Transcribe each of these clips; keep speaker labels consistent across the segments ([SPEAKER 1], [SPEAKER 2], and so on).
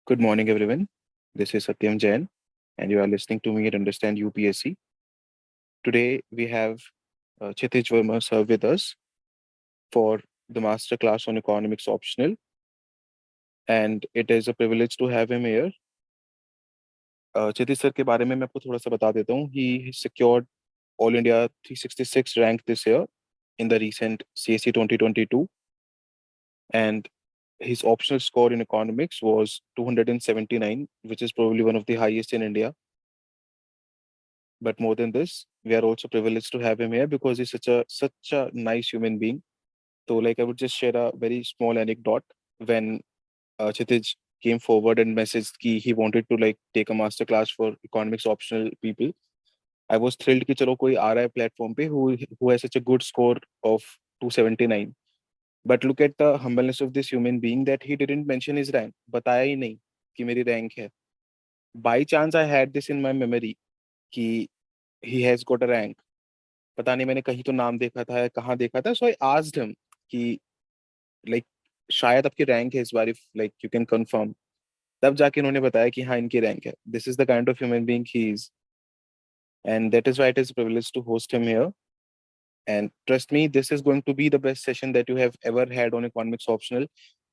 [SPEAKER 1] Good morning, everyone. This is Satyam Jain, and you are listening to me at Understand UPSC. Today, we have Chitij Verma sir with us for the masterclass on economics optional, and it is a privilege to have him here. Chitij sir के बारे में मैं आपको थोड़ा सा बता देता हूँ. He secured All India 366 rank this year in the recent CSE 2022, and his optional score in economics was 279, which is probably one of the highest in India. But more than this, we are also privileged to have him here because he's such a nice human being. So, like, I would just share a very small anecdote when Chitij came forward and messaged कि he wanted to like take a master class for economics optional people. I was thrilled कि चलो कोई आ रहा है platform पे who has such a good score of 279. But look at the humbleness of this human being that he didn't mention his rank. बताया ही नहीं कि मेरी rank है. By chance, I had this in my memory कि he has got a rank. पता नहीं मैंने कहीं तो नाम देखा था या कहाँ देखा था. So I asked him कि like शायद आपकी रैंक है इस बार, if like you can confirm. तब जाके इन्होंने बताया कि हाँ इनकी रैंक है. This is the kind of human being he is, and that is why it is a privilege to host him here. And trust me, this is going to be the best session that you have ever had on economics optional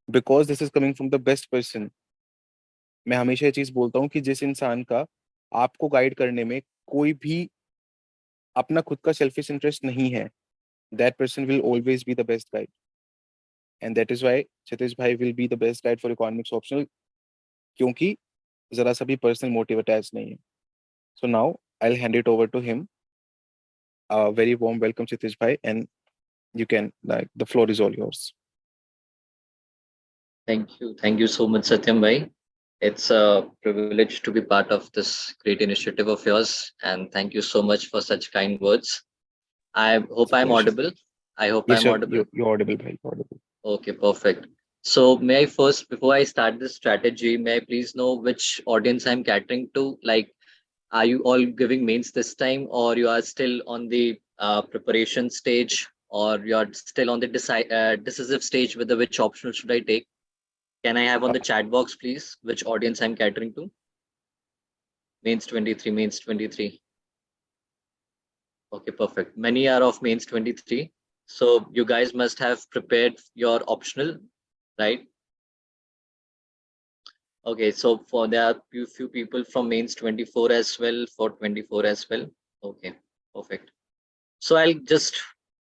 [SPEAKER 1] because this is coming from the best person. मैं हमेशा ये चीज बोलता हूँ कि जिस इंसान का आपको गाइड करने में कोई भी अपना खुद का सेल्फिश इंटरेस्ट नहीं है, that person will always be the best guide. And that is why Chitish bhai will be the best guide for economics optional क्योंकि जरा सा भी personal motive attached नहीं है. So now I'll hand it over to him. A very warm welcome, Chitish bhai, and you can like the floor is all yours.
[SPEAKER 2] Thank you. Thank you so much, Satyam bhai. It's a privilege to be part of this great initiative of yours. And thank you so much for such kind words. I hope
[SPEAKER 1] It's a
[SPEAKER 2] I'm
[SPEAKER 1] pleasure.
[SPEAKER 2] audible. I hope
[SPEAKER 1] Yes,
[SPEAKER 2] I'm
[SPEAKER 1] sir.
[SPEAKER 2] audible.
[SPEAKER 1] You're audible, bhai. Audible.
[SPEAKER 2] Okay, perfect. So may I first, before I start this strategy, may I please know which audience I'm catering to? Like, are you all giving mains this time, or you are still on the preparation stage, or you are still on the decisive stage with the which optional should I take? Can I have on
[SPEAKER 1] Uh,
[SPEAKER 2] the chat box, please, which audience I'm catering to? Mains 23, mains 23. Okay, perfect. Many are of mains 23. So you guys must have prepared your optional, right? Okay, so for there are few people from mains 24 as well, for 24 as well. Okay, perfect. So I'll just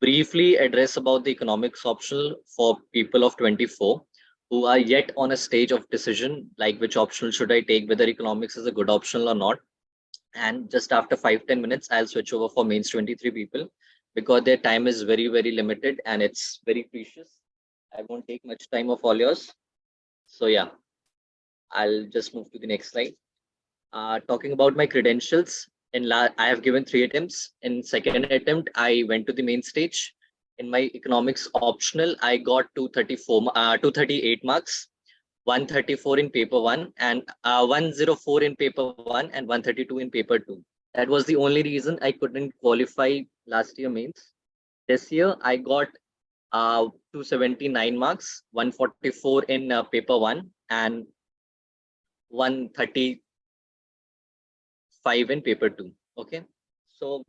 [SPEAKER 2] briefly address about the economics optional for people of 24 who are yet on a stage of decision, like which optional should I take, whether economics is a good optional or not. And just after 5-10 minutes, I'll switch over for mains 23 people because their time is very limited and it's very precious. I won't take much time of all yours. So yeah, I'll just move to the next slide. Talking about my credentials, I have given 3 attempts. In second attempt, I went to the main stage. In my economics optional, I got 238 marks, 134 in paper 1 and 104 in paper 1 and 132 in paper 2. That was the only reason I couldn't qualify last year mains. This year, I got 279 marks, 144 in paper 1 and 130 5 in paper 2. Okay, so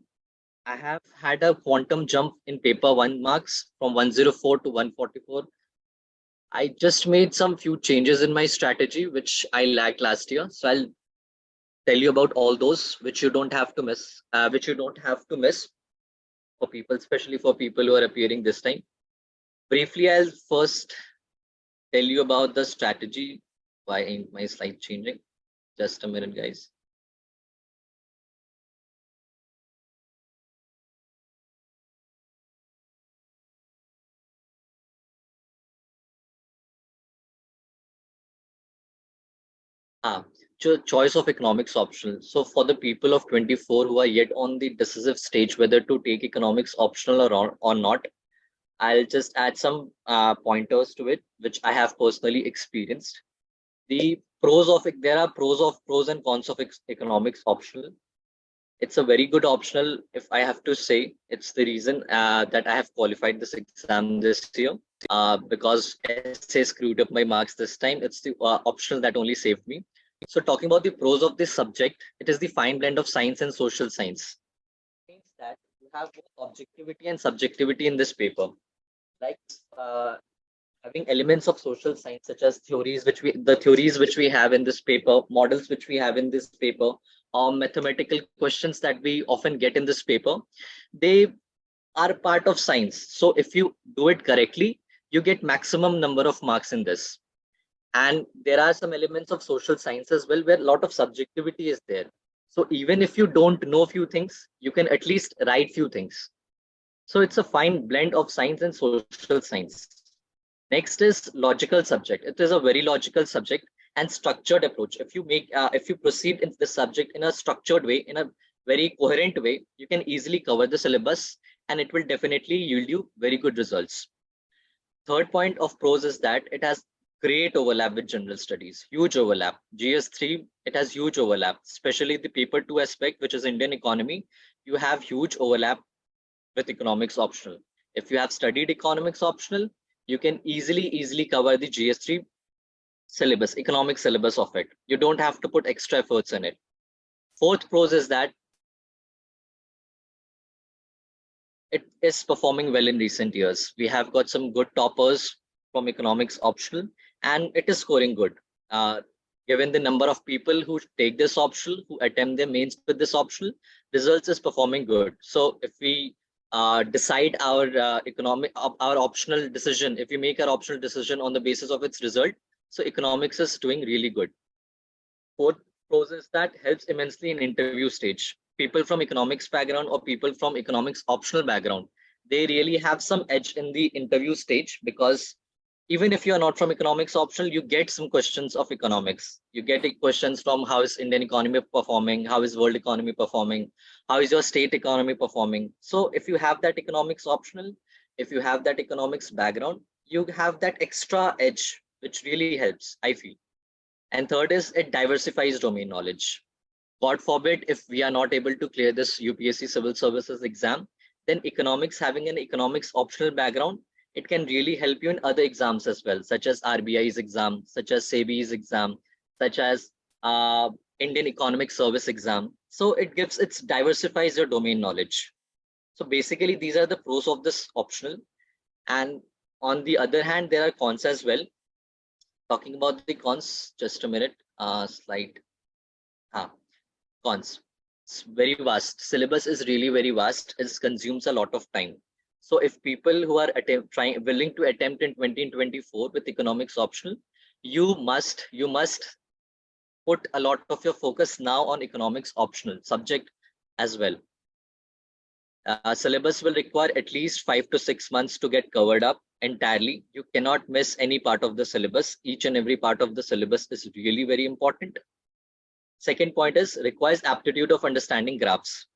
[SPEAKER 2] I have had a quantum jump in paper 1 marks from 104 to 144. I just made some few changes in my strategy which I lacked last year, so I'll tell you about all those which you don't have to miss, for people, especially for people who are appearing this time. Briefly, I'll first tell you about the strategy. Why ain't my slide changing? Just a minute, guys. Choice of economics optional. So for the people of 24 who are yet on the decisive stage whether to take economics optional or not, I'll just add some pointers to it which I have personally experienced. The pros of it, there are pros and cons of economics optional. It's a very good optional, if I have to say. It's the reason that I have qualified this exam this year, because essay screwed up my marks this time. It's the optional that only saved me. So talking about the pros of this subject, it is the fine blend of science and social science. Means that you have both objectivity and subjectivity in this paper. Like uh, having elements of social science such as theories which we have in this paper, models which we have in this paper, or mathematical questions that we often get in this paper, they are part of science. So if you do it correctly, you get maximum number of marks in this. And there are some elements of social science as well where a lot of subjectivity is there. So even if you don't know few things, you can at least write few things. So it's a fine blend of science and social science. Next is logical subject. It is a very logical subject and structured approach. If you proceed in this subject in a structured way, in a very coherent way, you can easily cover the syllabus and it will definitely yield you very good results. Third point of pros is that it has great overlap with general studies, huge overlap. GS3, it has huge overlap, especially the paper 2 aspect, which is Indian economy. You have huge overlap with economics optional. If you have studied economics optional, you can easily cover the GS3 syllabus, economic syllabus of it. You don't have to put extra efforts in it. Fourth pros is that it is performing well in recent years. We have got some good toppers from economics optional, and it is scoring good. Uh, Given the number of people who take this optional, who attempt their mains with this optional, results is performing good. So if we decide our our optional decision, if we make our optional decision on the basis of its result, so economics is doing really good. Fourth pros is that helps immensely in interview stage. People from economics background or people from economics optional background, they really have some edge in the interview stage, because even if you are not from economics optional, you get some questions of economics. You get questions from how is Indian economy performing, how is world economy performing, how is your state economy performing. So if you have that economics optional, if you have that economics background, you have that extra edge, which really helps, I feel. And third is it diversifies domain knowledge. God forbid if we are not able to clear this UPSC civil services exam, then economics, having an economics optional background, it can really help you in other exams as well, such as RBI's exam, such as SEBI's exam, such as uh, Indian Economic Service exam. So it diversifies your domain knowledge. So basically, these are the pros of this optional. And on the other hand, there are cons as well. Talking about the cons, just a minute, slide. Ah, cons. It's very vast. Syllabus is really very vast. It consumes a lot of time. So if people who are willing to attempt in 2024 with economics optional, you must put a lot of your focus now on economics optional subject as well. Syllabus will require at least 5 to 6 months to get covered up entirely. You cannot miss any part of the syllabus. Each and every part of the syllabus is really very important. Second point is requires aptitude of understanding graphs.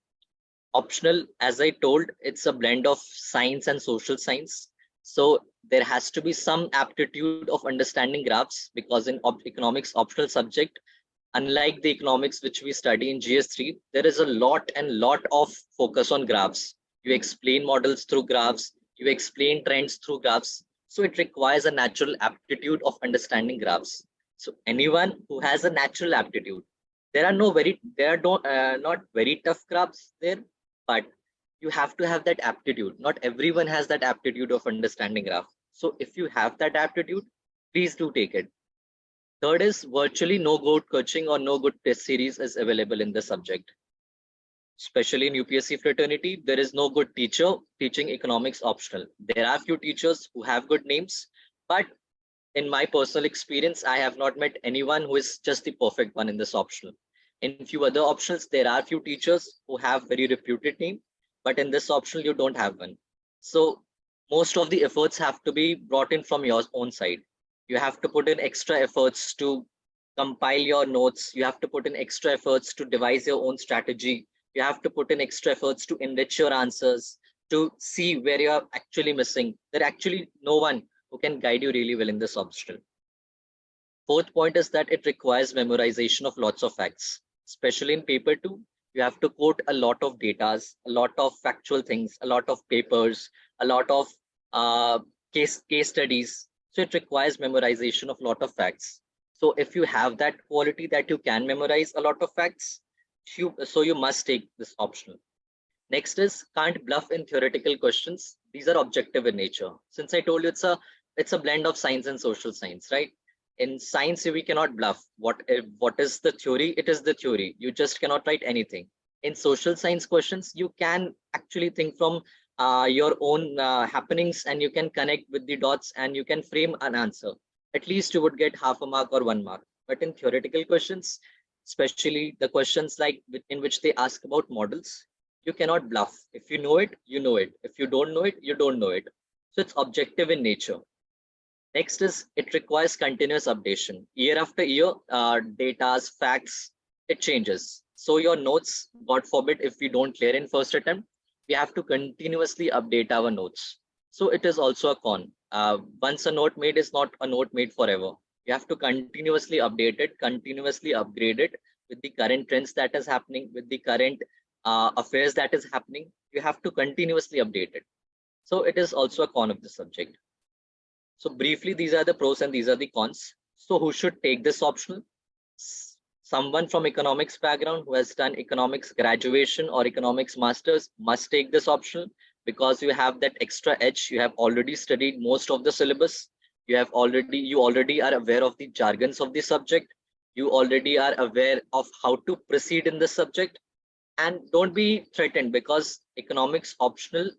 [SPEAKER 2] Optional, as I told, it's a blend of science and social science. So there has to be some aptitude of understanding graphs, because in economics optional subject, unlike the economics which we study in GS3, there is a lot of focus on graphs. You explain models through graphs, you explain trends through graphs. So it requires a natural aptitude of understanding graphs. So anyone who has a natural aptitude, there are not very tough graphs there, but you have to have that aptitude. Not everyone has that aptitude of understanding graph. So if you have that aptitude, please do take it. Third is virtually no good coaching or no good test series is available in the subject. Especially in UPSC fraternity, there is no good teacher teaching economics optional. There are few teachers who have good names, but in my personal experience, I have not met anyone who is just the perfect one in this optional. In few other options, there are few teachers who have very reputed name, but in this optional, you don't have one. So most of the efforts have to be brought in from your own side. You have to put in extra efforts to compile your notes. You have to put in extra efforts to devise your own strategy. You have to put in extra efforts to enrich your answers, to see where you're actually missing. There actually no one who can guide you really well in this optional. Fourth point is that it requires memorization of lots of facts, especially in paper 2. You have to quote a lot of datas, a lot of factual things, a lot of papers, a lot of uh, case studies. So it requires memorization of a lot of facts. So if you have that quality that you can memorize a lot of facts, you must take this optional. Next is can't bluff in theoretical questions. These are objective in nature. Since I told you it's a blend of science and social science, right? In science, we cannot bluff. What is the theory? It is the theory. You just cannot write anything. In social science questions, you can actually think from your own happenings, and you can connect with the dots, and you can frame an answer. At least you would get half a mark or 1 mark. But in theoretical questions, especially the questions like in which they ask about models, you cannot bluff. If you know it, you know it. If you don't know it, you don't know it. So it's objective in nature. Next is it requires continuous updation. Year after year, data's facts, it changes. So your notes, God forbid, if we don't clear in first attempt, we have to continuously update our notes. So it is also a con. Once a note made is not a note made forever. You have to continuously update it, continuously upgrade it with the current trends that is happening, with the current affairs that is happening. You have to continuously update it. So it is also a con of the subject. So briefly, these are the pros and these are the cons. So who should take this optional? Someone from economics background who has done economics graduation or economics masters must take this optional, because you have that extra edge. You have already studied most of the syllabus. You already are aware of the jargons of the subject. You already are aware of how to proceed in the subject. And don't be threatened, because economics optional,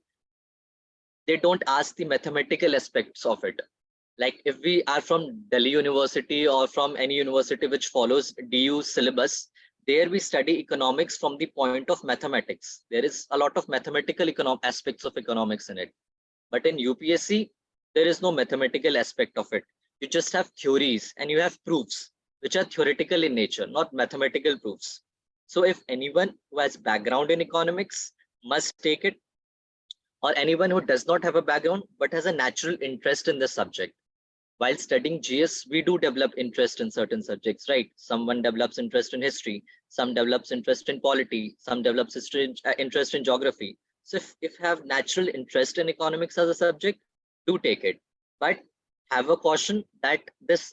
[SPEAKER 2] they don't ask the mathematical aspects of it. Like if we are from Delhi University or from any university which follows DU syllabus, there we study economics from the point of mathematics. There is a lot of mathematical aspects of economics in it. But in UPSC, there is no mathematical aspect of it. You just have theories and you have proofs, which are theoretical in nature, not mathematical proofs. So if anyone who has background in economics must take it, or anyone who does not have a background but has a natural interest in the subject. While studying GS, we do develop interest in certain subjects, right? Someone develops interest in history, some develops interest in polity, some develops interest in geography. So if you have natural interest in economics as a subject, do take it. But have a caution that this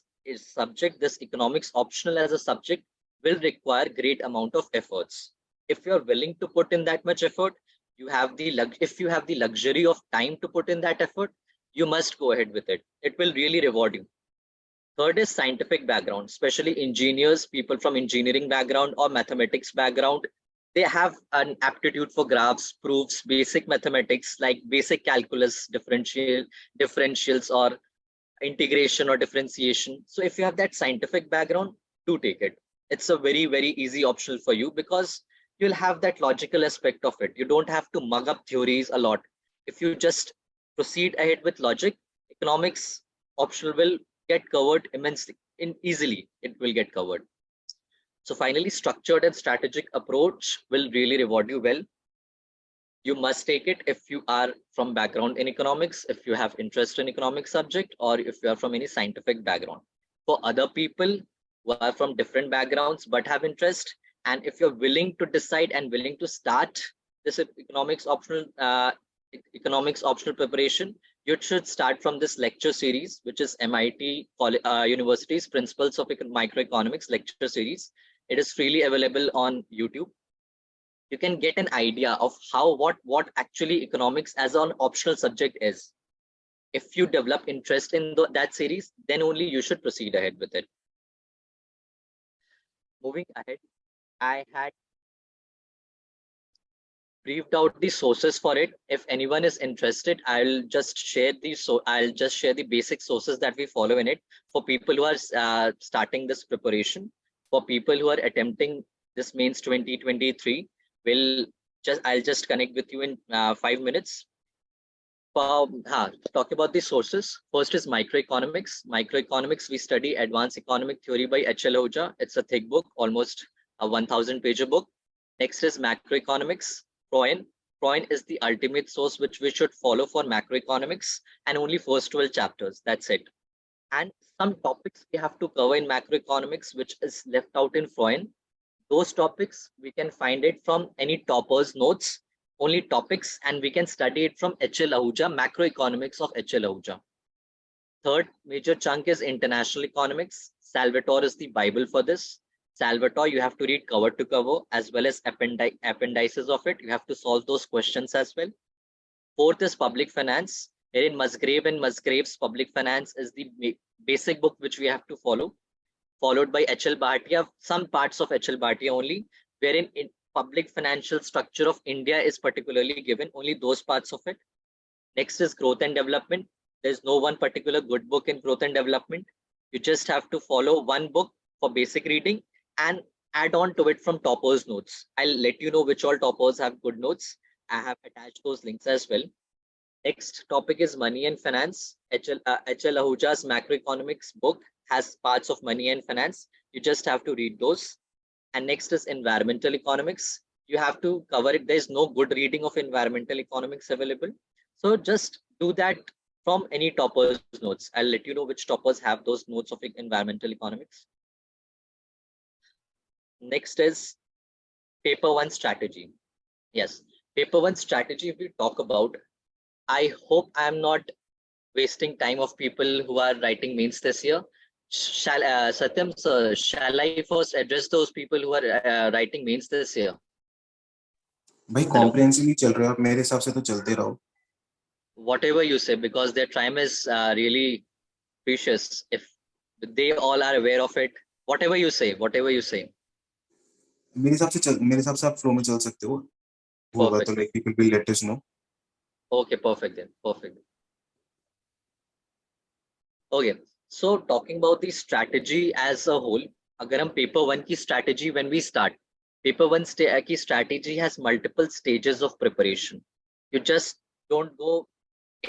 [SPEAKER 2] economics optional as a subject will require great amount of efforts. If you're willing to put in that much effort, if you have the luxury of time to put in that effort, you must go ahead with it. It will really reward you. Third is scientific background, especially engineers, people from engineering background or mathematics background. They have an aptitude for graphs, proofs, basic mathematics like basic calculus, differentials, or integration or differentiation. So if you have that scientific background, do take it. It's a very, very easy optional for you, because you'll have that logical aspect of it. You don't have to mug up theories a lot. If you just proceed ahead with logic, economics optional will get covered immensely, easily it will get covered. So finally, structured and strategic approach will really reward you well. You must take it if you are from background in economics, if you have interest in economic subject, or if you are from any scientific background. For other people who are from different backgrounds but have interest, and if you're willing to decide and willing to start this economics optional preparation, you should start from this lecture series, which is MIT University's Principles of Microeconomics lecture series. It is freely available on YouTube. You can get an idea of what actually economics as an optional subject is. If you develop interest in that series, then only you should proceed ahead with it. Moving ahead, I had briefed out the sources for it. If anyone is interested, I'll just share the basic sources that we follow in it for people who are starting this preparation. For people who are attempting this mains 2023, I'll just connect with you in 5 minutes. Talk about the sources. First is microeconomics. Microeconomics, we study advanced economic theory by H.L. Hoja. It's a thick book, almost a 1,000-page book. Next is macroeconomics. Freund is the ultimate source which we should follow for macroeconomics, and only first 12 chapters. That's it. And some topics we have to cover in macroeconomics, which is left out in Freund. Those topics we can find it from any topper's notes, only topics, and we can study it from HL Ahuja, macroeconomics of HL Ahuja. Third major chunk is international economics. Salvatore is the Bible for this. Salvatore, you have to read cover to cover as well as appendices of it. You have to solve those questions as well. Fourth is public finance. Wherein Musgrave and Musgrave's public finance is the basic book which we have to follow, followed by H.L. Bhatia, some parts of H.L. Bhatia only, wherein in public financial structure of India is particularly given, only those parts of it. Next is growth and development. There's no one particular good book in growth and development. You just have to follow one book for basic reading and add on to it from toppers notes. I'll let you know which all toppers have good notes. I have attached those links as well. Next topic is money and finance. H.L. Ahuja's macroeconomics book has parts of money and finance. You just have to read those. And next is environmental economics. You have to cover it. There's no good reading of environmental economics available. So just do that from any toppers notes. I'll let you know which toppers have those notes of environmental economics. Next is paper one strategy. Yes, paper one strategy, if we talk about, I hope I'm not wasting time of people who are writing mains this year. Satyam sir, shall I first address those people who are writing mains this year?
[SPEAKER 3] भाई comprehensively चल रहे हो आप, मेरे हिसाब से तो चलते रहो.
[SPEAKER 2] Whatever you say, because their time is really precious. If they all are aware of it, whatever you say.
[SPEAKER 3] मेरे हिसाब से आप फ्लो में चल सकते हो. होगा तो like people will let us know.
[SPEAKER 2] Okay, perfect then. Perfect. Okay, so talking about the strategy as a whole, अगर हम paper one की strategy, when we start, paper one की strategy has multiple stages of preparation. You just don't go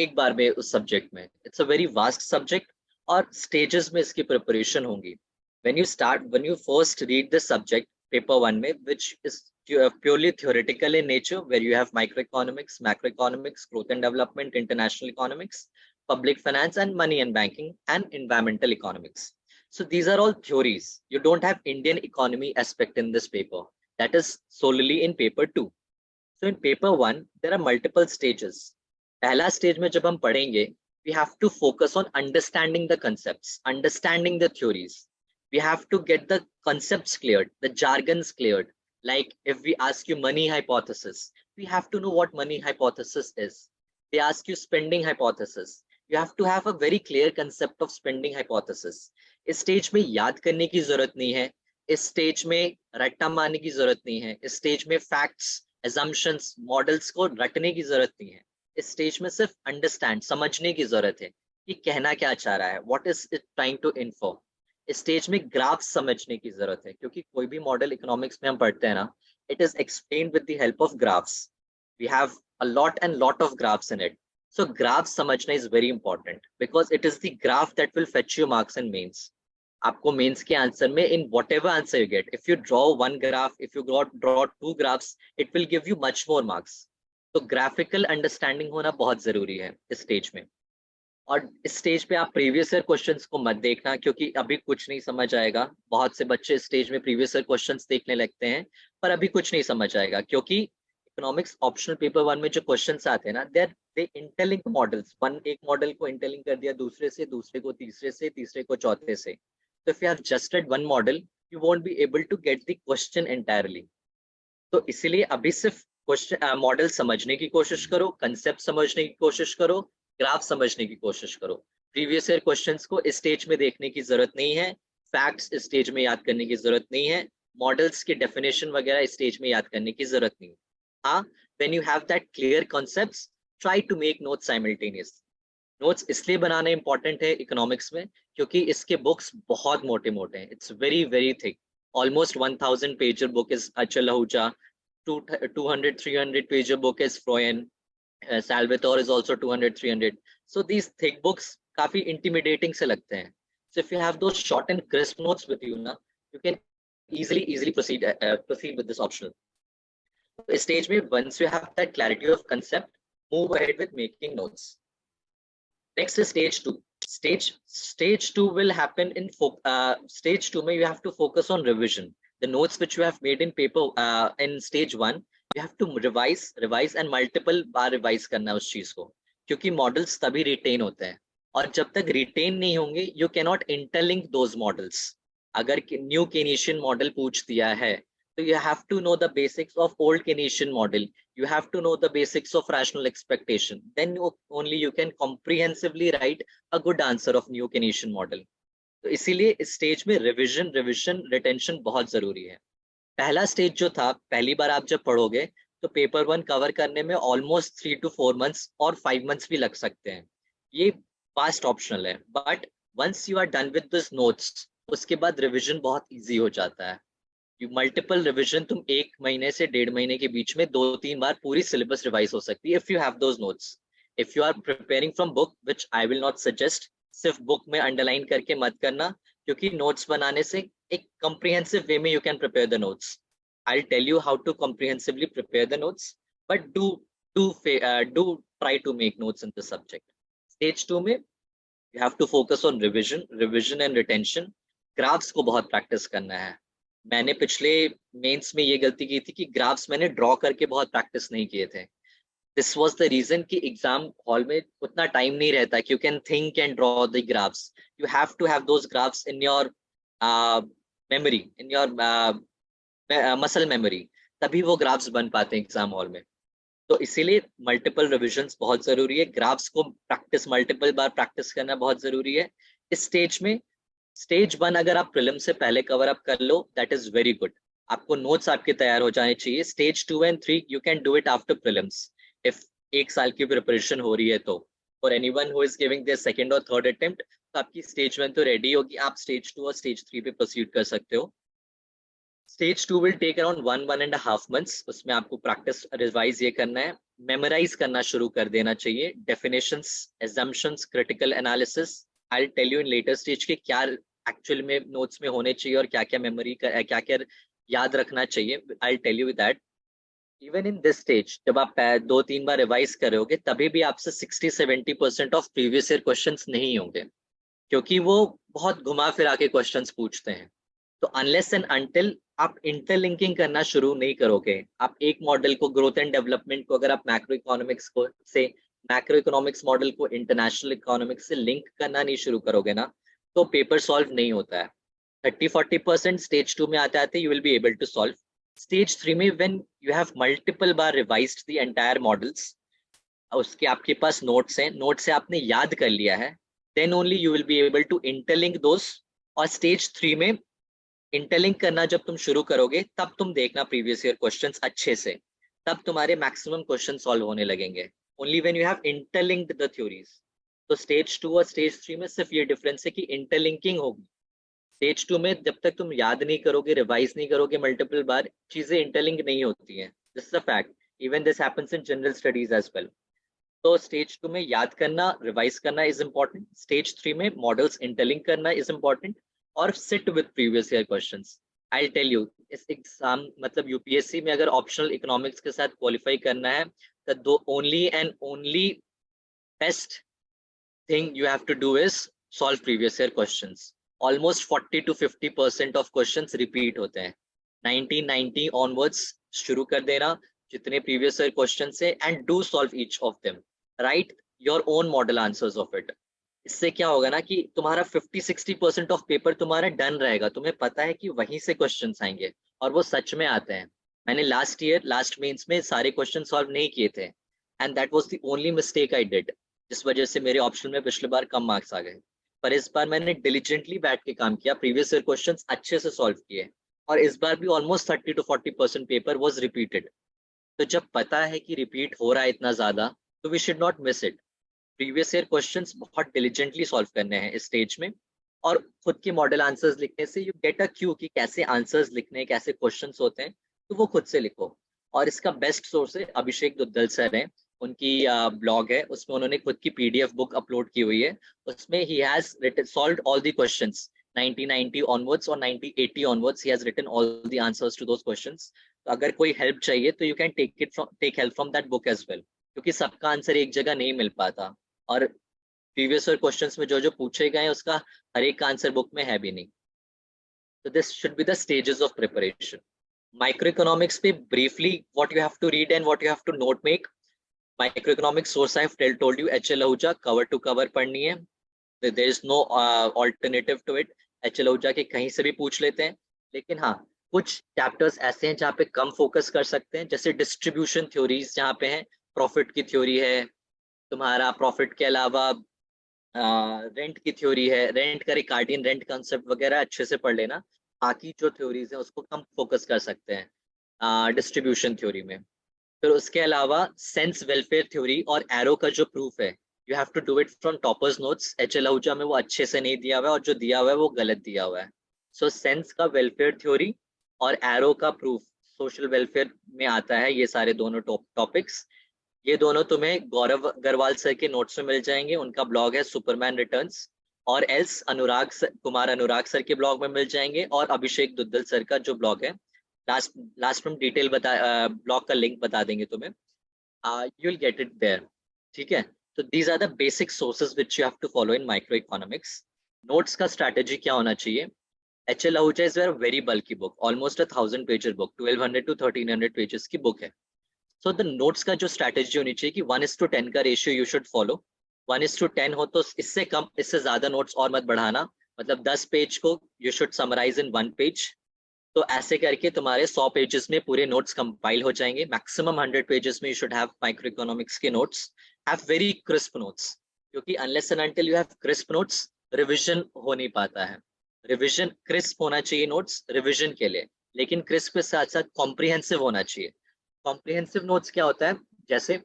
[SPEAKER 2] एक बार में उस subject में. It's a very vast subject और stages में इसकी preparation होंगी. When you first read the subject, paper one में, which is purely theoretical in nature, where you have microeconomics, macroeconomics, growth and development, international economics, public finance, and money and banking, and environmental economics. So these are all theories. You don't have Indian economy aspect in this paper. That is solely in paper two. So in paper one, there are multiple stages. पहला stage में जब हम पढ़ेंगे, we have to focus on understanding the concepts, understanding the theories. We have to get the concepts cleared, the jargons cleared. Like if we ask you money hypothesis, we have to know what money hypothesis is. They ask you spending hypothesis. You have to have a very clear concept of spending hypothesis. इस stage में याद करने की जरूरत नहीं है. इस stage में रट्टा मारने की जरूरत नहीं है. इस stage में facts, assumptions, models को रटने की जरूरत नहीं है. इस स्टेज में सिर्फ अंडरस्टैंड, समझने की जरूरत है कि कहना क्या चाह रहा है, what is it trying to inform. इस स्टेज में ग्राफ समझने की जरूरत है, क्योंकि कोई भी मॉडल इकोनॉमिक्स में हम पढ़ते हैं ना, it is explained with the help of graphs. We have a lot of graphs in it. So graph समझना is very important, because it is the graph that will fetch you marks in mains. आपको mains के answer में, in whatever answer you get, if you draw one graph, if you draw two graphs, it will give you much more marks. तो graphical understanding होना बहुत जरूरी है इस stage में. और इस स्टेज पे आप प्रीवियस ईयर क्वेश्चंस को मत देखना, क्योंकि अभी कुछ नहीं समझ आएगा. बहुत से बच्चे इस स्टेज में प्रीवियस ईयर क्वेश्चंस देखने लगते हैं, पर अभी कुछ नहीं समझ आएगा, क्योंकि इकोनॉमिक्स ऑप्शनल पेपर वन में जो क्वेश्चंस आते हैं ना, दे इंटरलिंक मॉडल्स. एक मॉडल को इंटरलिंक कर दिया दूसरे से, दूसरे को तीसरे से, तीसरे को चौथे से. तो if you have just read one model, you won't be able to get the question entirely. तो इसीलिए अभी सिर्फ क्वेश्चन मॉडल समझने की कोशिश करो, कंसेप्ट समझने की कोशिश करो, ग्राफ समझने की कोशिश करो. प्रीवियस ईयर क्वेश्चंस को इस स्टेज में देखने की जरूरत नहीं है. फैक्ट्स इस स्टेज में याद करने की जरूरत नहीं है. मॉडल्स की डेफिनेशन वगैरह इस स्टेज में याद करने की जरूरत नहीं है. हाँ, when you have that clear concepts, try to make notes simultaneous. Notes इसलिए बनाना इंपॉर्टेंट है इकोनॉमिक्स में, क्योंकि इसके बुक्स बहुत मोटे मोटे हैं. It's very very thick. Almost 1000 page book is अचल Ahuja. 200-300 page book is Freuen. Salvatore is also 200-300. So these thick books काफी intimidating से लगते हैं. So if you have those short and crisp notes with you ना, you can easily proceed with this optional. इस stage में once you have that clarity of concept, move ahead with making notes. Next is stage two. Stage two will happen in stage two में you have to focus on revision. the notes which you have made in paper in stage 1, you have to revise and multiple bar revise करना है उस चीज को, क्योंकि models तभी retain होते हैं, और जब तक रिटेन नहीं होंगे you can not interlink those models. अगर न्यू केनेशियन मॉडल पूछ दिया है तो you have to know the basics of old Keynesian model. You have to know the basics of rational expectation. Then only you can comprehensively write a good answer of new Keynesian model. तो इसीलिए इस stage में revision retention बहुत जरूरी है. पहला stage जो था, पहली बार आप जब पढ़ोगे तो पेपर 1 कवर करने में ऑलमोस्ट 3 to 4 months और 5 months भी लग सकते हैं. ये फास्ट ऑप्शनल है, but once you are done with this notes, उसके बाद रिविजन बहुत इजी हो जाता है. मल्टीपल रिविजन, तुम 1 महीने से 1.5 महीने के बीच में 2-3 बार पूरी सिलेबस रिवाइज हो सकती है if you have those notes. If you are preparing from book, which I will not suggest, सिर्फ बुक में अंडरलाइन करके मत करना, क्योंकि नोट्स बनाने से एक कॉम्प्रिहेंसिव वे में you can prepare the notes. I will tell you how to comprehensively prepare the notes, but do try to make notes in the subject. Stage 2 में you have to focus on revision and retention. Graphs को बहुत practice करना है. मैंने पिछले mains में ये गलती की थी कि ग्राफ्स मैंने ड्रॉ करके बहुत प्रैक्टिस नहीं किए थे. दिस वाज द रीजन कि एग्जाम हॉल में उतना टाइम नहीं रहता कि you can think and draw the graphs. You have to have those graphs in your memory, in your muscle memory, तभी वो ग्राफ्स बन पाते हैं एग्जाम हॉल में. तो इसीलिए मल्टीपल रिविजन्स बहुत जरूरी है. ग्राफ्स को प्रैक्टिस मल्टीपल बार प्रैक्टिस करना बहुत जरूरी है. इस स्टेज में स्टेज 1 अगर आप प्रीलिम से पहले कवर अप कर लो, दैट इज वेरी गुड. आपको नोट्स आपके तैयार हो जाने चाहिए. Stage 2 and 3 you can do it after prelims if 1 साल की प्रिपरेशन हो रही है तो. For anyone who is giving their second और थर्ड अटेम्प्ट, तो आपकी स्टेज 1 तो रेडी होगी, आप स्टेज 2 और स्टेज 3 पे प्रोसीड कर सकते हो. Stage 2 will take around 1.5 months. उसमें आपको प्रैक्टिस रिवाइज ये करना है, मेमोराइज करना शुरू कर देना चाहिए. Definitions, assumptions, critical analysis, I tell you in later stage के क्या एक्चुअल में नोट्स में होने चाहिए और क्या क्या मेमोरी का क्या क्या याद रखना चाहिए. I tell you that. Even in this stage जब आप 2-3 बार रिवाइज करोगे, तभी भी आपसे 60-70% ऑफ प्रीवियस ईयर क्वेश्चंस नहीं होंगे, क्योंकि वो बहुत घुमा फिरा के क्वेश्चंस पूछते हैं. तो अनलेस एंड अनटिल आप इंटरलिंकिंग करना शुरू नहीं करोगे, आप एक मॉडल को, ग्रोथ एंड डेवलपमेंट को, अगर आप मैक्रो इकोनॉमिक्स मॉडल को इंटरनेशनल इकोनॉमिक्स से लिंक करना नहीं शुरू करोगे ना, तो पेपर सॉल्व नहीं होता है. 30-40% स्टेज 2 में आते आते you will be able to solve. Stage 3 में व्हेन यू हैव मल्टीपल बार रिवाइज्ड द एंटायर मॉडल्स, उसके आपके पास नोट्स हैं, नोट से आपने याद कर लिया है, then only you will be able to interlink those. और स्टेज 3 में इंटरलिंक करना जब तुम शुरू करोगे, तब तुम देखना प्रीवियस ईयर क्वेश्चंस अच्छे से, तब तुम्हारे मैक्सिमम क्वेश्चन सॉल्व होने लगेंगे. Only when you have interlinked the theories. तो स्टेज 2 और स्टेज 3 में सिर्फ ये डिफरेंस है कि इंटरलिंकिंग होगी. स्टेज 2 में जब तक तुम याद नहीं करोगे, रिवाइज नहीं करोगे मल्टीपल बार, चीजें इंटरलिंक नहीं होती हैं. This is a fact. Even this happens in general studies as well. तो स्टेज 2 में याद करना, रिवाइज करना इज इंपॉर्टेंट. स्टेज 3 में मॉडल्स इंटरलिंक करना इज इंपॉर्टेंट, और sit with previous year questions. I tell you, इस एग्जाम मतलब यूपीएससी में अगर ऑप्शनल इकोनॉमिक्स के साथ क्वालिफाई करना है, तो only and only best thing you have to do is solve previous year questions. Almost 40 to 50% of questions repeat होते हैं. 1990 onwards शुरू कर देना जितने previous year questions है, and do solve each of them. Write your own model answers of it. इससे क्या होगा ना कि तुम्हारा 50-60% ऑफ पेपर तुम्हारा डन रहेगा. तुम्हें पता है कि वहीं से क्वेश्चंस आएंगे, और वो सच में आते हैं. मैंने लास्ट मेंस में सारे क्वेश्चन सॉल्व नहीं किए थे, and that was the only mistake I did, जिस वजह से मेरे ऑप्शन में पिछले बार कम मार्क्स आ गए. पर इस बार मैंने डिलीजेंटली बैठ के काम किया, प्रीवियस ईयर क्वेश्चंस अच्छे से सॉल्व किए, और इस बार भी almost 30 to 40% paper was repeated. तो जब पता है कि रिपीट हो रहा है इतना ज्यादा, तो we should not miss it. Previous year questions बहुत डिलीजेंटली सॉल्व करने हैं इस स्टेज में, और खुद के मॉडल आंसर्स लिखने से यू गेट अ क्यू कि कैसे आंसर्स लिखने, कैसे क्वेश्चंस होते हैं, तो वो खुद से लिखो. और इसका बेस्ट सोर्स है अभिषेक दुद्दल सर हैं, उनकी ब्लॉग है, उसमें उन्होंने खुद की पीडीएफ बुक अपलोड की हुई है. उसमें he has solved all the questions 1990 onwards और 1980 onwards. He has written all the answers to those questions. तो अगर कोई हेल्प चाहिए तो you can take help from that book as well, क्योंकि सबका आंसर एक जगह नहीं मिल पाता, और प्रीवियस ईयर क्वेश्चंस में जो जो पूछे गए हैं उसका हर एक का आंसर बुक में है भी नहीं. So this should be the stages of preparation. Microeconomics पे briefly what you have to read and what you have to note make. Microeconomics source I have told you HL Ahuja cover to cover पढ़नी है. There is no alternative to it. HL Ahuja के कहीं से भी पूछ लेते हैं. लेकिन हाँ कुछ चैप्टर्स ऐसे हैं जहाँ पे कम फोकस कर सकते हैं, जैसे डिस्ट्रीब्यूशन थ्योरीज जहाँ पे है, प्रॉफिट की थ्योरी है तुम्हारा, प्रॉफिट के अलावा रेंट की थ्योरी है, रेंट का रिकार्डियन रेंट कंसेप्ट वगैरह अच्छे से पढ़ लेना. बाकी जो थ्योरीज है उसको कम फोकस कर सकते हैं डिस्ट्रीब्यूशन थ्योरी में. फिर उसके अलावा सेंस वेलफेयर थ्योरी और एरो का जो प्रूफ है, you have to do it from toppers notes. HL Ahuja में वो अच्छे से नहीं दिया हुआ है और जो दिया हुआ है वो गलत दिया हुआ है. सो सेंस का वेलफेयर थ्योरी और एरो का प्रूफ सोशल वेलफेयर में आता है. ये सारे दोनों टॉपिक्स ये दोनों तुम्हें गौरव अग्रवाल सर के नोट्स में मिल जाएंगे. उनका ब्लॉग है सुपरमैन रिटर्न्स, और एल्स कुमार अनुराग सर के ब्लॉग में मिल जाएंगे, और अभिषेक दुद्दल सर का जो ब्लॉग है लास्ट में डिटेल ब्लॉग का लिंक बता देंगे तुम्हें. You will get it there. ठीक है, तो these are the basic sources which you have to follow in micro economics. Notes का स्ट्रैटेजी क्या होना चाहिए? HL Ahuja is very bulky book, almost 1000 pages book, 1200 to 1300 pages की बुक है. So the notes का जो स्ट्रैटेजी होनी चाहिए कि 1:10 का रेशियो यू शुड फॉलो. 1:10 हो तो इससे कम, इससे ज्यादा नोट्स और मत बढ़ाना. मतलब 10 पेज को you should summarise in 1 page. तो ऐसे करके तुम्हारे 100 पेजेस में पूरे नोट्स कंपाइल हो जाएंगे. मैक्सिमम 100 पेजेस में you should have micro economics के notes. Have very crisp notes, क्योंकि unless and until you have crisp notes revision हो नहीं पाता है. रिविजन क्रिस्प होना चाहिए नोट्स रिविजन के लिए, लेकिन क्रिस्प के साथ साथ कॉम्प्रिहेंसिव होना चाहिए. कॉम्प्रिहेंसिव नोट्स क्या होता है? जैसे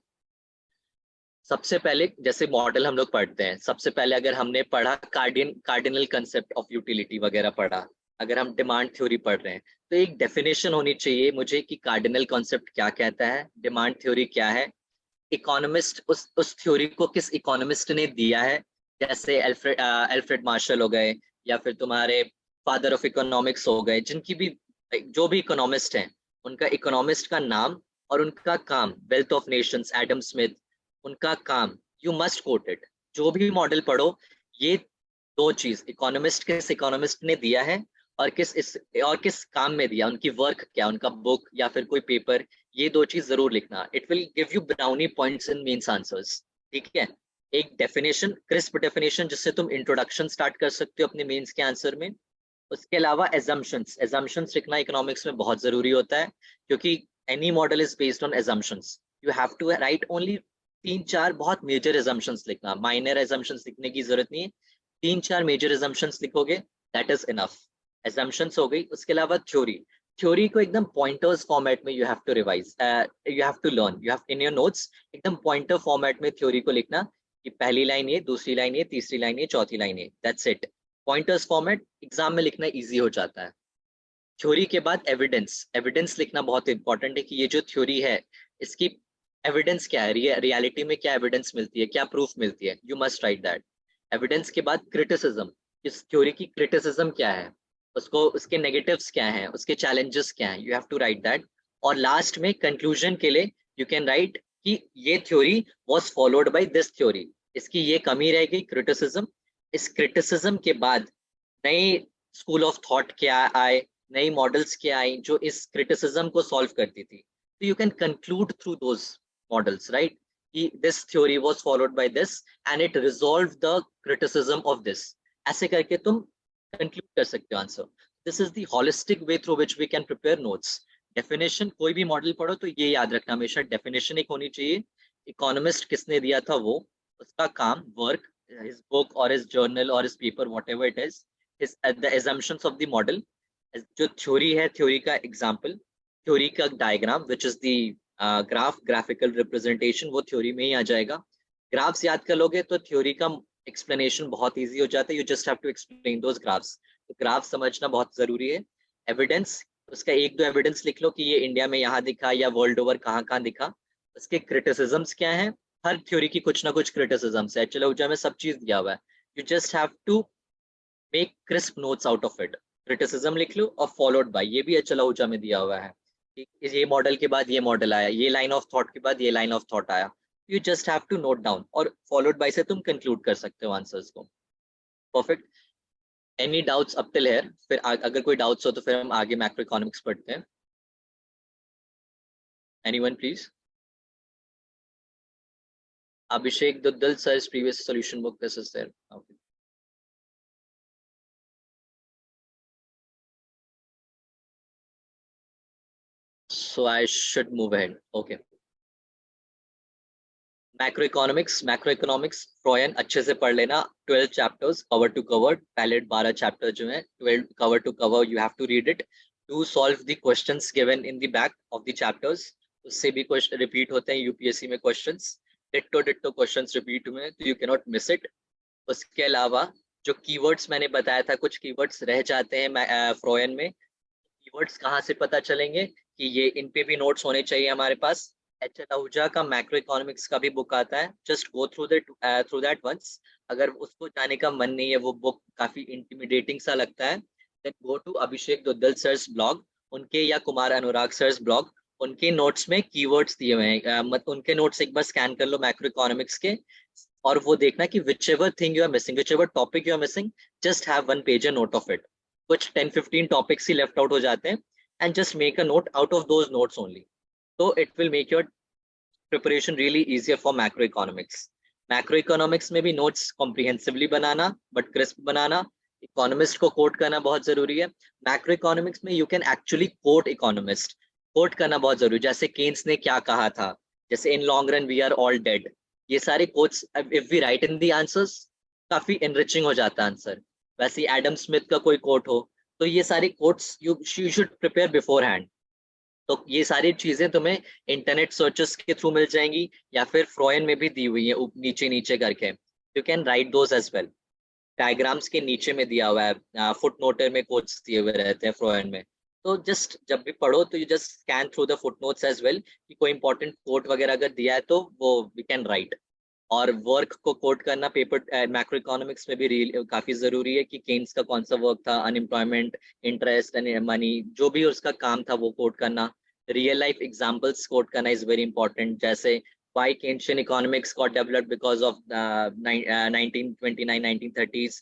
[SPEAKER 2] सबसे पहले जैसे मॉडल हम लोग पढ़ते हैं, सबसे पहले अगर हमने पढ़ा कार्डिनल कंसेप्ट ऑफ यूटिलिटी वगैरह पढ़ा, अगर हम डिमांड थ्योरी पढ़ रहे हैं तो एक डेफिनेशन होनी चाहिए मुझे कि कार्डिनल कॉन्सेप्ट क्या कहता है, डिमांड थ्योरी क्या है, इकोनॉमिस्ट उस थ्योरी को किस इकोनॉमिस्ट ने दिया है. जैसे एल्फ्रेड मार्शल हो गए, या फिर तुम्हारे फादर ऑफ इकोनॉमिक्स हो गए, जिनकी भी जो भी इकोनॉमिस्ट हैं उनका इकोनॉमिस्ट का नाम और उनका काम, wealth of Nations Adam Smith, उनका काम यू मस्ट कोट इट. जो भी मॉडल पढ़ो, ये दो चीज, इकोनॉमिस्ट किस इकोनॉमिस्ट ने दिया है और किस काम में दिया, उनकी वर्क क्या, उनका बुक या फिर कोई पेपर, ये दो चीज जरूर लिखना. It will give you brownie points in mains answers. ठीक है, एक डेफिनेशन, क्रिस्प डेफिनेशन, जिससे तुम इंट्रोडक्शन स्टार्ट कर सकते हो अपने मेंस के आंसर में. उसके अलावा एजम्पशंस लिखना इकोनॉमिक्स में बहुत जरूरी होता है, क्योंकि any model is based on assumptions. You have to write only 3-4 बहुत मेजर एजम्पशंस लिखना, माइनर एजम्पशंस लिखने की जरूरत नहीं है. 3-4 मेजर एजम्पशंस लिखोगे, दैट इज इनफ. एजम्पशंस हो गई. उसके अलावा थ्योरी को एकदम पॉइंटर्स फॉर्मेट में you have to revise, you have to learn, you have in your notes एकदम पॉइंटर फॉर्मेट में थ्योरी को लिखना कि पहली लाइन ये, दूसरी लाइन ये, तीसरी लाइन ये, चौथी लाइन ये, that's it. Pointers format exam में लिखना इजी हो जाता है. थ्योरी के बाद एविडेंस लिखना बहुत इंपॉर्टेंट है कि ये जो थ्योरी है इसकी एविडेंस क्या है, रियलिटी में क्या एविडेंस मिलती है, क्या प्रूफ मिलती है, you must write that. Evidence के बाद क्रिटिसिज्म, इस थ्योरी की क्रिटिसिज्म क्या है, उसको उसके नेगेटिव्स क्या हैं, उसके चैलेंजेस क्या हैं, you have to write that. और लास्ट में कंक्लूजन के लिए यू कैन राइट कि ये theory was followed by this theory, इसकी ये कमी रह गई क्रिटिसिज्म. इस क्रिटिसिज्म के बाद नई स्कूल ऑफ थॉट क्या आए, नई मॉडल्स क्या आई जो इस क्रिटिसिज्म को सॉल्व करती थी. तो you can conclude through those models, right, कि this theory was followed by this and it resolve the criticism of this. ऐसे करके तुम कंक्लूड कर सकते हो answer. This is the holistic way through which we can prepare notes. Definition, कोई भी model पढ़ो तो ये याद रखना हमेशा, डेफिनेशन एक होनी चाहिए, इकोनॉमिस्ट किसने दिया था वो, उसका काम, work, his book or his journal or his paper, whatever it is, the assumptions of the model, जो थ्योरी है, थ्योरी का एग्जाम्पल, थ्योरी का diagram which is the graphical representation, वो थ्योरी में ही आ जाएगा. ग्राफ्स याद कर लोगे तो थ्योरी का एक्सप्लेनेशन बहुत ईजी हो जाता है. You just have to explain those graphs. तो ग्राफ समझना बहुत जरूरी है. एविडेंस, उसका 1-2 एविडेंस लिख लो कि ये इंडिया में यहाँ दिखा या वर्ल्ड ओवर कहाँ कहाँ दिखा. उसके क्रिटिसिज्म्स क्या है, हर थ्योरी की कुछ ना कुछ क्रिटिसिज्म्स है. HL आहूजा में सब चीज दिया हुआ है. You just have to make crisp notes out of it. Criticism लिख लो और फॉलोड बाय, ये भी HL आहूजा में दिया हुआ है कि ये मॉडल के बाद ये मॉडल आया, ये लाइन ऑफ थॉट के बाद ये लाइन ऑफ थॉट आया. You just have to note down और फॉलोड बाय से तुम कंक्लूड कर सकते हो आंसर्स को. Perfect. Any doubts up till here? फिर अगर कोई डाउट्स हो तो फिर हम आगे मैक्रो इकोनॉमिक्स पढ़ते हैं. Anyone please? Abhishek Duddal sir's previous solution book, this is there. Okay. So I should move ahead. Okay. Macroeconomics Froyen अच्छे से पढ़ लेना. 12 चैप्टर्स कवर टू कवर. पहले 12 चैप्टर जो है 12 cover to cover you have to read it to solve the questions given in the back of the chapters. उससे भी question repeat होते हैं यूपीएससी में क्वेश्चंस. डिट्टो क्वेश्चंस रिपीट हुए तो you can not miss it. उसके अलावा जो कीवर्ड्स मैंने बताया था, कुछ कीवर्ड्स रह जाते हैं फ्रॉयन में. कीवर्ड्स कहाँ से पता चलेंगे कि ये इन पे भी नोट्स होने चाहिए हमारे पास. एच एल आहूजा का मैक्रो इकोनॉमिक्स का भी बुक आता है. Just go through that once. अगर उसको जाने का मन नहीं है, वो बुक काफी इंटिमिडेटिंग सा लगता है, then go to Abhishek Duddal sir's blog. उनके या कुमार अनुराग सर्स ब्लॉग, उनके नोट्स में कीवर्ड्स दिए हुए हैं. उनके नोट्स एक बार स्कैन कर लो मैक्रो इकोनॉमिक्स के, और वो देखना कि whichever thing you are missing, whichever topic you are missing, just have one page note of it. कुछ 10-15 टॉपिक्स ही लेफ्ट आउट हो जाते हैं, and just make a note out of those notes only. तो it will make your preparation really easier for macroeconomics. Macroeconomics में भी notes comprehensively banana, but crisp banana. Economist को quote करना बहुत जरूरी है. Macroeconomics में you can actually quote economist. Quote करना बहुत जरूरी है. जैसे केन्स ने क्या कहा था, जैसे in long run we are all dead. ये सारे quotes if we write in the answers, काफी enriching हो जाता है आंसर. वैसे एडम स्मिथ का कोई quote हो, तो ये सारे quotes you should prepare beforehand. तो ये सारी चीजें तुम्हें इंटरनेट सर्चेस के थ्रू मिल जाएंगी, या फिर फ्रॉयन में भी दी हुई है नीचे नीचे करके. You can write those as well. Diagrams के नीचे में दिया हुआ है, फुट नोटर में कोट्स दिए हुए रहते हैं फ्रॉयन में. तो जस्ट जब भी पढ़ो तो you just scan through the footnotes as well, कि कोई इंपॉर्टेंट कोट वगैरह अगर दिया है तो वो वी कैन राइट. और वर्क को कोट करना पेपर मैक्रो इकोनॉमिक्स में भी काफी जरूरी है, कि केन्स का कौन सा वर्क था, अनएम्प्लॉयमेंट, इंटरेस्ट एंड मनी, जो भी उसका काम था वो कोट करना. रियल लाइफ एग्जांपल्स कोट करना इज वेरी इंपॉर्टेंट. जैसे why Keynesian economics got developed because of 1929 1930s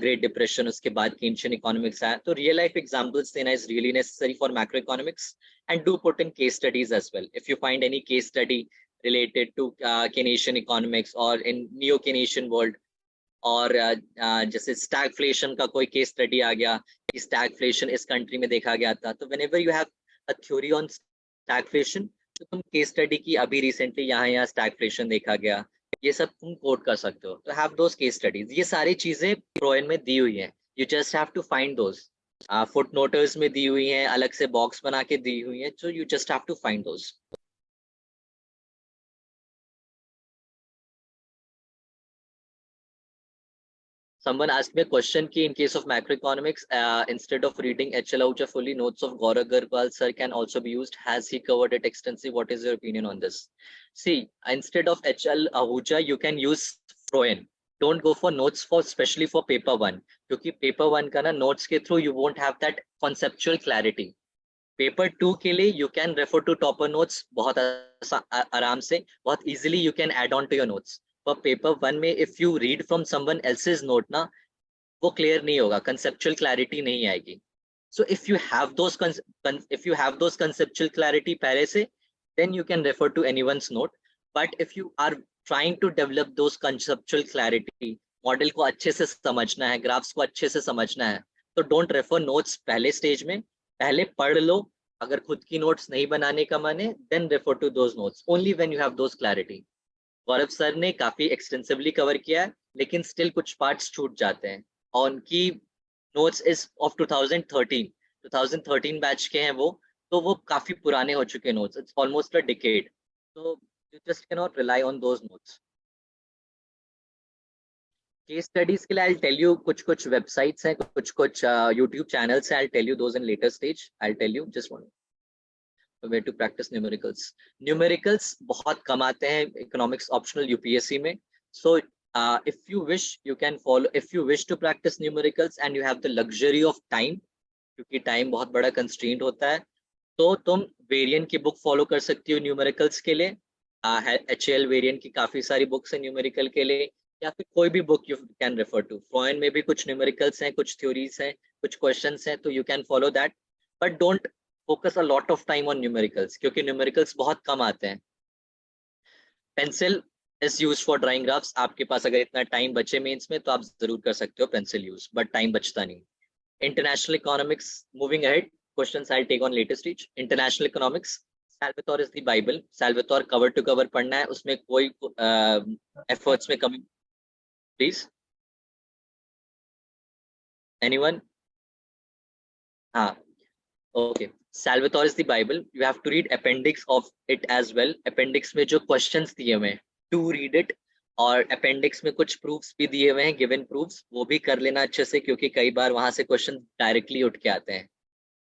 [SPEAKER 2] Great Depression. उसके बाद Keynesian economics आया. तो real life examples देना is really necessary for macroeconomics, and do put in case studies as well. If you find any case study related to Keynesian economics or in neo-Keynesian world, और जैसे stagflation का कोई case study आ गया कि stagflation इस country में देखा गया था, तो whenever you have a theory on stagflation, तो तुम केस स्टडी की अभी रिसेंटली यहाँ stagflation देखा गया, ये सब तुम कोट कर सकते हो. तो हैव दोस केस स्टडीज. ये सारी चीजें फ्रॉयन में दी हुई हैं. You just have to find those. Footnotes में दी हुई हैं, अलग से बॉक्स बना के दी हुई हैं, so you just have to find those. Someone asked me a question ki in case of macroeconomics, instead of reading H.L. Ahuja fully, notes of Gaurav Agarwal sir can also be used. Has he covered it extensively? What is your opinion on this? See, instead of H.L. Ahuja, you can use Froyen. Don't go for notes for, especially for paper one. क्योंकि paper one का ना notes के through you won't have that conceptual clarity. Paper 2 के लिए you can refer to topper notes बहुत आराम से, बहुत easily you can add on to your notes. पर पेपर 1 में if you read from someone else's note ना, वो क्लियर नहीं होगा, conceptual clarity नहीं आएगी. So if you have those conceptual clarity पहले से, then you can refer to anyone's note. But if you are trying to develop those conceptual clarity, model को अच्छे से समझना है, ग्राफ्स को अच्छे से समझना है, तो डोंट रेफर नोट्स पहले स्टेज में. पहले पढ़ लो. अगर खुद की नोट्स नहीं बनाने का मन है, then refer to those notes only when you have those clarity. Gaurav sir ने काफी एक्सटेंसिवली कवर किया है, लेकिन स्टिल कुछ पार्ट्स छूट जाते हैं, और उनकी नोट्स इज ऑफ 2013 बैच के हैं वो, तो वो काफी पुराने हो चुके notes. It's almost a decade. तो you just can not rely on those notes. Case studies के लिए आई टेल यू कुछ वेबसाइट्स हैं, कुछ यूट्यूब चैनल्स हैं. I tell you those in later stage. I tell you just one where to practice numericals. Numericals बहुत कम आते हैं economics optional UPSC में. So if you wish, you can follow. If you wish to practice numericals and you have the luxury of time, क्योंकि time बहुत बड़ा constraint होता है, तो तुम वेरियन की बुक फॉलो कर सकती हो न्यूमेरिकल्स के लिए. HL वेरियन की काफी सारी बुक्स है न्यूमेरिकल के लिए. या फिर कोई भी book you can refer to. Froyen में भी कुछ न्यूमेरिकल्स हैं, कुछ थ्योरीज हैं, कुछ क्वेश्चंस हैं, तो you can follow that, but don't focus a lot of time on numericals, क्योंकि न्यूमेरिकल्स बहुत कम आते हैं। Pencil is use for drawing graphs. आपके पास अगर इतना टाइम बचे मेंस में तो आप जरूर कर सकते हो पेंसिल यूज, बट टाइम बचता नहीं। International economics, moving ahead, questions I take on latest stage. International economics, Salvatore is the Bible. Salvatore cover to cover पढ़ना है, उसमें कोई एफर्ट्स में कमी, प्लीज एनीवन। हाँ, okay. Salvatore is the Bible, you have to read appendix of it as well. Appendix में जो questions दिए हुए हैं, टू रीड इट। और अपेंडिक्स में कुछ प्रूफ्स भी दिए हुए हैं, गिवन प्रूफ्स, वो भी कर लेना अच्छे से, क्योंकि कई बार वहां से क्वेश्चन डायरेक्टली उठ के आते हैं।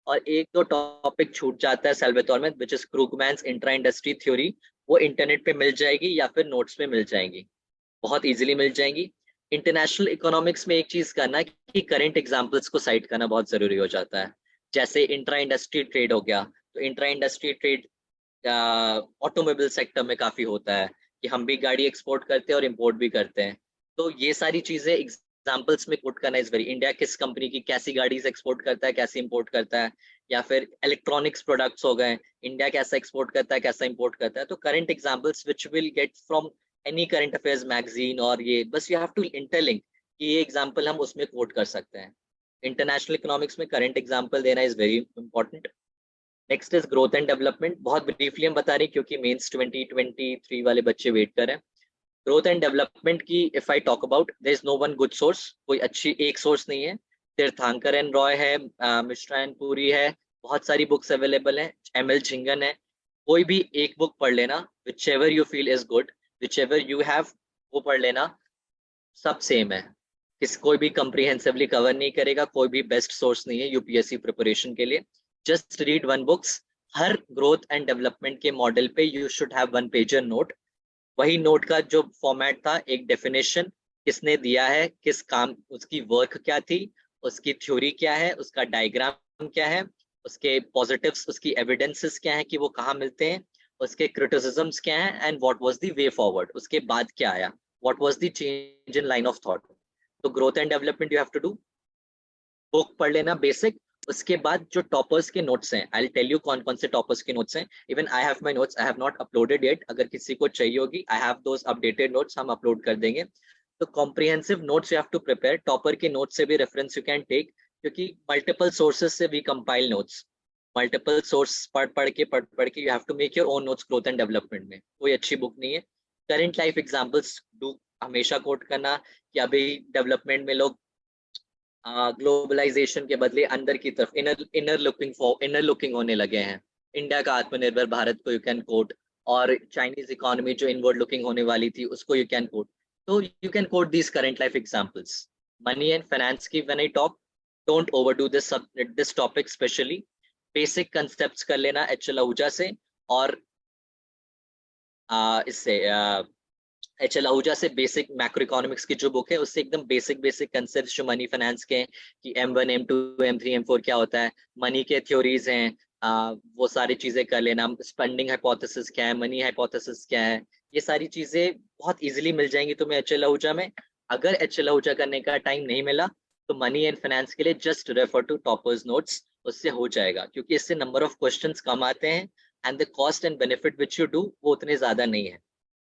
[SPEAKER 2] और एक दो टॉपिक छूट जाता है सैल्वातोर में, which is Krugman's intra industry theory. वो इंटरनेट पे मिल जाएगी या फिर नोट्स में मिल जाएंगी, बहुत इजीली मिल जाएंगी। इंटरनेशनल इकोनॉमिक्स में एक चीज करना कि करंट एग्जांपल्स को साइट करना बहुत जरूरी हो जाता है। जैसे इंट्रा इंडस्ट्री ट्रेड हो गया, तो intra industry trade automobile sector में काफी होता है कि हम भी गाड़ी एक्सपोर्ट करते हैं और इंपोर्ट भी करते हैं। तो ये सारी चीजें एग्जाम्पल्स में कोट करना इज वेरी। इंडिया किस कंपनी की कैसी गाड़ीज एक्सपोर्ट करता है, कैसे इंपोर्ट करता है, या फिर इलेक्ट्रॉनिक्स प्रोडक्ट्स हो गए, इंडिया कैसा एक्सपोर्ट करता है, कैसा इंपोर्ट करता है। तो current examples which will get from any current affairs magazine, और ये बस यू हैव टू इंटरलिंक कि ये एग्जाम्पल हम उसमें कोट कर सकते हैं। इंटरनेशनल इकोनॉमिक्स में करंट एग्जाम्पल देना is very important. Next is growth and development, बहुत ब्रीफली हम बता रहे हैं क्योंकि मेंस 2023 वाले बच्चे वेट कर रहे हैं। ग्रोथ एंड डेवलपमेंट की if I talk about, there is no one good source, कोई अच्छी एक सोर्स नहीं है। तीर्थांकर एंड रॉय है, मिश्रा एंड पुरी है, बहुत सारी बुक्स अवेलेबल हैं, एमएल झिंगन है। कोई भी एक बुक पढ़ लेना, which ever you feel is good, which ever you have, वो पढ़ लेना। सब सेम है, कोई भी कंप्रीहेंसिवली कवर नहीं करेगा, कोई भी बेस्ट सोर्स नहीं है यूपीएससी प्रिपरेशन के लिए। Just read one books. Her growth and development के मॉडल पे you should have one pager note. वही नोट का जो फॉर्मेट था, एक डेफिनेशन किसने दिया है, किस काम, उसकी वर्क क्या थी, उसकी थ्योरी क्या है, उसका डायग्राम क्या है, उसके पॉजिटिव्स, उसकी एविडेंसेस क्या है कि वो कहाँ मिलते हैं, उसके क्रिटिसिज्म्स क्या है, and what was the way forward, उसके बाद क्या आया, what was the change in line of thought. तो growth and development you have to do, book पढ़ लेना बेसिक। उसके बाद जो टॉपर्स के नोट्स हैं, आई विल टेल यू कौन कौन से टॉपर्स के नोट्स हैं। Even I have my notes, I have not uploaded yet, अगर किसी को चाहिए होगी I have those updated notes, हम अपलोड कर देंगे। तो comprehensive notes you have to prepare. Topper के नोट्स से भी रेफरेंस यू कैन टेक, क्योंकि मल्टीपल सोर्सेज से we compile notes. Multiple source पढ़ के you have to make your own notes growth and development में। कोई अच्छी बुक नहीं है। करंट लाइफ एग्जाम्पल्स डू हमेशा कोट करना कि अभी डेवलपमेंट में लोग ग्लोबलाइजेशन के बदले अंदर की तरफ इनर लुकिंग होने लगे हैं। इंडिया का आत्मनिर्भर भारत को यू कैन कोट, और चाइनीज इकोनॉमी जो इनवर्ड लुकिंग होने वाली थी उसको यू कैन कोट। तो you can quote these current life examples. Money and finance की when I talk, don't overdo this topic, specially basic concepts कर लेना एचएल आहूजा से। और इससे एचएल आहूजा से बेसिक मैक्रो इकोनॉमिक्स की जो बुक है, उससे एकदम बेसिक बेसिक कंसेप्ट जो मनी फाइनेंस के हैं कि M1 M2 M3 M4 क्या होता है, मनी के थ्योरीज हैं, वो सारी चीजें कर लेना। स्पेंडिंग हाइपोथेसिस क्या है, मनी हाइपोथेसिस क्या है, ये सारी चीजें बहुत इजीली मिल जाएंगी तुम्हें एचएल आहूजा में। अगर एचएल आहूजा करने का टाइम नहीं मिला तो मनी एंड फाइनेंस के लिए just refer to toppers notes, उससे हो जाएगा, क्योंकि इससे नंबर ऑफ क्वेश्चंस कम आते हैं and the cost and benefit which you do वो उतने ज्यादा नहीं है।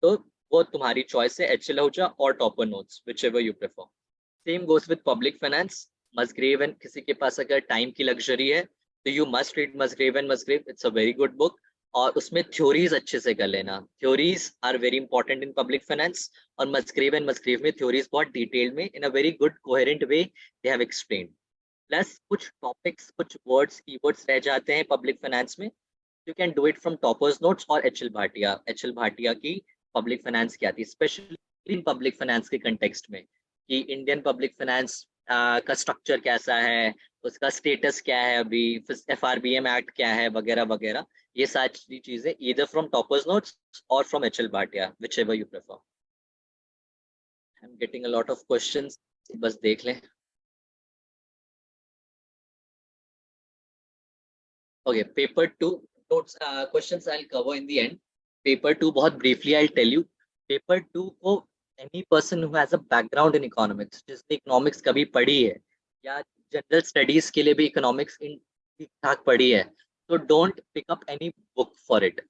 [SPEAKER 2] तो वो तुम्हारी चॉइस है, एचएल आहूजा और topper notes, whichever you prefer. Same goes with public finance, Musgrave and, किसी के पास अगर टाइम की लग्जरी है तो you must read Musgrave and Musgrave, it's a very good book. और उसमें थ्योरीज अच्छे से कर लेना, theories are very important in public finance. और मसग्रेव एंड मसग्रेव में थ्योरीज बहुत डिटेल में in a very good coherent way they have explained. Plus कुछ टॉपिक्स, कुछ वर्ड्स, कीवर्ड्स रह जाते हैं पब्लिक फाइनेंस में, you can do it from toppers notes और एचएल भाटिया की पब्लिक फाइनेंस क्या थी, स्पेशली इन पब्लिक फाइनेंस के कंटेक्स्ट में, कि इंडियन पब्लिक फाइनेंस का स्ट्रक्चर कैसा है, उसका स्टेटस क्या है अभी, FRBM एक्ट क्या है, वगैरह वगैरह। ये सारी चीजें ईदर फ्रॉम टॉपर्स नोट्स और from HL Bhatia, which ever you prefer. I am getting a lot of questions, बस देख लें। Okay, paper two notes, questions I'll cover in the end. Paper two बहुत briefly I'll tell you. Paper two को any person who has a background in economics, जिसने economics कभी पढ़ी है या जनरल स्टडीज के लिए भी इकोनॉमिक्स इन ठीक ठाक पढ़ी है, तो don't pick up any book for it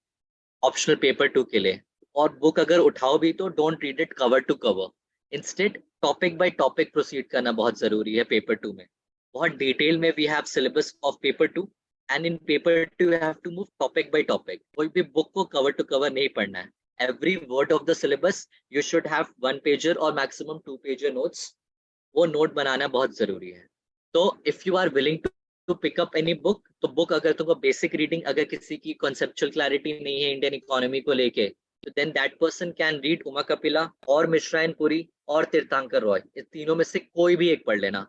[SPEAKER 2] optional paper 2 के लिए। और बुक अगर उठाओ भी तो don't read it cover to cover, instead topic by topic proceed करना बहुत जरूरी है पेपर 2 में। बहुत डिटेल में we have syllabus of paper 2 and in paper 2 you have to move topic by topic. कोई भी बुक को कवर टू कवर नहीं पढ़ना है। Every word of the syllabus you should have 1 pager और मैक्सिमम 2 पेजर नोट्स, वो note बनाना बहुत जरूरी है। तो if you are willing to pick up any book, तो बुक अगर तुमको बेसिक रीडिंग, अगर किसी की कॉन्सेप्चुअल क्लैरिटी नहीं है इंडियन इकोनॉमी को लेके, तो then that person can read Uma Kapila और मिश्रा एंड पुरी और तीर्थंकर रॉय। इस तीनों में से कोई भी एक पढ़ लेना।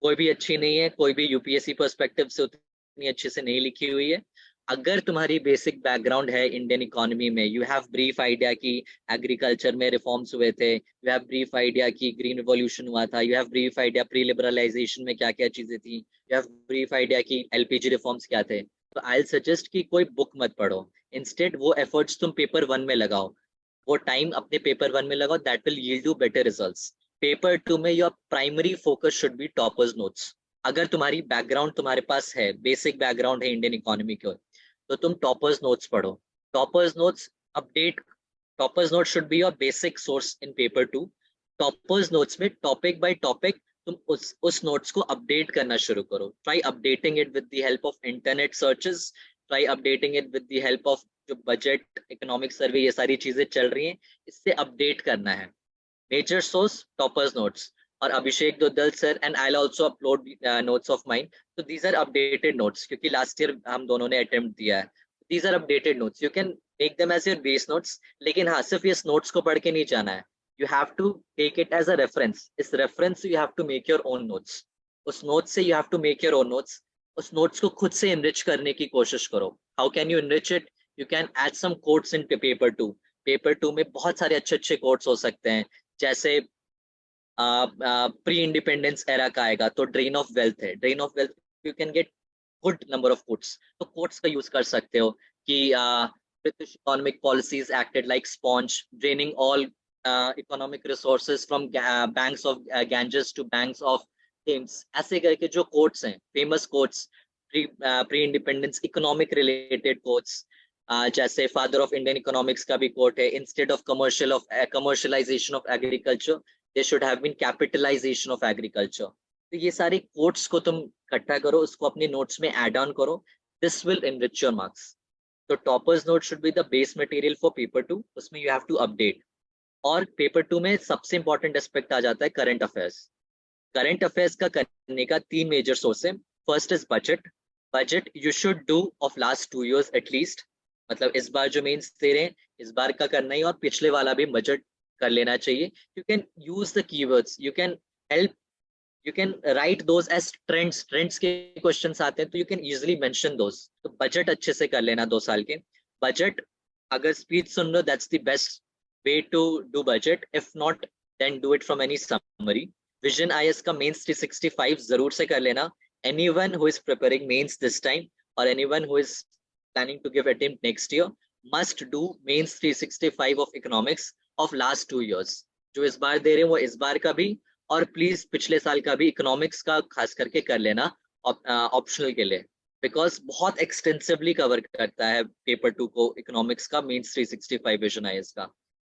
[SPEAKER 2] कोई भी अच्छी नहीं है, कोई भी यूपीएससी पर्सपेक्टिव से उतनी अच्छे से नहीं लिखी हुई है। अगर तुम्हारी बेसिक बैकग्राउंड है इंडियन इकोनॉमी में, यू हैव ब्रीफ आइडिया कि एग्रीकल्चर में रिफॉर्म्स हुए थे, यू हैव ब्रीफ आइडिया कि ग्रीन रिवॉल्यूशन हुआ था, you have brief idea pre liberalisation में क्या क्या चीजें थी, यू हैव ब्रीफ आइडिया कि एलपीजी रिफॉर्म्स क्या थे, तो आई सजेस्ट कि कोई बुक मत पढ़ो। इंस्टेड वो एफर्ट्स तुम पेपर 1 में लगाओ, वो टाइम अपने पेपर 1 में लगाओ, that will yield you better results. Paper 2 में your primary focus should be toppers notes. अगर तुम्हारी बैकग्राउंड तुम्हारे पास है, बेसिक बैकग्राउंड है इंडियन इकोनॉमी के, तो तुम टॉपर्स नोट्स पढ़ो। Toppers notes update, toppers note should be your basic source in paper 2। Toppers notes में टॉपिक बाय टॉपिक तुम उस नोट्स को अपडेट करना शुरू करो। Try updating it with the help of internet searches, try updating it with the help of जो budget, economic survey, ये सारी चीजें चल रही हैं, इससे अपडेट करना है। Major source toppers notes. और Abhishek Duddal sir and I will also upload notes of mine, so these are updated notes क्योंकि लास्ट ईयर हम दोनों ने अटेम्प्ट दिया है। these are updated notes, you can take them as your base notes, लेकिन हाँ सिर्फ इस नोट्स को पढ़ के नहीं जाना है, you have to take it as a reference। इस रेफरेंस से you have to make your own notes, उस नोट्स से you have to make your own notes। उस नोट्स को खुद से enrich करने की कोशिश करो। how can you enrich it? you can add some quotes in paper 2। Paper 2 में बहुत सारे अच्छे अच्छे कोट्स हो सकते हैं, जैसे प्री इंडिपेंडेंस एरा का आएगा तो ड्रेन ऑफ वेल्थ है, drain of wealth you can get good number of quotes, तो कोट्स का यूज कर सकते हो कि British economic policies acted like sponge draining all economic resources from banks of Ganges to banks of Thames. ऐसे करके जो कोट्स हैं, famous quotes, pre independence economic related quotes, जैसे फादर ऑफ इंडियन इकोनॉमिक्स का भी कोट है, instead of commercialisation of agriculture there should have been capitalization of agriculture। तो ये सारे कोट्स को तुम इकट्ठा करो, उसको अपने नोट्स में ऐड ऑन करो, this will enrich your marks। तो toppers note should be the base material for paper 2, उसमें यू हैव टू अपडेट। और पेपर 2 में सबसे इंपॉर्टेंट एस्पेक्ट आ जाता है करंट अफेयर्स। करंट अफेयर्स का करने का 3 मेजर सोर्स है। First is budget. Budget you should do of last 2 years at least, मतलब इस बार जो मेंस दे रहे हैं इस बार का करना ही, और पिछले वाला भी बजट कर लेना चाहिए। You can use the keywords, you can help, you can write those as trends, trends के क्वेश्चंस आते हैं तो you can easily mention those. तो बजट अच्छे से कर लेना 2 साल के। बजट अगर स्पीच सुन लो that's the best way to do budget, if not then do it from any summary. Vision IAS का मेंस 365 जरूर से कर लेना। Anyone who is preparing mains this time और anyone who is planning to give attempt next year must do mains 365 of economics of last 2 years। जो इस बार दे रहे हैं वो इस बार का भी, और प्लीज पिछले साल का भी इकोनॉमिक्स का खास करके कर लेना ऑप्शनल के लिए, बिकॉज बहुत एक्सटेंसिवली कवर करता है पेपर 2 को इकोनॉमिक्स का मेंस 365 विजन आईएएस का,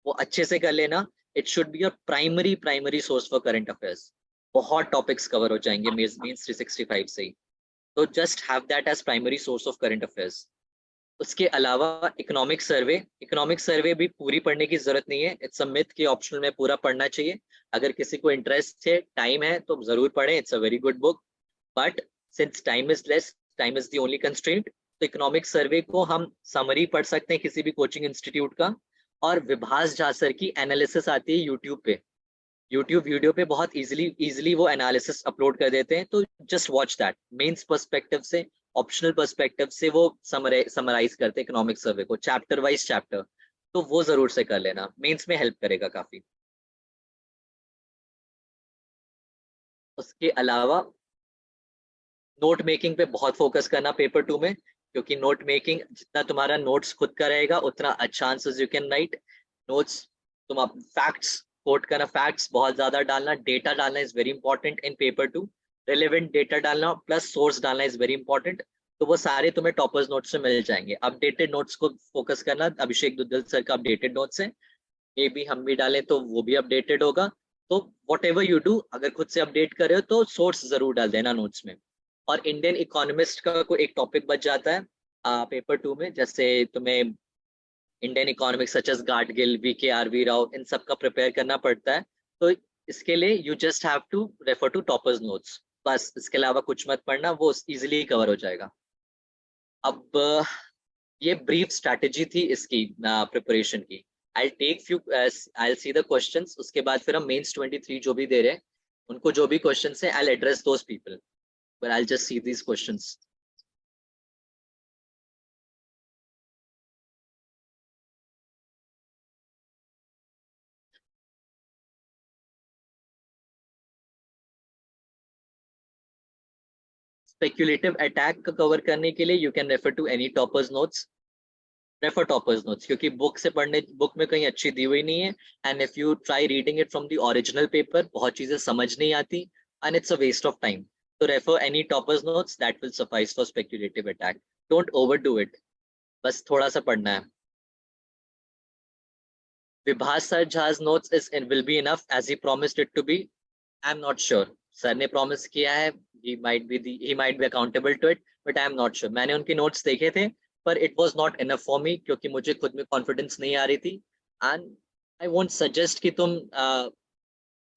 [SPEAKER 2] वो अच्छे से कर लेना। It should be your primary source for current affairs. बहुत टॉपिक्स कवर हो जाएंगे मेंस 365 से ही, तो just have that as primary source of current affairs. उसके अलावा इकोनॉमिक सर्वे भी पूरी पढ़ने की जरूरत नहीं है, इट्स अ मिथ कि ऑप्शनल में पूरा पढ़ना चाहिए। अगर किसी को इंटरेस्ट है, टाइम है, तो जरूर पढ़ें, it's a very good book, but since time is less, time is the only constraint, तो इकोनॉमिक सर्वे को हम समरी पढ़ सकते हैं किसी भी कोचिंग इंस्टीट्यूट का। और विभास झा सर की एनालिसिस आती है यूट्यूब पे, यूट्यूब वीडियो पे बहुत इजीली वो एनालिसिस अपलोड कर देते हैं, तो just watch that. Mains perspective से, ऑप्शनल पर्सपेक्टिव से वो समराइज करते हैं इकोनॉमिक सर्वे को चैप्टर वाइज चैप्टर, तो वो जरूर से कर लेना, मेंस में हेल्प करेगा काफी। उसके अलावा नोट मेकिंग पे बहुत फोकस करना पेपर 2 में, क्योंकि नोट मेकिंग जितना तुम्हारा नोट्स खुद का रहेगा उतना अच्छा answers you can right. Notes तुम फैक्ट्स कोट करना, फैक्ट्स बहुत ज्यादा डालना, डेटा डालना is very important in paper 2, relevant data डालना प्लस सोर्स डालना इज वेरी इंपॉर्टेंट। तो वो सारे तुम्हें टॉपर्स नोट्स से मिल जाएंगे। अपडेटेड नोट्स को फोकस करना, अभिषेक दुद्दल सर का अपडेटेड नोट्स है, ये भी हम भी डालें तो वो भी अपडेटेड होगा। तो वॉट एवर यू डू, अगर खुद से अपडेट कर रहे हो तो सोर्स जरूर डाल देना नोट्स में। और इंडियन इकोनॉमिस्ट का कोई एक टॉपिक बच जाता है पेपर 2 में, जैसे तुम्हें Indian economics such as Gadgil, VK R V Rao, इन सब का प्रिपेयर करना पड़ता है। तो इसके लिए you just have to refer to toppers notes, बस इसके अलावा कुछ मत पढ़ना, वो इजीली कवर हो जाएगा। अब ये ब्रीफ स्ट्रैटेजी थी इसकी प्रिपरेशन की। I'll take few I'll see the questions, उसके बाद फिर हम मेंस 23 जो भी दे रहे हैं उनको जो भी क्वेश्चंस है I'll address those people, but I'll just see these questions. Speculative attack का कवर करने के लिए you can refer to any toppers notes, refer toppers notes, क्योंकि बुक से पढ़ने, बुक में कहीं अच्छी दी हुई नहीं है। And if you try reading it from the original paper, बहुत चीजें समझ नहीं आती and it's a waste of time. तो refer any toppers notes, that will suffice for speculative attack. Don't overdo it, बस थोड़ा सा पढ़ना है। Vibhas sir Jha's notes is will be enough as he promised it to be. I am not sure, sir ने promise किया है, he might be accountable to it, but I am not sure. मैंने उनके नोट्स देखे थे पर it was not enough for me, क्योंकि मुझे खुद में कॉन्फिडेंस नहीं आ रही थी। and I won't suggest कि तुम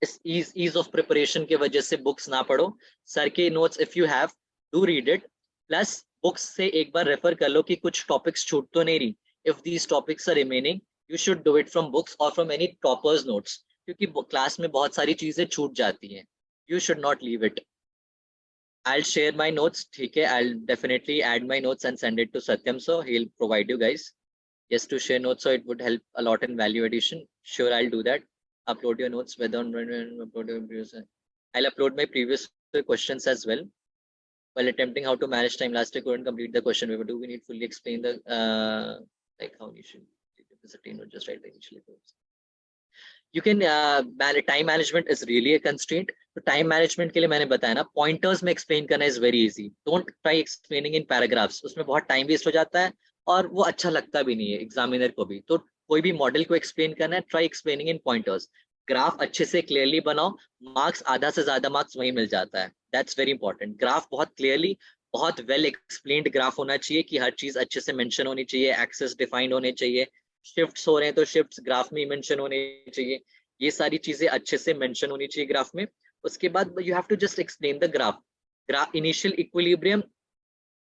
[SPEAKER 2] इस ease of preparation के वजह से बुक्स ना पढ़ो। सर के notes if you have, do read it, plus books से एक बार रेफर कर लो कि कुछ टॉपिक्स छूट तो नहीं रही। if these topics are remaining, you should do it from books or from any toppers notes, क्योंकि क्लास में बहुत सारी चीजें छूट जाती हैं। You should not leave it. I'll share my notes, ठीक है? I'll definitely add my notes and send it to Satyam, so he'll provide you guys. Yes, to share notes, so it would help a lot in value addition. Sure, I'll do that. Upload your notes, whether on upload your previous. I'll upload my previous questions as well. While attempting how to manage time, last I couldn't complete the question paper. Do we need fully explain the like how you should discipline or just write the initial goals? You can time management is really a constraint. तो time management के लिए मैंने बताया ना, pointers में explain करना is very easy. Don't try explaining in paragraphs, उसमें बहुत टाइम वेस्ट हो जाता है और वो अच्छा लगता भी नहीं है एग्जामिनर को भी। तो कोई भी मॉडल को एक्सप्लेन करना है, ट्राई एक्सप्लेनिंग इन पॉइंटर्स। ग्राफ अच्छे से क्लियरली बनाओ, मार्क्स आधा से ज्यादा मार्क्स वही मिल जाता है। That's very important. ग्राफ बहुत क्लियरली, बहुत वेल एक्सप्लेन्ड ग्राफ होना चाहिए कि हर चीज अच्छे से मेंशन होनी चाहिए, एक्सेस डिफाइंड होने चाहिए, शिफ्ट्स हो रहे हैं तो शिफ्ट्स ग्राफ में मेंशन होने चाहिए, ये सारी चीजें अच्छे से मेंशन होनी चाहिए ग्राफ में। उसके बाद you have to just explain the graph. Initial equilibrium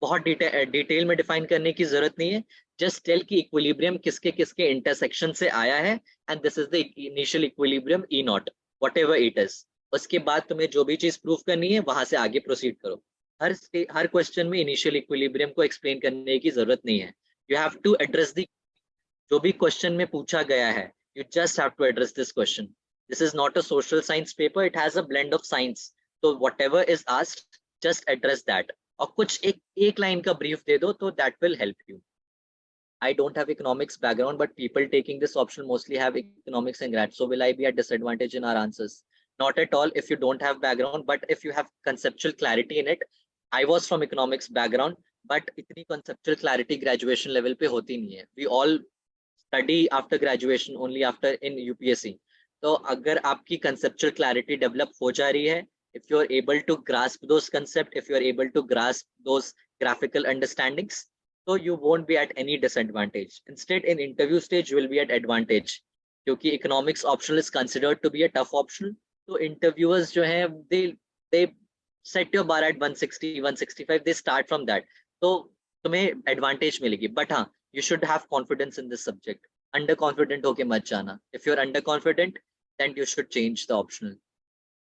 [SPEAKER 2] बहुत डिटेल में डिफाइन करने की जरूरत नहीं है। जस्ट टेल कि इक्विलिब्रियम किसके किसके इंटरसेक्शन से आया है and this is the initial equilibrium E not, what ever it is. उसके बाद तुम्हें जो भी चीज प्रूफ करनी है वहां से आगे प्रोसीड करो। हर क्वेश्चन में इनिशियल इक्विलिब्रियम को एक्सप्लेन करने की जरूरत नहीं है। You have to address the, जो भी क्वेश्चन में पूछा गया है, you just have to address this question. This is not a social science paper, it has a blend of science. So whatever is asked, just address that. और कुछ एक line का brief दे दो तो that will help you. I don't have economics background, but people taking this option mostly have economics and grad. So will I be at disadvantage in our answers? Not at all if you don't have background, but if you have conceptual clarity in it. I was from economics background, but इतनी conceptual clarity graduation level पे होती नहीं है. We all study after graduation only after in UPSC. तो अगर आपकी conceptual clarity develop हो जा रही है, if you are able to grasp those concepts, if you are able to grasp those graphical understandings, so you won't be at any disadvantage. Instead, in interview stage, you will be at advantage. क्योंकि economics optional is considered to be a tough optional. तो interviewers जो हैं, they set your bar at 160, 165. They start from that. तो तुम्हें advantage मिलेगी. But हाँ, you should have confidence in this subject. Under confident होके मत जाना. If you're under confident, then you should change the optional.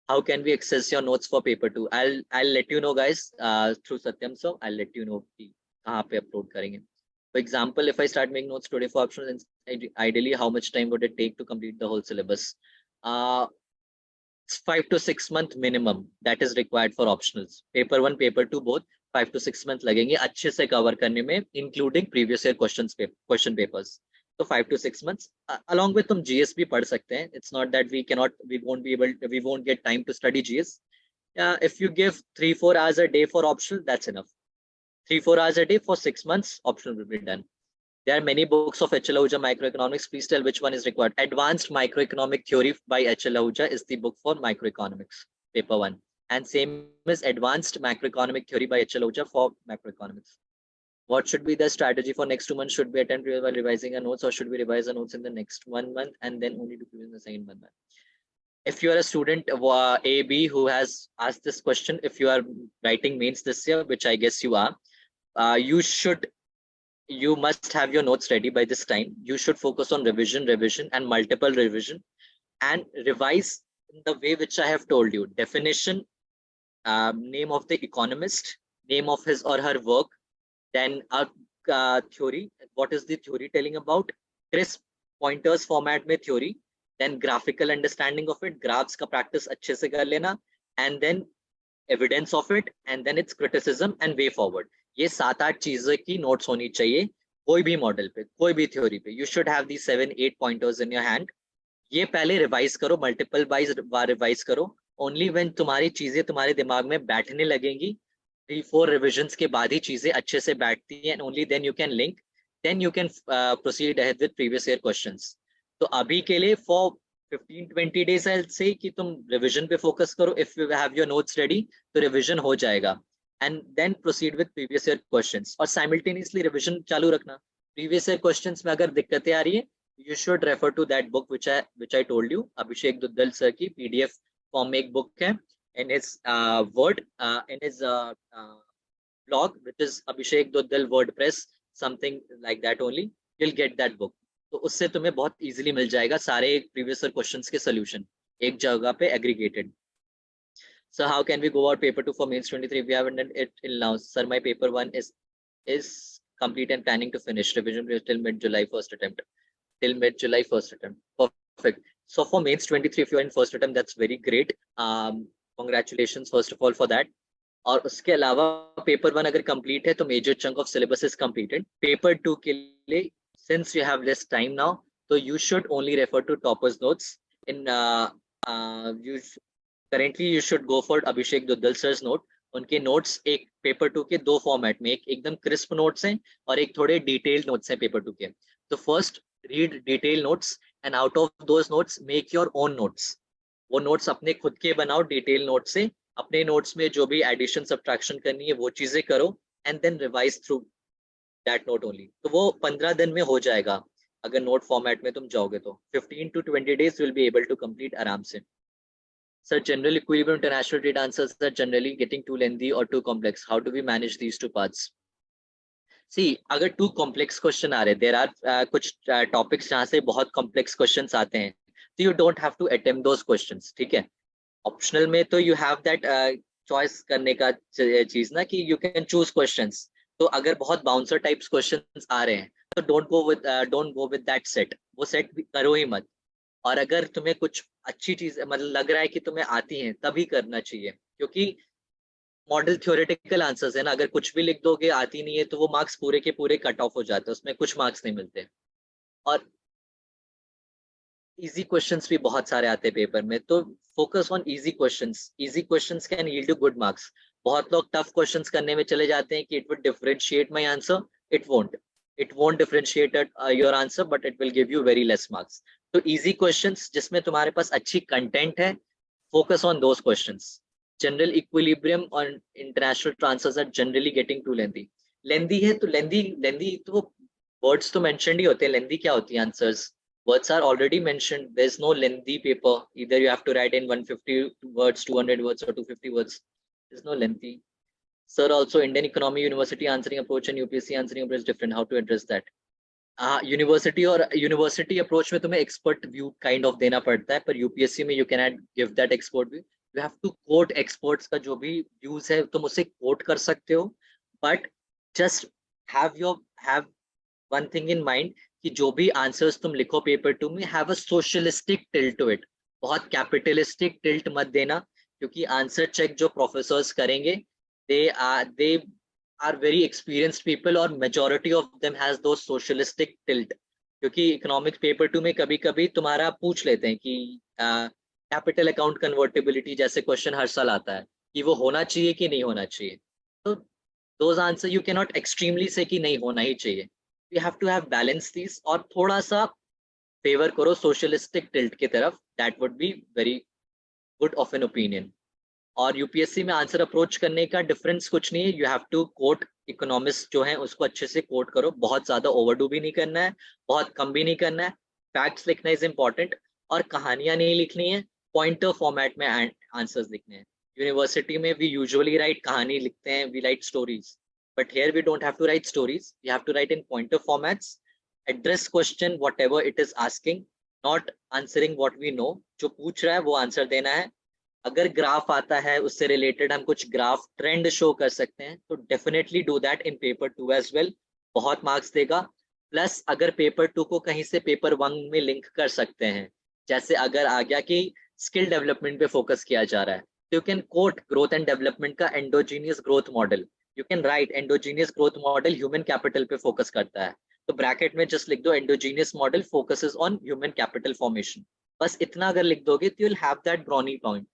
[SPEAKER 2] How can we access your notes for paper 2? I'll let you know guys through Satyam, so I'll let you know कि कहाँ पे upload करेंगे. For example, if I start making notes today for optional, ideally how much time would it take to complete the whole syllabus? 5 to 6 month minimum that is required for optionals. Paper 1, paper 2 both 5 to 6 months लगेंगे अच्छे से cover करने में, including previous year question papers. तो 5 to 6 months. Along with तुम GS भी पढ़ सकते हैं. It's not that we won't get time to study GS. If you give 3-4 hours a day for optional, that's enough. 3-4 hours a day for 6 months, optional will be done. There are many books of H.L. Ahuja microeconomics. Please tell which one is required. Advanced Microeconomic Theory by H.L. Ahuja is the book for microeconomics, paper 1. And same is Advanced Macroeconomic Theory by H.L. Ahuja for macroeconomics. What should be the strategy for next 2 months? Should we attempt while revising our notes, or should we revise our notes in the next 1 month and then only do in the second 1 month? If you are a student AB who has asked this question, if you are writing mains this year, which I guess you are, you must have your notes ready by this time. You should focus on revision and multiple revision, and revise in the way which I have told you. Definition, name of the economist, name of his or her work, then a theory, what is the theory telling about, crisp pointers format में theory, then graphical understanding of it, graphs का practice अच्छे से कर लेना, and then evidence of it, and then its criticism and way forward. ये 7-8 चीजें की notes होनी चाहिए कोई भी model पे, कोई भी theory पे. You should have these 7-8 pointers in your hand. ये पहले revise करो, multiple बार revise करो. Only when तुम्हारी चीजें तुम्हारे दिमाग में बैठने लगेंगी, 3-4 revisions के बाद ही चीजें अच्छे से बैठती हैं, and only then you can link, then you can proceed ahead with previous year questions. तो अभी के लिए for 15-20 days I'll say कि तुम revision पे focus करो. If you have your notes ready, तो revision हो जाएगा, and then proceed with previous year questions. और simultaneously revision चालू रखना. Previous year questions में अगर दिक्कतें आ रही है, you should refer to that book which I told you. Abhishek Duddal sir की PDF form में एक book है, in his in his blog, which is Abhishek Duddal WordPress, something like that only. You'll get that book. तो उससे तुम्हें बहुत easily मिल जाएगा सारे previous year questions के solution एक जगह पे aggregated. So how can we go out paper 2 for mains 23 if we haven't done it till now? Sir, my paper 1 is complete and planning to finish revision till mid-July first attempt. Till mid-July first attempt. Perfect. So for mains 23, if you're in first attempt, that's very great. Congratulations first of all for that. और उसके अलावा paper 1 अगर complete है तो major chunk of syllabus is completed. Paper 2 के लिए, since you have less time now, so you should only refer to toppers notes. In currently you should go for Abhishek Duddal sir's note. उनके notes एक paper 2 के 2 format में, एक एकदम crisp notes हैं और एक थोड़े detailed notes हैं paper 2 के. तो first read detailed notes, and out of those notes make your own notes. वो notes अपने खुद के बनाओ detailed notes से. अपने notes में जो भी addition subtraction करनी है वो चीजें करो, and then revise through that note only. तो वो 15 दिन में हो जाएगा अगर note format में तुम जाओगे तो. 15 to 20 days will be able to complete आराम से. Sir, general equilibrium international trade answers are generally getting too lengthy or too complex. How do we manage these two parts? See, अगर too complex question आ रहे, there are कुछ topics जहाँ से बहुत complex questions आते हैं, so you don't have to attempt those questions. ठीक है? Optional में तो you have that choice करने का चीज ना कि you can choose questions. तो अगर बहुत bouncer types questions आ रहे हैं, तो don't go with that set. वो set करो ही मत. और अगर तुम्हें कुछ अच्छी चीज मतलब लग रहा है कि तुम्हें आती हैं, तभी करना चाहिए, क्योंकि मॉडल थ्योरेटिकल आंसर्स है ना. अगर कुछ भी लिख दोगे आती नहीं है तो वो मार्क्स पूरे के पूरे कट ऑफ हो जाते हैं, उसमें कुछ मार्क्स नहीं मिलते. और इजी क्वेश्चंस भी बहुत सारे आते हैं पेपर में, तो focus on easy questions. Easy questions can yield you good marks. बहुत लोग टफ क्वेश्चंस करने में चले जाते हैं कि it will differentiate my answer. It won't differentiate your answer, but it will give you very less marks. तो easy questions जिसमें तुम्हारे पास अच्छी कंटेंट है, focus on those questions. General equilibrium और international transfers are generally getting too lengthy. Lengthy है तो lengthy तो वर्ड्स तो मेंशन्ड ही होते हैं. लेंथी क्या होती है? Answers. Words are already mentioned. There's no lengthy paper. Either you have to write in 150 words, 200 words, or 250 words. There's no lengthy. Sir, also Indian economy university answering approach and UPSC answering approach is different. How to address that? University approach में तुम्हें expert view kind of देना पड़ता है, पर UPSC में you cannot give that expert view. You have to quote experts का जो भी views है तुम उसे quote कर सकते हो, but just have one thing in mind कि जो भी आंसर्स तुम लिखो पेपर 2 में, have a socialistic tilt to it. बहुत कैपिटलिस्टिक टिल्ट मत देना, क्योंकि आंसर चेक जो प्रोफेसर्स करेंगे, they are very experienced people, और majority of them has those socialistic tilt. क्योंकि इकोनॉमिक पेपर 2 में कभी कभी तुम्हारा पूछ लेते हैं कि कैपिटल अकाउंट कन्वर्टेबिलिटी जैसे क्वेश्चन हर साल आता है कि वो होना चाहिए कि नहीं होना चाहिए। तो those answer you can not extremely से कि नहीं होना ही चाहिए, you have to have balance this, और थोड़ा सा फेवर करो सोशलिस्टिक टिल्ट की तरफ, that would be very good of an opinion. और यूपीएससी में आंसर अप्रोच करने का डिफरेंस कुछ नहीं है, you have to quote economist जो है उसको अच्छे से कोट करो, बहुत ज्यादा ओवरडू भी नहीं करना है, बहुत कम भी नहीं करना है, फैक्ट्स लिखना इज इंपॉर्टेंट, और कहानियां नहीं लिखनी है, पॉइंटर फॉर्मेट में आंसर्स लिखने हैं। यूनिवर्सिटी में वी यूजुअली राइट कहानी लिखते हैं, we write stories, but here we don't have to write stories, we have to write in pointer formats, address question whatever it is asking, not answering what we know, जो पूछ रहा है वो answer देना है। अगर graph आता है उससे रिलेटेड हम कुछ ग्राफ ट्रेंड शो कर सकते हैं तो definitely do that in paper 2 as well, बहुत मार्क्स देगा। प्लस अगर पेपर 2 को कहीं से पेपर 1 में लिंक कर सकते हैं, जैसे अगर आ गया कि स्किल डेवलपमेंट पे फोकस किया जा रहा है, तो you can quote growth and development का endogenous growth model, you can write endogenous growth model human capital पे फोकस करता है, तो ब्रैकेट में जस्ट लिख दो endogenous model focuses on human capital formation, बस इतना अगर लिख दोगे तो you will have that brownie point.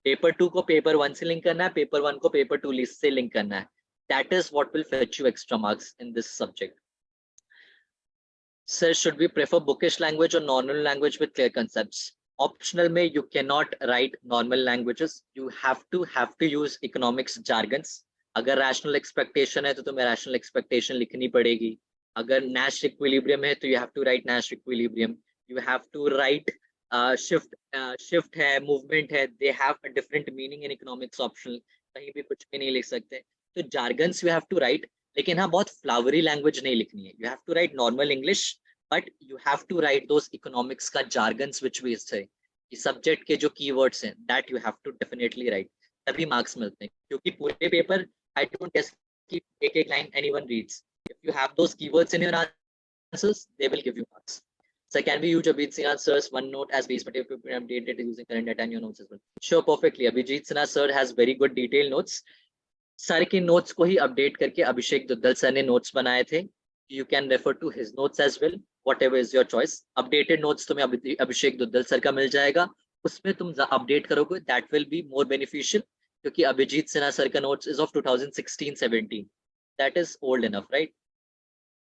[SPEAKER 2] Paper 2 को पेपर 1 से लिंक करना है, पेपर 1 को पेपर 2 लिस्ट से लिंक करना है, that is what will fetch you extra marks in this subject. Sir should we prefer bookish language और normal language with clear concepts? Optional में you can not write normal languages, you have to use economics jargons. अगर rational expectation है तो तुम्हें rational expectation लिखनी पड़ेगी, अगर Nash equilibrium है तो you have to write Nash equilibrium, you have to write shift है, मूवमेंट है, they have a different meaning in economics optional, कहीं भी कुछ भी नहीं लिख सकते, तो jargons you have to write, लेकिन हाँ बहुत फ्लावरी लैंग्वेज नहीं लिखनी है, you have to write normal English, but you have to write those economics का jargons which we say subject के जो कीवर्ड्स हैं that you have to definitely write, तभी मार्क्स मिलते हैं, क्योंकि पूरे पेपर आई डोंट टेस्ट कि एक line anyone reads, if you have those keywords in your answers they will give you marks. So can we use Abhijit Sinha sir's OneNote as base material to update it using current data and your notes as well? Sure, perfectly. Abhijit Sinha sir has very good detailed notes. Sir के notes को ही update करके अभिषेक Duddal sir ने notes बनाए थे, you can refer to his notes as well, whatever is your choice. Updated notes तुम्हें Abhishek Duddal sir का मिल जाएगा, उसमें तुम अपडेट करोगे, that will be more beneficial, क्योंकि अभिजीत सिन्हा सर का notes is of 2016-17, that is old enough right,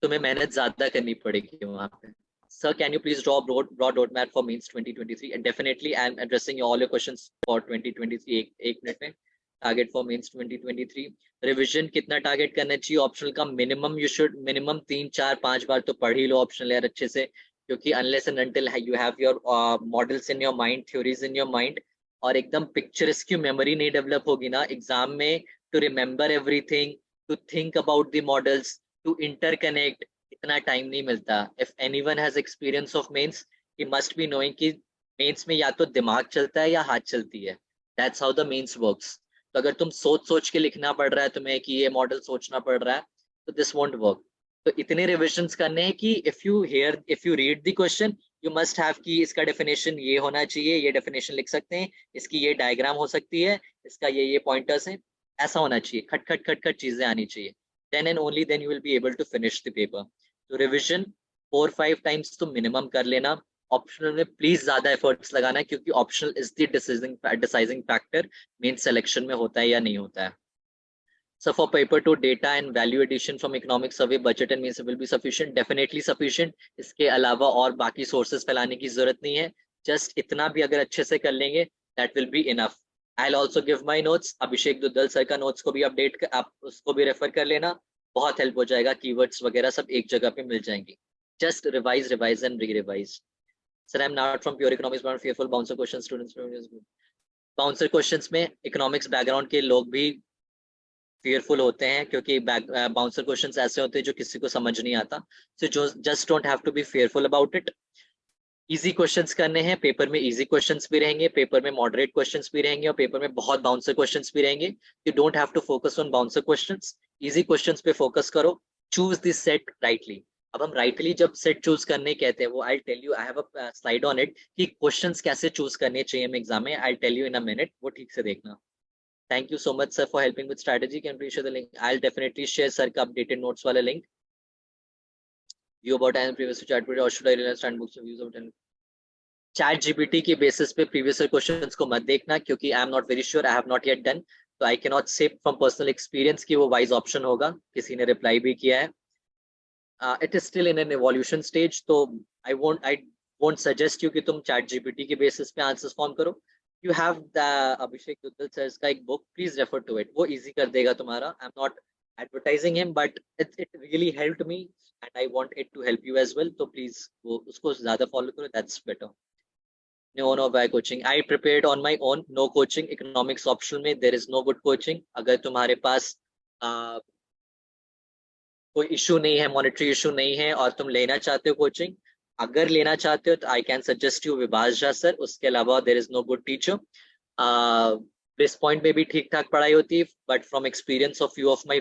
[SPEAKER 2] तुम्हें मेहनत ज्यादा करनी पड़ेगी वहां पे। Sir, can you please draw a broad roadmap for mains 2023? And definitely, I'm addressing all your questions for 2023. एक मिनट में टारगेट फॉर मेंस 2023। रिवीजन कितना टारगेट करना चाहिए ऑप्शनल का? मिनिमम यू शुड मिनिमम 3-4-5 बार तो पढ़ ही लो ऑप्शनल यार अच्छे से, क्योंकि unless and until you have your models in your mind, theories in your mind, और एकदम पिक्चर्स की मेमोरी नहीं डेवलप होगी ना एग्जाम में, to remember everything, to think about the models, to interconnect, इतना टाइम नहीं मिलता। If anyone has experience of mains, he must be knowing कि मेंस में या तो दिमाग चलता है या हाथ चलती है, that's how the mains works. तो अगर तुम सोच सोच के लिखना पड़ रहा है तुम्हें कि ये मॉडल सोचना पड़ रहा है, तो दिस वोंट वर्क। तो इतने रिविजन्स करने हैं कि if you read the question you must have कि इसका डेफिनेशन ये होना चाहिए, ये डेफिनेशन लिख सकते हैं, इसकी ये डायग्राम हो सकती है, इसका ये पॉइंटर्स हैं, ऐसा होना चाहिए, खट खट खट खट चीजें आनी चाहिए, then and only then you will be able to finish the paper. तो रिविजन 4-5 टाइम्स तो मिनिमम कर लेना। ऑप्शनल में प्लीज ज्यादा एफर्ट्स लगाना, क्योंकि optional is the deciding factor main selection में होता है या नहीं होता है। So for paper 2 data and value addition from economic survey budget and means will be sufficient, definitely sufficient। इसके अलावा और बाकी सोर्सेस फैलाने की जरूरत नहीं है, जस्ट इतना भी अगर अच्छे से कर लेंगे that will be enough। I'll also give my notes, Abhishek Duddal sir का नोट्स को भी अपडेट कर, आप उसको भी रेफर कर लेना, बहुत हेल्प हो जाएगा, कीवर्ड्स वगैरह सब एक जगह पे मिल जाएंगे, just revise and re revise. Sir I am not from pure economics but fearful bouncer questions students, bouncer questions में इकोनॉमिक्स बैकग्राउंड के लोग भी fearful होते हैं, क्योंकि बाउंसर क्वेश्चंस ऐसे होते हैं जो किसी को समझ नहीं आता, सो जो just don't have to be fearful about it. Easy questions करने हैं, पेपर में इजी क्वेश्चंस भी रहेंगे, पेपर में मॉडरेट क्वेश्चंस भी रहेंगे, और पेपर में बहुत बाउंसर क्वेश्चंस भी रहेंगे। You don't have to focus on bouncer questions, easy questions पे फोकस करो, चूज दिस सेट राइटली। अब हम राइटली जब सेट चूज करने कहते हैं, वो I tell you, I have a slide on it कि क्वेश्चंस कैसे चूज करने चाहिए हम एग्जाम में, I tell you in a minute, वो ठीक से देखना। Thank you so much, sir, for helping with strategy. Can please share the link? I'll definitely share sir का updated notes वाला link. view about and previous ChatGPT or should I rely on books views about and ChatGPT के basis पे previous questions को मत देखना क्योंकि I am not very sure, I have not yet done, तो I cannot say from personal experience कि वो wise option होगा. किसी ने reply भी किया है. It is still in an evolution stage, तो I won't suggest you कि तुम ChatGPT के basis पे answers form करो. You have the Abhishek Duddal sir's का एक book, please refer to it. वो easy कर देगा तुम्हारा. I'm not advertising him, but it really helped me and I want it to help you as well. तो please वो उसको ज़्यादा follow करो. That's better. No by coaching. I prepared on my own. No coaching. Economics optional में there is no good coaching. अगर तुम्हारे पास कोई issue नहीं है, मॉनेटरी इशू नहीं है और तुम लेना चाहते हो कोचिंग, अगर लेना चाहते हो तो I can suggest you Vibhas Jha sir. उसके अलावा there is no good teacher. This point में भी ठीक ठाक पढ़ाई होती है but from experience of few of my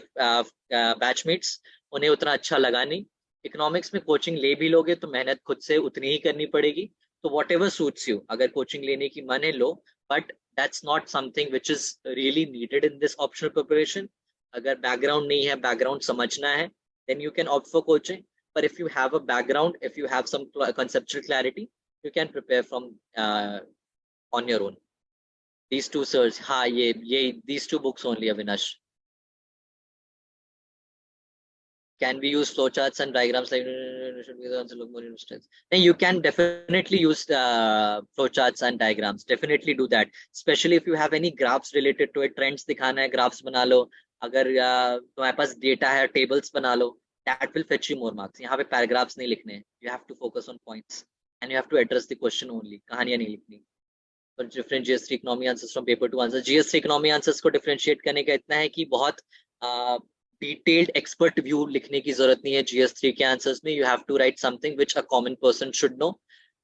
[SPEAKER 2] batchmates उन्हें उतना अच्छा लगा नहीं. इकोनॉमिक्स में कोचिंग ले भी लोगे तो मेहनत खुद से उतनी ही करनी पड़ेगी. तो वॉट एवर सूट्स यू, अगर कोचिंग लेने की मन है लो, but that's not something which is really needed in this optional preparation. अगर बैकग्राउंड नहीं है, बैकग्राउंड समझना है, then you can opt for coaching. But if you have a background, if you have some conceptual clarity, you can prepare from on your own. These two sirs, हाँ ये these two books only, Avinash. Can we use flowcharts and diagrams like should we also look more interested? Then you can definitely use flowcharts and diagrams. Definitely do that. Especially if you have any graphs related to it. Trends दिखाना है, graphs बना लो. अगर तुम्हारे पास data है, tables बना लो. That will fetch you more marks. यहाँ पे paragraphs नहीं लिखने हैं. You have to focus on points and you have to address the question only. कहानियाँ नहीं लिखनी. For different GS3 economy answers from paper to answer. GS3 economy answers को differentiate करने का इतना है कि बहुत detailed expert view लिखने की जरूरत नहीं है. GS3 के answers में you have to write something which a common person should know.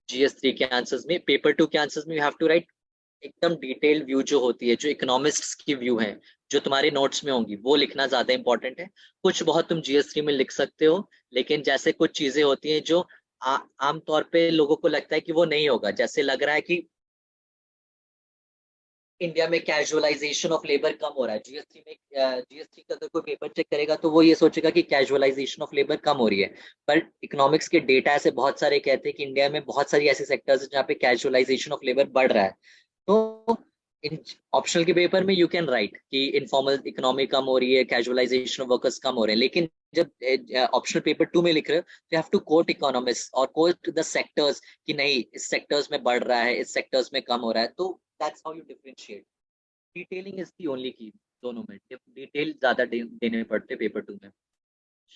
[SPEAKER 2] GS3 के answers में, paper 2 के answers में you have to write एकदम डिटेल्ड व्यू जो होती है, जो इकोनॉमिस्ट्स की व्यू है, जो तुम्हारे नोट्स में होंगी, वो लिखना ज्यादा इंपॉर्टेंट है. कुछ बहुत तुम GS3 में लिख सकते हो, लेकिन जैसे कुछ चीजें होती हैं जो आमतौर पे लोगों को लगता है कि वो नहीं होगा. जैसे लग रहा है कि इंडिया में कैजुअलाइजेशन ऑफ लेबर कम हो रहा है. GS3 में GS3 का अगर कोई पेपर चेक करेगा तो वो ये सोचेगा कि कैजुअलाइजेशन ऑफ लेबर कम हो रही है. पर इकोनॉमिक्स के डेटा ऐसे बहुत सारे कहते हैं कि इंडिया में बहुत सारी ऐसे सेक्टर्स हैं जहाँ पे कैजुअलाइजेशन ऑफ लेबर बढ़ रहा है. तो इन ऑप्शनल के पेपर में यू कैन राइट कि इनफॉर्मल इकोनॉमी कम हो रही है, कैजुअलाइजेशन ऑफ वर्कर्स कम हो रहे हैं. लेकिन जब ऑप्शनल पेपर 2 में लिख रहे हो तो you have to quote economist और कोट द सेक्टर्स कि नहीं इस सेक्टर्स में बढ़ रहा है, इस सेक्टर्स में कम हो रहा है. तो that's how you differentiate. Detailing is the only की. दोनों में डिटेल ज्यादा देने पड़ते पेपर 2 में.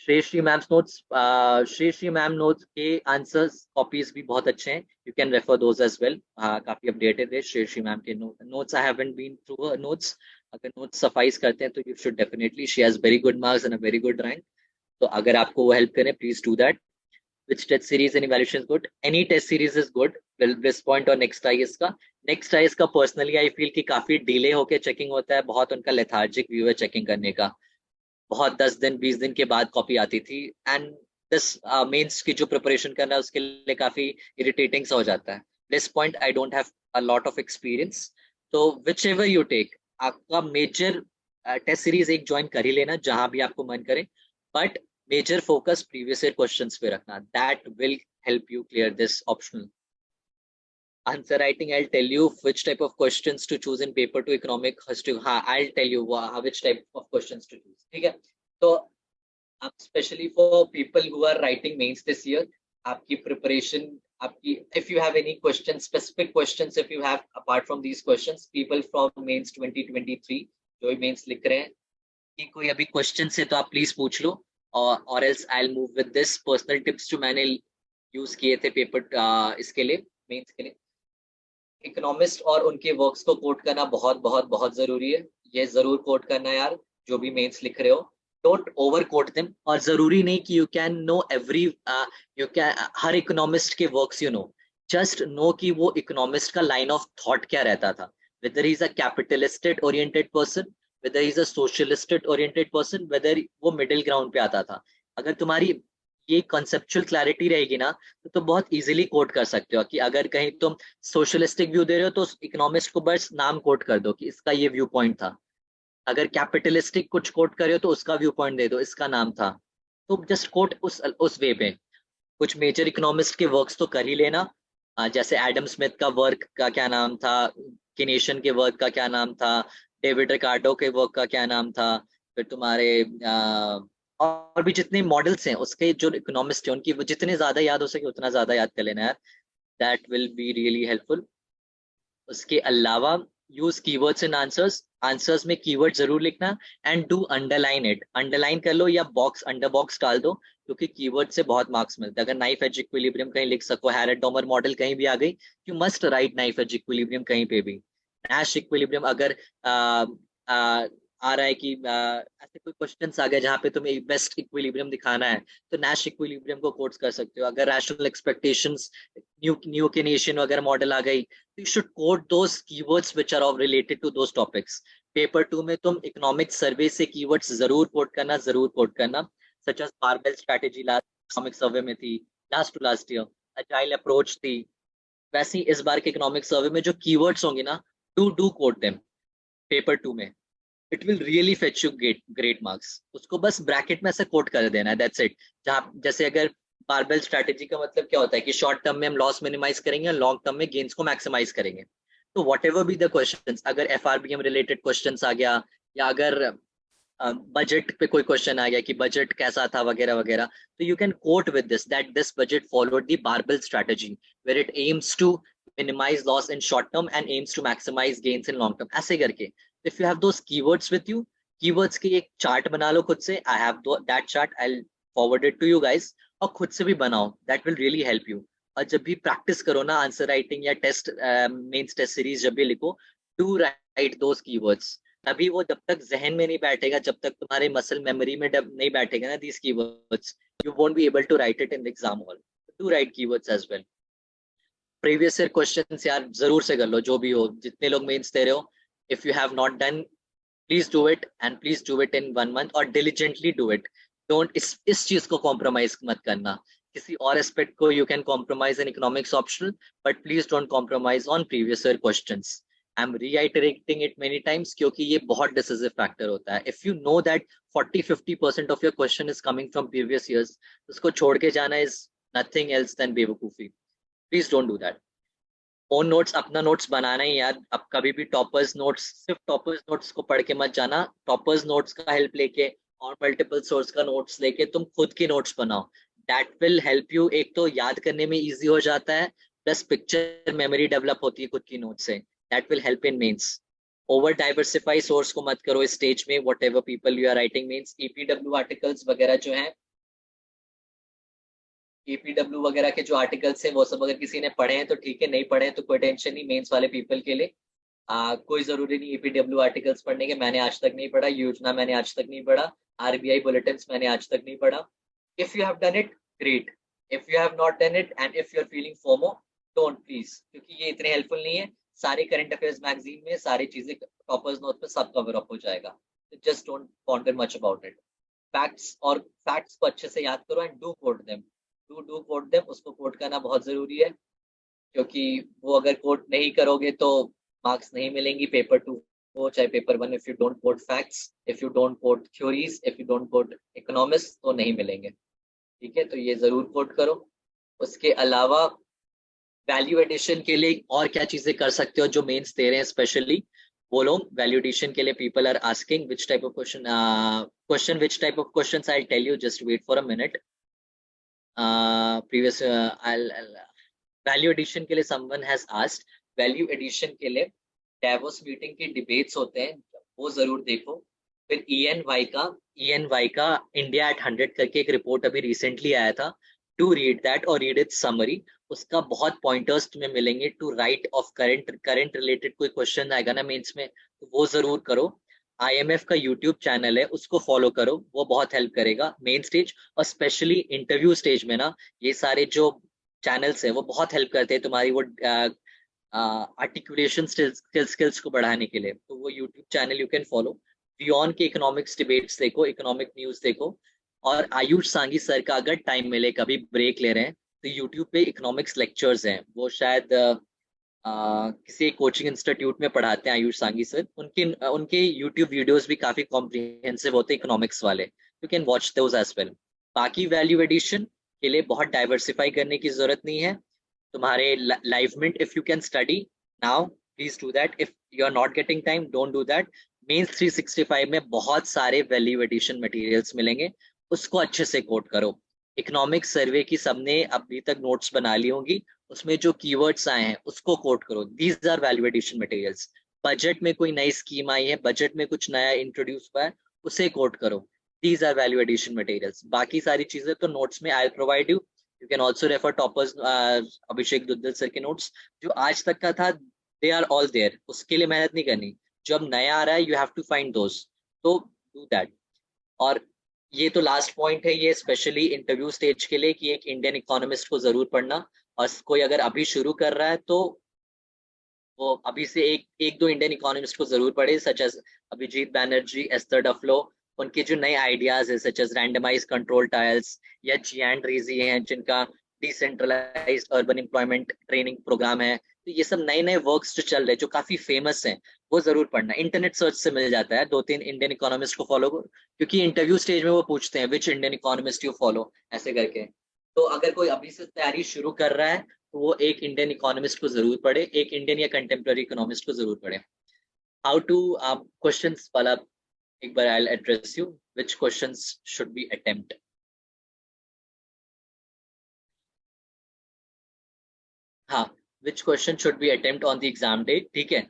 [SPEAKER 2] Shreyashri ma'am's notes, Shreyashri ma'am notes के आंसर्स कॉपीज भी बहुत अच्छे हैं. You can refer those as well. काफी अपडेटेड है श्रेयश्री मैम के notes. I haven't been through her notes. अगर नोट्स सफाइस करते हैं तो you should definitely. She has very good marks and a very good rank. तो अगर आपको वो हेल्प करें please do that. Which test series and evaluation is good? Any test series is good. Well, this point और next IS का. Next IS का personally I feel कि काफी डिले होके चेकिंग होता है. बहुत उनका लेथार्जिक व्यू है चेकिंग करने का. बहुत 10 दिन 20 दिन के बाद कॉपी आती थी. एंड दिस मेंस की जो प्रिपरेशन करना है उसके लिए काफी इरिटेटिंग सा हो जाता है. This point I don't have a lot of experience. तो विच एवर यू टेक, आपका मेजर टेस्ट सीरीज एक ज्वाइन कर ही लेना जहां भी आपको मन करे, but major focus previous year questions पे रखना. That will help you clear this optional. Answer writing, I'll tell you which type of questions to choose in paper 2 economic history. हाँ, I'll tell you which type of questions to choose. ठीक है. तो especially for people who are writing mains this year, आपकी preparation, आपकी if you have any questions, specific questions, if you have apart from these questions, people from mains 2023 जो mains लिख रहे हैं कि कोई अभी questions है तो आप please पूछ लो. or else I'll move with this personal tips जो मैंने use किए थे पेपर इसके लिए, मेंस के लिए. इकोनॉमिस्ट और उनके वर्क्स को कोट करना बहुत बहुत बहुत जरूरी है. ये जरूर कोट करना यार जो भी मेंस लिख रहे हो. Don't over quote them. और जरूरी नहीं कि you can know every you can हर इकोनॉमिस्ट के works you know. Just know कि वो इकोनॉमिस्ट का लाइन ऑफ थॉट क्या रहता था. Whether he is a capitalistic oriented person, whether he is a socialistic oriented person, whether वो middle ground पे आता था. अगर तुम्हारी ये कॉन्सेप्चुअल क्लैरिटी रहेगी ना तो बहुत इजीली कोट कर सकते हो कि अगर कहीं तुम सोशलिस्टिक व्यू दे रहे हो तो इकोनॉमिस्ट को बस नाम कोट कर दो कि इसका ये व्यू पॉइंट था. अगर कैपिटलिस्टिक कुछ कोट कर रहे हो तो उसका व्यू पॉइंट दे दो, इसका नाम था. तो जस्ट कोट उस वे पे. कुछ मेजर इकोनॉमिस्ट के वर्क्स तो कर ही लेना, जैसे एडम स्मिथ का वर्क का क्या नाम था, किनेशन के वर्क का क्या नाम था, डेविड रिकार्डो के वर्क का क्या नाम था, फिर तुम्हारे और भी जितने मॉडल्स हैं उसके जो इकोनॉमिस्ट हैं उनकी वो जितने ज्यादा याद हो सके उतना ज्यादा याद कर लेना यार, that will be really helpful. उसके अलावा use keywords in answers, answers में कीवर्ड जरूर लिखना, and do underline it, underline कर लो या बॉक्स अंडर बॉक्स डाल दो, क्योंकि कीवर्ड से बहुत मार्क्स मिलते हैं। अगर नाइफ एज इक्विलिब्रियम कहीं लिख सको, हैरेट डॉमर मॉडल कहीं भी आ गई, you must write knife edge equilibrium कहीं पे भी। नैश इक्विलिब्रियम अगर आ, आ, आ रहा है कि ऐसे कोई क्वेश्चंस आ गए जहाँ पे तुम्हें बेस्ट इक्विलिब्रियम दिखाना है, तो नैश इक्विलिब्रियम को कोट्स कर सकते हो। अगर रैशनल एक्सपेक्टेशंस, न्यू केनेशियन वगैरह मॉडल आ गई, you should quote those keywords which are of related to those topics. Paper 2 में तुम इकोनॉमिक सर्वे से कीवर्ड्स जरूर कोट करना, जरूर कोट करना, such as barbell strategy last economic survey में थी, last to last year agile approach थी। वैसे ही इस बार के इकोनॉमिक सर्वे में जो कीवर्ड्स होंगे ना, डू कोट देम पेपर 2 में, it will really fetch you great marks. उसको बस ब्रैकेट में ऐसे कोट कर देना है, दैट्स इट। जहाँ जैसे अगर बारबेल स्ट्रैटेजी का मतलब क्या होता है कि शॉर्ट टर्म में हम लॉस मिनिमाइज करेंगे, लॉन्ग टर्म में गेन्स को मैक्सिमाइज करेंगे। तो what ever be the question, अगर एफआरबीएम रिलेटेड क्वेश्चन आ गया, या अगर बजट पे कोई क्वेश्चन आ गया कि बजट कैसा था वगैरह वगैरह, तो you can quote with this that this budget followed the barbell strategy where it aims to minimize loss in short term and aims to maximize gains in long term, ऐसे करके। if you have those keywords with you, keywords की एक chart बना लो खुद से, I have that chart, I'll forward it to you guys, और खुद से भी बनाओ, that will really help you। और जब भी प्रैक्टिस करो ना आंसर राइटिंग या टेस्ट मेंस टेस्ट सीरीज जब भी लिखो, डू राइट दोस कीवर्ड्स। तभी वो जब तक जहन में नहीं बैठेगा, जब तक तुम्हारे मसल मेमोरी में नहीं बैठेगा ना these keywords, you won't be able to write it in the exam hall. Do write keywords as well. Previous year questions यार जरूर से कर लो, जो भी हो, जितने लोग मेंस दे रहे हो, if you have not done, please do it, and please do it in 1 month, और डिलीजेंटली डू इट। डोंट इस चीज को कॉम्प्रोमाइज मत करना, किसी और एस्पेक्ट को you can compromise in economics optional, but please don't compromise on previous year questions. I am reiterating it many times, क्योंकि ये बहुत डिसिसिव फैक्टर होता है। If you know that 40-50% of your question is coming from previous years, उसको छोड़ के जाना is nothing else than बेवकूफी। Please don't do that. Own notes, अपना नोट्स बनाना ही यार। अब कभी भी टॉपर्स नोट्स, सिर्फ टॉपर्स नोट्स को पढ़ के मत जाना, टॉपर्स नोट्स का हेल्प लेके और मल्टीपल सोर्स का नोट्स लेके तुम खुद की नोट्स बनाओ, दैट विल हेल्प यू। एक तो याद करने में इजी हो जाता है, प्लस पिक्चर मेमोरी डेवलप होती है खुद की नोट से, that will help in mains. Over diversify source को मत करो इस स्टेज में, whatever people you are writing mains. EPW articles वगैरह जो है, ईपीडब्ल्यू वगैरह के जो आर्टिकल्स हैं वो सब अगर किसी ने पढ़े हैं तो ठीक है, नहीं पढ़े हैं तो कोई टेंशन नहीं, मेंस वाले पीपल के लिए कोई जरूरी नहीं ईपीडब्ल्यू आर्टिकल्स पढ़ने के। मैंने आज तक नहीं पढ़ा, योजना मैंने आज तक नहीं पढ़ा, आरबीआई बुलेटिन्स मैंने आज तक नहीं पढ़ा। If you have done it, great. If you have not done it and if you are feeling FOMO, don't please, क्योंकि ये इतने हेल्पफुल नहीं है। सारे करंट अफेयर्स मैगजीन में सारी चीजें टॉपर्स नोट पे सब कवर अप हो जाएगा, just don't ponder much about it. Facts, और फैक्ट्स को अच्छे से याद करो and do quote them, do quote them. उसको कोट करना बहुत जरूरी है, क्योंकि वो अगर कोट नहीं करोगे तो मार्क्स नहीं मिलेंगी पेपर 2 हो चाहे paper 1। If you don't quote facts, if you don't quote theories, if you don't quote economics, तो नहीं मिलेंगे, ठीक है। तो ये जरूर कोट करो। उसके अलावा वैल्यू एडिशन के लिए और क्या चीजें कर सकते हो जो मेंस दे रहे हैं स्पेशली, वो लोग वैल्यू एडिशन के लिए people are asking which type of question which type of questions, I tell you, just wait for a minute. previous value addition के लिए someone has asked, value addition के लिए डेवोस मीटिंग के debates होते हैं, वो जरूर देखो। फिर ईएनवाई का इंडिया एट 100 करके एक रिपोर्ट अभी रिसेंटली आया था, टू रीड दैट और रीड इट्स समरी। उसका बहुत पॉइंटर्स तुम्हें मिलेंगे to write of current related कोई क्वेश्चन आएगा ना मेंस में, तो वो जरूर करो। आईएमएफ का यूट्यूब चैनल है, उसको फॉलो करो, वो बहुत हेल्प करेगा मेन स्टेज और स्पेशली इंटरव्यू स्टेज में ना। ये सारे जो चैनल्स है वो बहुत हेल्प करते हैं तुम्हारी वो आर्टिकुलेशन स्किल्स को बढ़ाने के लिए, तो वो YouTube channel you can follow. बियॉन के इकोनॉमिक्स डिबेट्स देखो, इकोनॉमिक न्यूज देखो। और आयुष सांगी सर का अगर टाइम मिले, कभी ब्रेक ले रहे हैं, तो यूट्यूब पे इकोनॉमिक्स लेक्चर्स हैं, वो शायद किसी कोचिंग इंस्टीट्यूट में पढ़ाते हैं आयुष सांगी सर। उनके यूट्यूब वीडियोस भी काफी कॉम्प्रिहेंसिव होते हैं इकोनॉमिक्स वाले, you can watch those as well. बाकी वैल्यू एडिशन के लिए बहुत डाइवर्सिफाई करने की जरूरत नहीं है। तुम्हारे लाइफ में if you can study now, please do that. If you are not getting time, don't do that. Mains 365 में बहुत सारे वैल्यू एडिशन मटेरियल्स मिलेंगे, उसको अच्छे से कोट करो। इकोनॉमिक सर्वे की सबने अभी तक नोट्स बना ली होंगी, उसमें जो कीवर्ड्स आए हैं उसको कोट करो। These are value addition materials. Budget में कोई नई स्कीम आई है, बजट में कुछ नया इंट्रोड्यूस हुआ है, उसे कोट करो। These are value addition materials. बाकी सारी चीजें तो नोट्स में I provide you. You can also refer toppers Abhishek Duddal sir के नोट्स, जो आज तक का था, दे आर ऑल देयर। उसके लिए मेहनत नहीं करनी, जो अब नया आ रहा है you have to find those, तो डू दैट। और ये तो लास्ट पॉइंट है, ये स्पेशली इंटरव्यू स्टेज के लिए, कि एक इंडियन इकोनॉमिस्ट को जरूर पढ़ना। और कोई अगर अभी शुरू कर रहा है तो वो अभी से एक दो इंडियन इकोनॉमिस्ट को जरूर पढ़े, such as Abhijit Banerjee, Esther Duflo. उनके जो नए आइडियाज है such as randomise control trials, या जियांड रीजी हैं जिनका decentralised urban employment training programme है। तो ये सब नए नए वर्क्स जो चल रहे हैं, जो काफी फेमस हैं, वो जरूर पढ़ना। इंटरनेट सर्च से मिल जाता है, 2-3 इंडियन इकोनॉमिस्ट को फॉलो करो, क्योंकि इंटरव्यू स्टेज में वो पूछते हैं which Indian economist you follow, ऐसे करके। तो अगर कोई अभी से तैयारी शुरू कर रहा है तो वो एक इंडियन इकोनॉमिस्ट को जरूर पढ़े, एक इंडियन या कंटेम्प्रेरी इकोनॉमिस्ट को जरूर पढ़े। हाउ टू क्वेश्चंस वाला एक बार I address you, which questions should be attempt. हाँ, which question should be attempt on the exam day, ठीक है।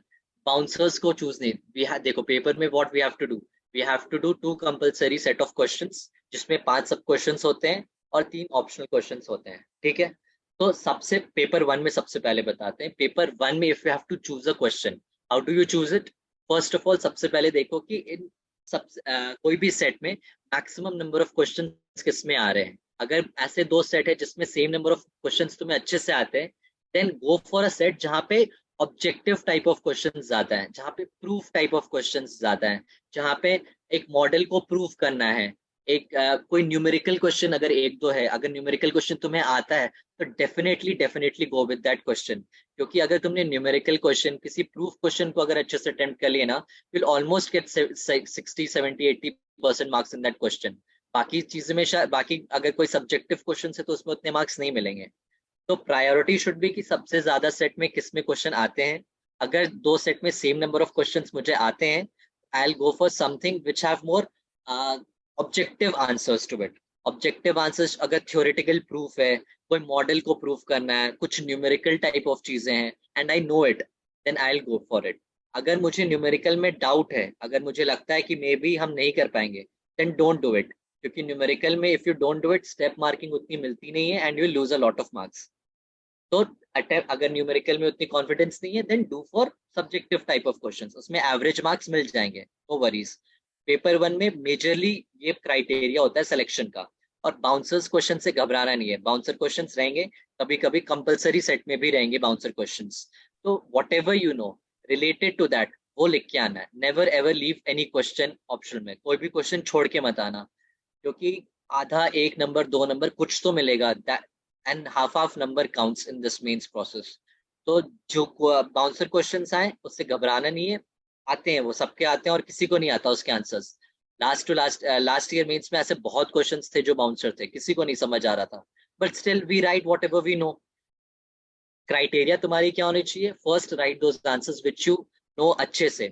[SPEAKER 2] बाउंसर्स को चूज नहीं, देखो पेपर में what we have to do, we have to do 2 compulsory set of questions, जिसमें 5 सब questions होते हैं और 3 ऑप्शनल क्वेश्चंस होते हैं, ठीक है। तो सबसे पेपर 1 में सबसे पहले बताते हैं। पेपर 1 में if you have to choose a question, how do you choose it? First of all सबसे पहले देखो कि इन सब कोई भी सेट में मैक्सिमम नंबर ऑफ क्वेश्चंस किस में आ रहे हैं। अगर ऐसे 2 सेट है जिसमें सेम नंबर ऑफ क्वेश्चंस तुम्हें अच्छे से आते हैं, then go for a set जहाँ पे ऑब्जेक्टिव टाइप ऑफ क्वेश्चंस ज्यादा है, जहाँ पे प्रूफ टाइप ऑफ क्वेश्चंस ज्यादा है, जहाँ पे एक मॉडल को प्रूफ करना है। एक कोई न्यूमेरिकल क्वेश्चन अगर 1-2 है, अगर न्यूमेरिकल क्वेश्चन तुम्हें आता है तो definitely go with that question. क्योंकि अगर तुमने न्यूमेरिकल क्वेश्चन, किसी प्रूफ क्वेश्चन को अगर अच्छे से अटेम्प्ट कर लिया ना, will almost get 60-70-80% marks in that question. बाकी चीजें में शायद, बाकी अगर कोई सब्जेक्टिव क्वेश्चन है तो उसमें उतने मार्क्स नहीं मिलेंगे। तो प्रायोरिटी शुड बी कि सबसे ज्यादा सेट में किस में क्वेश्चन आते हैं। अगर 2 सेट में सेम नंबर ऑफ क्वेश्चंस मुझे आते हैं, I will go for something which have more objective answers to it. Objective answers अगर थ्योरेटिकल प्रूफ है, कोई मॉडल को प्रूफ करना है, कुछ न्यूमेरिकल टाइप ऑफ चीजें हैं and I know it, then I will go for it. अगर मुझे न्यूमेरिकल में डाउट है, अगर मुझे लगता है कि मे बी हम नहीं कर पाएंगे, देन डोंट डू इट। क्योंकि न्यूमेरिकल में if you don't do it, step marking उतनी मिलती नहीं है and you lose a lot of marks. तो अगर न्यूमेरिकल में उतनी कॉन्फिडेंस नहीं है, then do for subjective type of questions, उसमें एवरेज मार्क्स मिल जाएंगे, नो वरीज। पेपर 1 में मेजरली ये क्राइटेरिया होता है सिलेक्शन का। और बाउंसर्स क्वेश्चन से घबराना नहीं है, बाउंसर क्वेश्चंस रहेंगे, कभी कभी कंपलसरी सेट में भी रहेंगे बाउंसर क्वेश्चंस। तो whatever you know related to that, वो लिख के आना है। Never ever leave any question optional में, कोई भी क्वेश्चन छोड़ के मत आना, क्योंकि आधा 1 नंबर 2 नंबर कुछ तो मिलेगा, and half number counts in this mains process. तो जो बाउंसर क्वेश्चंस आए उससे घबराना नहीं है, आते हैं, वो सबके आते हैं और किसी को नहीं आता उसके आंसर्स। लास्ट ईयर मेंस में ऐसे बहुत क्वेश्चंस थे जो बाउंसर थे, किसी को नहीं समझ आ रहा था, but still we write whatever we know. Criteria तुम्हारी क्या होनी चाहिए? First write those answers which you know अच्छे से,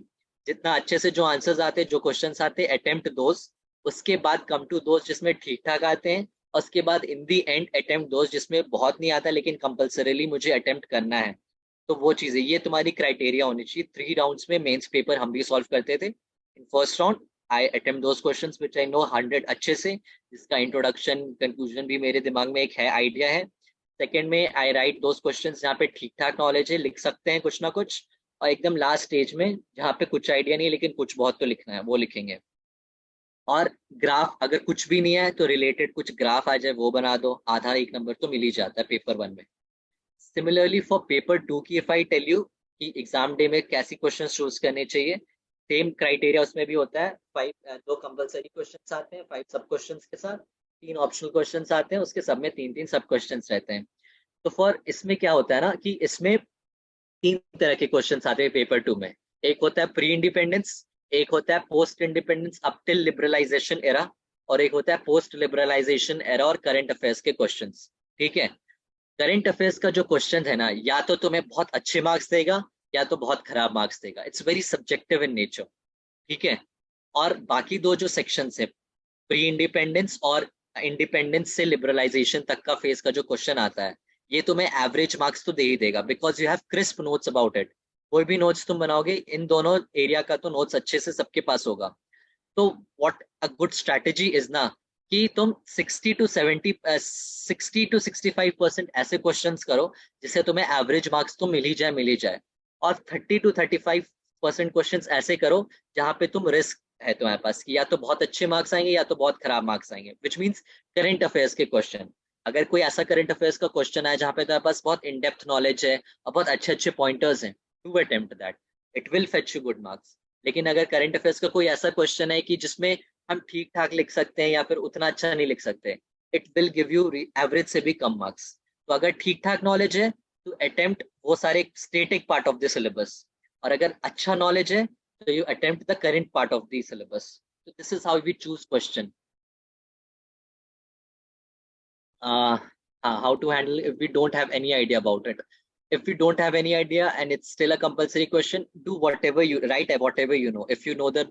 [SPEAKER 2] जितना अच्छे से जो आंसर्स आते, जो क्वेश्चंस आते, अटेम्प्ट दोज। उसके बाद कम टू दोज जिसमें ठीक ठाक आते हैं, उसके बाद इन दी एंड अटेम्प्ट दोज जिसमें बहुत नहीं आता लेकिन कंपल्सरीली मुझे अटेम्प्ट करना है। तो वो चीजें, ये तुम्हारी क्राइटेरिया होनी चाहिए। 3 राउंड्स में मेंस पेपर हम भी सॉल्व करते थे। In first round I attempt those questions which I know 100 अच्छे से, जिसका इंट्रोडक्शन कंक्लूजन भी मेरे दिमाग में एक है, आइडिया है। सेकेंड में आई राइट दोज क्वेश्चंस जहाँ पे ठीक ठाक नॉलेज है, लिख सकते हैं कुछ ना कुछ। और एकदम लास्ट स्टेज में जहाँ पे कुछ आइडिया नहीं है लेकिन कुछ बहुत तो लिखना है, वो लिखेंगे। और ग्राफ अगर कुछ भी नहीं है तो रिलेटेड कुछ ग्राफ आ जाए वो बना दो, आधा 1 नंबर तो मिल ही जाता है पेपर 1 में। सिमिलरली फॉर पेपर 2 की इफ आई टेल यू कि एग्जाम डे में कैसी क्वेश्चन चूज करने चाहिए, सेम क्राइटेरिया उसमें भी होता है। 2 कंपलसरी क्वेश्चन आते हैं 5 सब क्वेश्चन के साथ, 3 ऑप्शनल क्वेश्चन आते हैं, उसके सब में 3-3 सब क्वेश्चन रहते हैं। तो फॉर इसमें क्या होता है ना कि इसमें 3 तरह के क्वेश्चन आते हैं पेपर 2 में। एक होता है प्री इंडिपेंडेंस, एक होता है post independence up till liberalisation era, और एक होता है पोस्ट लिबरलाइजेशन एरा और करंट अफेयर्स के क्वेश्चंस। ठीक है, करंट अफेयर्स का जो क्वेश्चन है ना, या तो तुम्हें बहुत अच्छे मार्क्स देगा या तो बहुत खराब मार्क्स देगा, it's very subjective in nature. ठीक है, और बाकी दो जो सेक्शंस है, प्री इंडिपेंडेंस और इंडिपेंडेंस से लिबरलाइजेशन तक का फेज का जो क्वेश्चन आता है, ये तुम्हें एवरेज मार्क्स तो दे ही देगा, because you have crisp notes about it. कोई भी नोट्स तुम बनाओगे इन दोनों एरिया का तो नोट्स अच्छे से सबके पास होगा। तो what a good strategy is ना, कि तुम 60 to 65% ऐसे क्वेश्चंस करो जिससे तुम्हें एवरेज मार्क्स तो मिल ही जाए, और 30 to 35% क्वेश्चंस ऐसे करो जहां पे तुम रिस्क है तुम्हारे पास कि या तो बहुत अच्छे मार्क्स आएंगे या तो बहुत खराब मार्क्स आएंगे, विच मीन्स करंट अफेयर्स के क्वेश्चन। अगर कोई ऐसा करंट अफेयर्स का क्वेश्चन है जहाँ पे तुम्हारे पास बहुत इन डेप्थ नॉलेज है और बहुत अच्छे अच्छे पॉइंटर्स हैं, do attempt that, it will fetch you good marks. लेकिन अगर करंट अफेयर्स का कोई ऐसा क्वेश्चन है कि जिसमें हम ठीक ठाक लिख सकते हैं या फिर उतना अच्छा नहीं लिख सकते, it will give you average से भी कम मार्क्स। तो अगर ठीक ठाक नॉलेज है तो अटेम्प्ट वो सारे static part of the syllabus, और अगर अच्छा नॉलेज है तो you attempt the current part of the syllabus. So this is how we choose question. How to handle if we don't have any idea about it. If we don't have any idea and it's still a compulsory question, do whatever you write, whatever you know. If you know that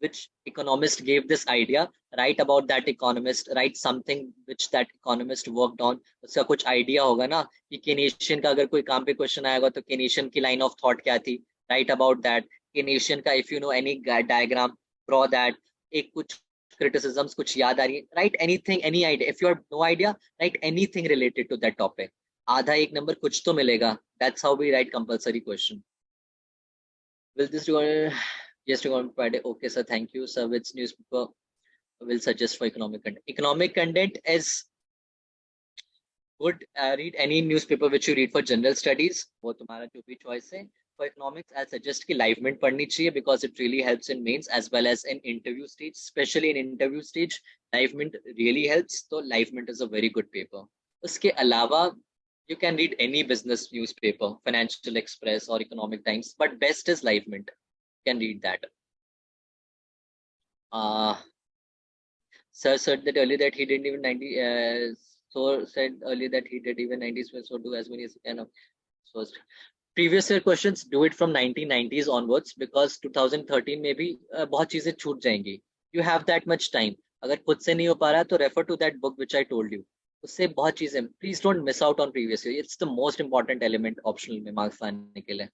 [SPEAKER 2] which economist gave this idea, write about that economist, write something which that economist worked on. उसका कुछ idea होगा ना कि केनेशियन का अगर कोई काम पे क्वेश्चन आएगा तो केनेशियन की लाइन ऑफ थॉट क्या थी, write about that. केनेशियन का if you know any diagram, draw that. एक कुछ criticisms कुछ याद आ रही है, write anything, any idea. If you have no idea, write anything related to that topic. आधा एक नंबर कुछ तो मिलेगा. That's how we write compulsory question. Will this require? Yes, on Friday. Okay, sir. Thank you, sir. Which newspaper will suggest for economic content? Economic content is good. Read any newspaper which you read for general studies. वो तुम्हारा जो भी choice है. For economics, I suggest कि live mint पढ़नी चाहिए because it really helps in mains as well as in interview stage. Especially in interview stage, live mint really helps. So live mint is a very good paper. उसके अलावा you can read any business newspaper, Financial Express or Economic Times, but best is live mint. You can read that. Sir said that earlier that he didn't even 90. So said earlier that he did even 90s. So do as many as you can. So previous year questions, do it from 1990s onwards because 2013 में भी बहुत चीजें छूट जाएंगी. You have that much time. अगर खुद से नहीं हो पा रहा तो refer to that book which I told you. उससे बहुत चीजें. Please don't miss out on previous year. It's the most important element optional में marks लाने के लिए.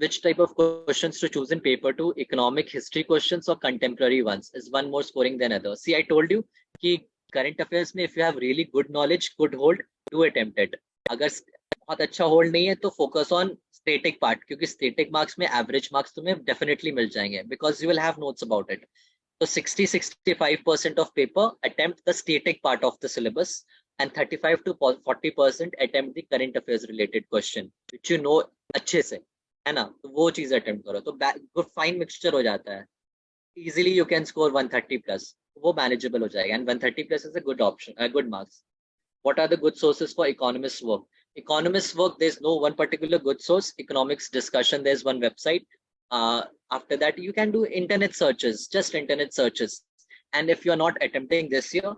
[SPEAKER 2] Which type of questions to choose in paper 2? Economic history questions or contemporary ones? Is one more scoring than others? See, I told you कि current affairs में if you have really good knowledge, good hold, do attempt it. अगर बहुत अच्छा hold नहीं है तो focus on static part, क्योंकि static marks में average marks तुम्हें definitely मिल जाएंगे because you will have notes about it. So 60-65% of paper attempt the static part of the syllabus and 35 to 40% attempt the current affairs related question which you know अच्छे से, है ना, तो वो चीज attempt करो तो गुड फाइन मिक्सचर हो जाता है. Easily you can score 130 plus, वो मैनेजेबल हो जाएगा and 130 plus is a good option, good marks. What are the good sources for economist work? Economist work, there's no one particular good source. Economics discussion, there's one website. After that you can do internet searches, just internet searches. And if you're not attempting this year,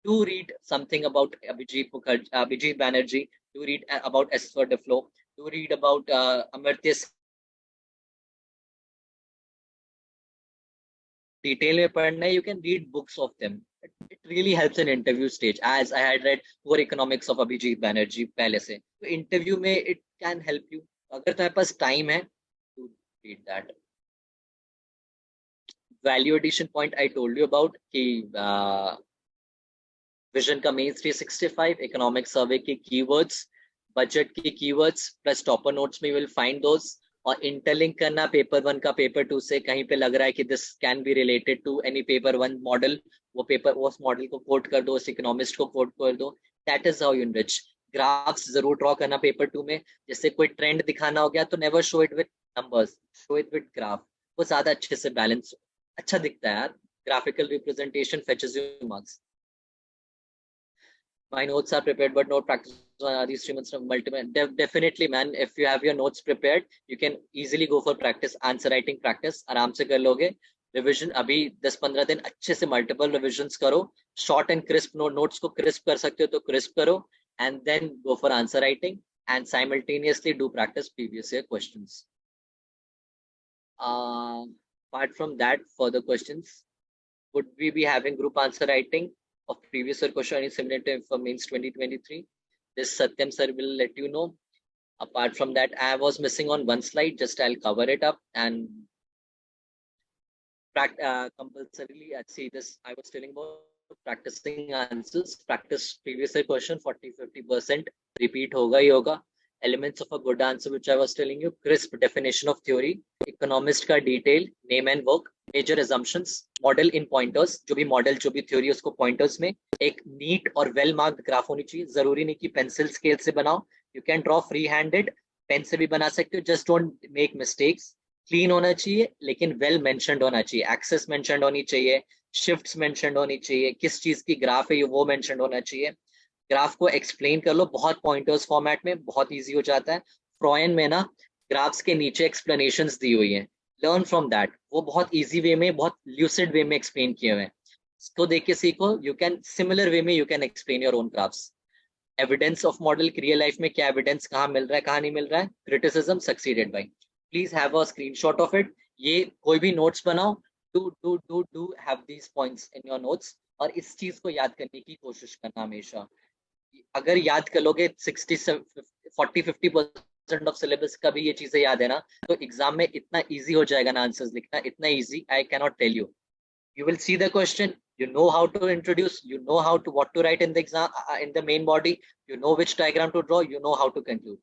[SPEAKER 2] do read something about Abhijit Banerjee, do read about Esther Deflo, do read about Amartya detail में पढ़ना है. You can read books of them. It really helps in interview stage, as I had read Poor Economics of Abhijit Banerjee पहले से. तो interview में it can help you. अगर तुम्हारे पास time है to read that. Value addition point I told you about कि vision का mains 365, economic survey के keywords, budget के keywords plus topper notes में you will find those. और इंटरलिंक करना पेपर 1 का पेपर 2 से, कहीं पे लग रहा है कि this can be related to any paper 1 model, वो पेपर उस मॉडल को कोट कर दो, उस इकोनॉमिस्ट को कोट कर दो. That is how you enrich. Graphs जरूर ड्रॉ करना पेपर 2 में. जैसे कोई ट्रेंड दिखाना हो गया तो never show it with numbers, show it with graph. वो ज्यादा अच्छे से बैलेंस अच्छा दिखता है यार. Graphical representation fetches you marks. My notes are prepared but no practice these 3 months multiple. Definitely man, if you have your notes prepared, you can easily go for practice, answer writing practice, आराम से कर लोगे. Revision अभी 10-15 दिन अच्छे से multiple revisions करो, short and crisp notes को क्रिस्प कर सकते हो तो क्रिस्प करो, and then go for answer writing and simultaneously do practice previous year questions. Apart from that, further questions, would we be having group answer writing of previous year question any similar for mains 2023? This Satyam sir will let you know. Apart from that, I was missing on one slide, just I'll cover it up and compulsorily see this. I was telling about practicing answers, practice previous year question 40-50% repeat hoga hi hoga. Elements of a good answer, which I was telling you, crisp definition of theory, economist का detail, name and work, major assumptions, model in pointers, जो भी model जो भी theory उसको pointers में, एक neat और well marked graph होनी चाहिए. जरूरी नहीं कि pencil scale से बनाओ, you can draw free handed, pen से भी बना सकते हो, just don't make mistakes. Clean होना चाहिए लेकिन वेल मेंशनड होना चाहिए, एक्सेस मेंशनड होनी चाहिए, शिफ्ट्स मेंशनड होनी चाहिए, किस चीज की ग्राफ है वो मेंशनड होना चाहिए. ग्राफ को एक्सप्लेन कर लो बहुत पॉइंटर्स फॉर्मेट में, बहुत इजी हो जाता है. फ्रॉयन में ना ग्राफ्स के नीचे एक्सप्लेनेशंस दी हुई हैं, लर्न फ्रॉम दैट. वो बहुत इजी वे में, बहुत ल्यूसिड वे में एक्सप्लेन किए हुए हैं, इसको देख के सीखो. यू कैन सिमिलर वे में you can explain your own graphs. Evidence of model, real life में क्या एविडेंस कहाँ मिल रहा है कहाँ नहीं मिल रहा है. Criticism succeeded by. Please have a screenshot of it. ये कोई भी नोट्स बनाओ, do have these points in your notes, और इस चीज को याद करने की कोशिश करना हमेशा. अगर याद कर लोगे 40-50% ऑफ सिलेबस का भी ये चीजें याद है ना, तो एग्जाम में इतना इजी हो जाएगा ना आंसर्स लिखना, इतना easy I can not tell you. You will see the question, you know how to introduce, you know how to what to write in the exam, in the main body, you know which diagram to draw, you know how to conclude.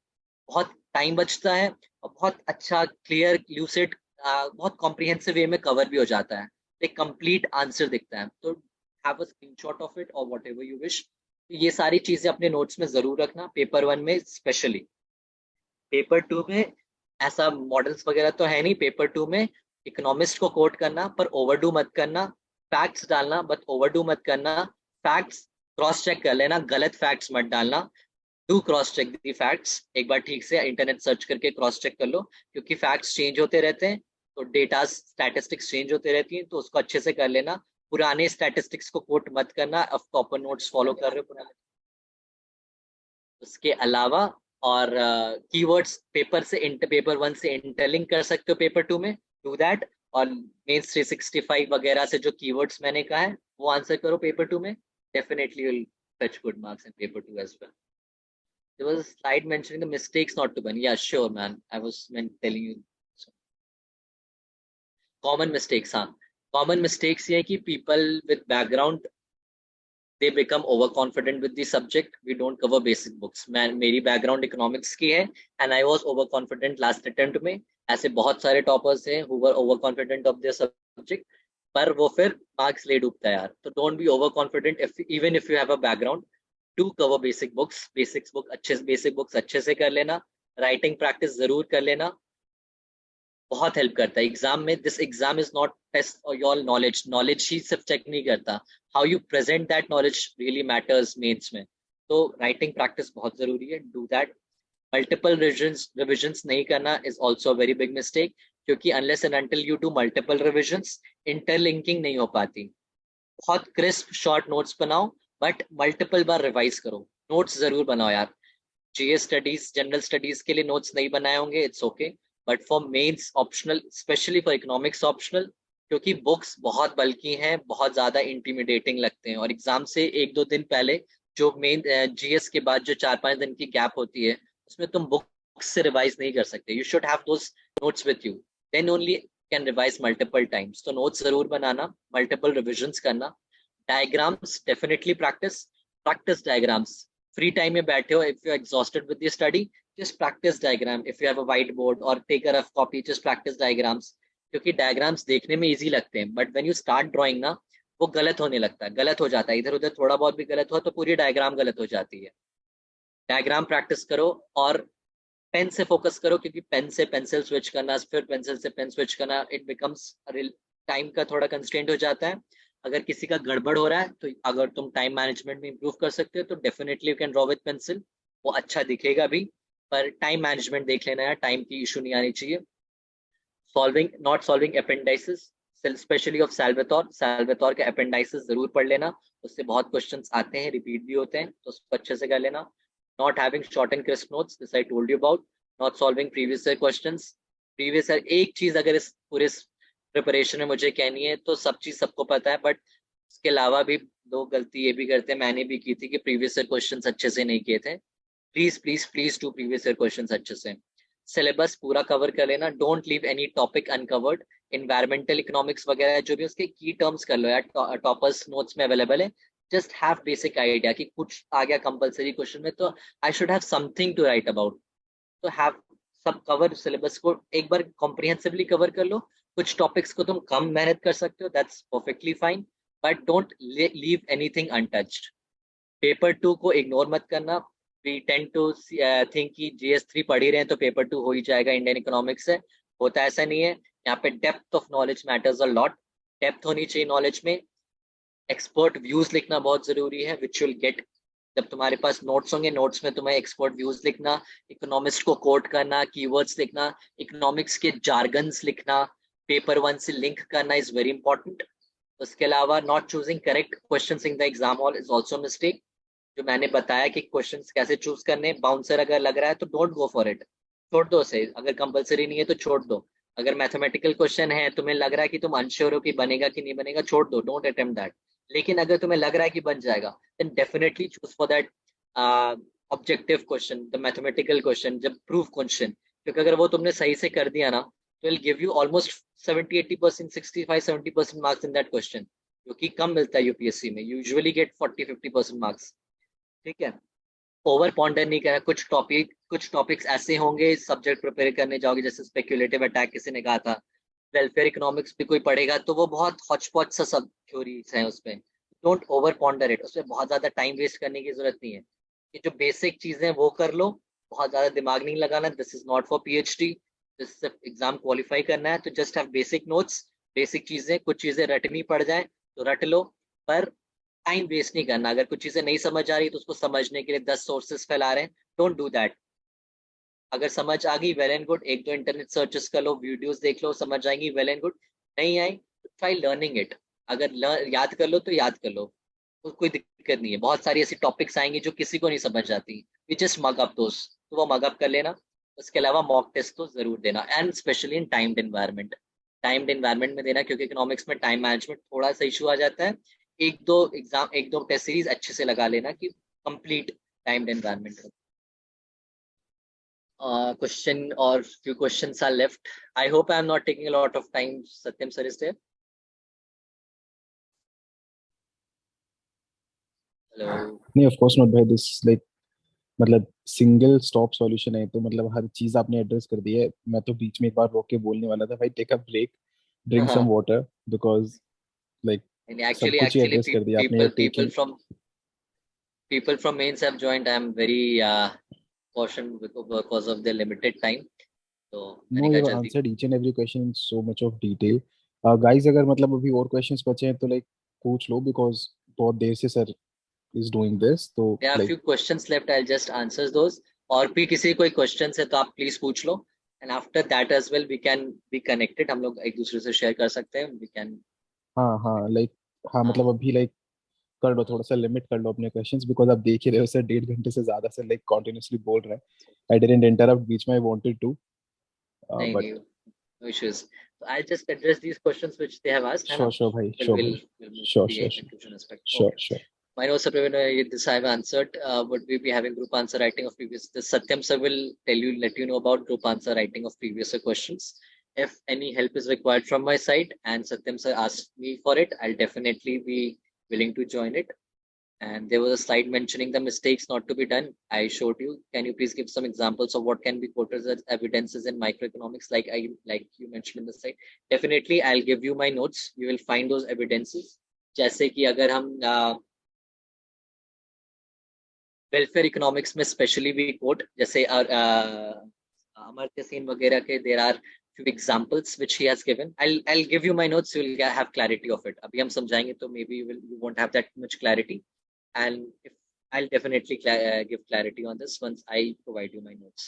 [SPEAKER 2] बहुत time बचता है और बहुत अच्छा clear lucid बहुत comprehensive way में cover भी हो जाता है, एक कंप्लीट आंसर दिखता है. तो have a screenshot of it और व्हाटएवर यू विश. ये सारी चीजें अपने नोट्स में जरूर रखना, पेपर 1 में स्पेशली. पेपर 2 में ऐसा मॉडल्स वगैरह तो है नहीं. पेपर 2 में इकोनॉमिस्ट को कोट करना पर ओवरडू मत करना, फैक्ट्स डालना बट ओवरडू मत करना. फैक्ट्स क्रॉस चेक कर लेना, गलत फैक्ट्स मत डालना. Do cross check the facts, एक बार ठीक से इंटरनेट सर्च करके क्रॉस चेक कर लो, क्योंकि फैक्ट्स चेंज होते रहते हैं, तो डेटा स्टैटिस्टिक्स चेंज होते रहती हैं, तो उसको अच्छे से कर लेना. पुराने स्टैटिस्टिक्स को कोट मत करना, अब प्रॉपर नोट्स फॉलो कर रहे हो पुराने. उसके अलावा और कीवर्ड्स पेपर 1 से इंटरलिंक कर सकते हो पेपर 2 में, डू दैट. और मेंस 365 वगैरह से जो कीवर्ड्स मैंने कहा है वो आंसर करो पेपर 2 में, definitely will fetch good marks in paper 2 as well. There was a slide mentioning the mistakes not to burn. Yeah, sure, man. I was telling you. So. Common mistakes, हाँ. Common mistakes ये है कि people with background, they become overconfident with the subject. We don't cover basic books. मेरी background economics की है, and I was overconfident last attempt में. ऐसे बहुत सारे toppers हैं who were overconfident of their subject, पर वो फिर marks ले डूबता है यार. तो don't be overconfident even if you have a background. To cover basic books. Basic books अच्छे से कर लेना. राइटिंग प्रैक्टिस जरूर कर लेना, बहुत हेल्प करता है एग्जाम में. This exam is not test और योर नॉलेज ही सिर्फ चेक नहीं करता, how you present that knowledge really matters mains में. तो राइटिंग प्रैक्टिस बहुत जरूरी है, डू दैट. मल्टीपल रिविजन्स नहीं करना is also a very big mistake, क्योंकि unless and until you do multiple revisions interlinking नहीं हो पाती. बहुत क्रिस्प शॉर्ट नोट्स बनाओ, बट मल्टीपल बार रिवाइज करो. नोट्स जरूर बनाओ यार. जीएस स्टडीज, जनरल स्टडीज के लिए नोट्स नहीं बनाए होंगे, it's okay, but for mains optional, specially for economics optional, क्योंकि बुक्स बहुत बल्कि हैं, बहुत ज्यादा इंटिमिडेटिंग लगते हैं, और एग्जाम से 1-2 दिन पहले जो मेन जीएस के बाद जो 4-5 दिन की गैप होती है, उसमें तुम बुक्स से रिवाइज नहीं कर सकते. You should have those notes with you, then only can revise multiple times. तो नोट्स जरूर बनाना, मल्टीपल रिविजन्स करना. Diagrams, definitely practice diagrams. Free time में बैठे हो, if you're exhausted with the study, just practice diagram. If you have a whiteboard or take a rough copy, just practice diagrams. क्योंकि diagrams देखने में easy लगते हैं, but when you start drawing ना, वो गलत होने लगता है, गलत हो जाता है. इधर उधर थोड़ा बहुत भी गलत हो तो पूरी diagram गलत हो जाती है. Diagram practice करो और पेन से फोकस करो, क्योंकि पेन से पेंसिल स्विच करना, फिर पेंसिल से पेन स्विच करना, इट बिकम्स टाइम का थोड़ा कंस्ट्रेंट हो जाता है. अगर किसी का गड़बड़ हो रहा है तो अगर तुम टाइम मैनेजमेंट में इंप्रूव कर सकते हो तो definitely you can draw with pencil. वो अच्छा दिखेगा भी, पर टाइम मैनेजमेंट देख लेना है, टाइम की इशू नहीं आनी चाहिए। नॉट सॉल्विंग अपेंडाइसिस स्पेशली ऑफ सैल्वेतोर के अपेंडाइसिस जरूर पढ़ लेना, उससे बहुत क्वेश्चंस आते हैं, रिपीट भी होते हैं, तो उसको अच्छे से कर लेना। Not having short and crisp notes, this I told you about. Not solving previous year questions. Previous year एक चीज अगर इस पूरे प्रिपरेशन में मुझे कहनी है तो सब चीज सबको पता है, बट इसके अलावा भी लोग गलती ये भी करते हैं, मैंने भी की थी, कि प्रीवियस ईयर क्वेश्चंस अच्छे से नहीं किए थे। Please please please to previous year questions अच्छे से। सिलेबस पूरा कवर कर लेना, don't leave any topic uncovered. Environmental economics वगैरह जो भी उसके की टर्म्स कर लो यार, टॉपर्स नोट्स में अवेलेबल है। जस्ट हैव बेसिक आइडिया कि कुछ आ गया कंपलसरी क्वेश्चन में तो I should have something to write about. तो हैव सब कवर, सिलेबस को एक बार कॉम्प्रिहेंसिवली कवर कर लो। कुछ टॉपिक्स को तुम कम मेहनत कर सकते हो, that's perfectly fine, but don't leave anything untouched. Paper 2 को इग्नोर मत करना। वी टेंड टू थिंक कि GS3 पढ़ ही रहे हैं तो पेपर 2 हो ही जाएगा इंडियन इकोनॉमिक्स से, होता ऐसा नहीं है। यहाँ पे depth of knowledge matters a lot, depth होनी चाहिए नॉलेज में। एक्सपर्ट व्यूज लिखना बहुत जरूरी है, विच विल गेट जब तुम्हारे पास नोट्स होंगे, नोट्स में तुम्हें एक्सपर्ट व्यूज लिखना, इकोनॉमिस्ट को कोट करना, कीवर्ड्स लिखना, इकोनॉमिक्स के जार्गन्स लिखना, पेपर 1 से लिंक करना इज वेरी इंपॉर्टेंट। उसके अलावा not choosing correct questions in the exam hall is also mistake. जो मैंने बताया कि क्वेश्चंस कैसे चूज करने, बाउंसर अगर लग रहा है तो डोंट गो फॉर इट, छोड़ दो उसे। अगर कंपलसरी नहीं है तो छोड़ दो। अगर मैथमेटिकल क्वेश्चन है, तुम्हें लग रहा है कि तुम अनश्योर हो कि बनेगा कि नहीं बनेगा, छोड़ दो, डोंट अटेम्प्ट दैट। लेकिन अगर तुम्हें लग रहा है कि बन जाएगा, then definitely choose for that objective question, the mathematical question, जब प्रूफ क्वेश्चन, क्योंकि अगर वो तुमने सही से कर दिया ना तो will give you almost 70-80%, 65-70% marks in that question, जो कि कम मिलता है यूपीएससी में, यूजुअली गेट 40-50% मार्क्स। ठीक है, ओवर पॉन्डर नहीं करा। कुछ टॉपिक्स ऐसे होंगे, सब्जेक्ट प्रिपेयर करने जाओगे, जैसे स्पेक्यूलेटिव अटैक किसी ने कहा था, वेलफेयर इकोनॉमिक्स भी कोई पढ़ेगा तो वो बहुत हॉचपॉच सा सब थ्योरीज हैं उसमें। डोंट ओवर पॉन्डर इट, उसमें बहुत ज्यादा टाइम वेस्ट करने की जरूरत नहीं है। ये जो बेसिक चीजें वो कर लो, बहुत ज्यादा दिमाग नहीं लगाना। This is not for PhD, this exam qualify करना है, तो just have basic notes, basic चीजें, कुछ चीजें रटनी पड़ जाए तो रट लो, पर टाइम वेस्ट नहीं करना। अगर कुछ चीजें नहीं समझ आ रही तो उसको समझने के लिए 10 सोर्सेस फैला रहे हैं, डोंट डू दैट। अगर समझ आ गई वेल एंड गुड, एक दो इंटरनेट सर्चेस कर लो, वीडियोस देख लो, समझ आएंगी वेल एंड गुड, नहीं आई ट्राई लर्निंग इट। अगर याद कर लो तो याद कर लो, तो कोई दिक्कत नहीं है। बहुत सारी ऐसी टॉपिक्स आएंगी जो किसी को नहीं समझ आती, वी जस्ट मग अप दोस, तो वो मग अप कर लेना। उसके अलावा मॉक टेस्ट तो जरूर देना, and specially in timed environment. Timed environment में देना, क्योंकि इकोनॉमिक्स में टाइम मैनेजमेंट थोड़ा सा इशू आ जाता है। एक दो टेस्ट सीरीज अच्छे से लगा लेना कि कंप्लीट टाइम्ड एनवायरनमेंट हो। Question or few questions are left. I hope I am not taking a lot of time. Satyam sir is there. Hello.
[SPEAKER 1] नहीं, ऑफ कोर्स नॉट भाई, दिस लाइक मतलब single stop solution है, तो मतलब हर चीज आपने address कर दी है। मैं तो बीच में एक बार रोक के बोलने वाला था, भाई take a break, drink some water, because like
[SPEAKER 2] And
[SPEAKER 1] सब
[SPEAKER 2] actually,
[SPEAKER 1] कुछ ही एड्रेस कर दिया आपने। Taking
[SPEAKER 2] people from mains have joined. I am very cautioned because of the limited time. तो मैंने
[SPEAKER 1] नो,
[SPEAKER 2] कहा
[SPEAKER 1] यू
[SPEAKER 2] जल्दी।
[SPEAKER 1] Answered each and every question in so much of detail. Guys, अगर मतलब अभी और क्वेश्चंस बचे हैं तो लाइक पूछ लो, बिकॉज बहुत देर से सर इज डूइंग दिस, तो
[SPEAKER 2] There are
[SPEAKER 1] like
[SPEAKER 2] few questions left. I'll just answer those. और भी किसी कोई questions है तो आप please पूछ लो. And after that as well, we can be connected. हम लोग एक दूसरे से share कर सकते हैं. We can.
[SPEAKER 1] हाँ हाँ लाइक, हाँ मतलब अभी लाइक कर लो, थोड़ा सा लिमिट कर लो अपने क्वेश्चंस, बिकॉज आप देख ही रहे हो सर 1.5 घंटे से ज्यादा से लाइक कॉन्टिन्यूसली बोल रहे हैं। आई डिडंट इंटरप्ट बीच में, आई वांटेड टू,
[SPEAKER 2] नहीं
[SPEAKER 1] बट
[SPEAKER 2] नहीं, no issues. So I'll just address these questions which they have asked, है ना?
[SPEAKER 1] श्योर श्योर भाई,
[SPEAKER 2] We'll
[SPEAKER 1] श्योर
[SPEAKER 2] we'll
[SPEAKER 1] भाई,
[SPEAKER 2] we'll move to
[SPEAKER 1] sure
[SPEAKER 2] the
[SPEAKER 1] sure
[SPEAKER 2] conclusion aspect.
[SPEAKER 1] Sure
[SPEAKER 2] Okay.
[SPEAKER 1] Sure.
[SPEAKER 2] Mine also, Praveen, this I've answered. Would we be having group answer writing of previous? The Satyam sir will let you know about group answer writing of previous questions. If any help is required from my side and Satyam sir asks me for it, I'll definitely be willing to join it. And there was a slide mentioning the mistakes not to be done. I showed you. Can you please give some examples of what can be quoted as evidences in microeconomics, like you mentioned in the slide? Definitely, I'll give you my notes. You will find those evidences. जैसे कि अगर हम welfare economics में specially भी quote, जैसे अमर्त्य सेन वगैरह के, there are few examples which he has given. I'll give you my notes. You will have clarity of it. अभी हम समझाएंगे तो maybe you won't have that much clarity. And if I'll definitely give clarity on this once I provide you my notes.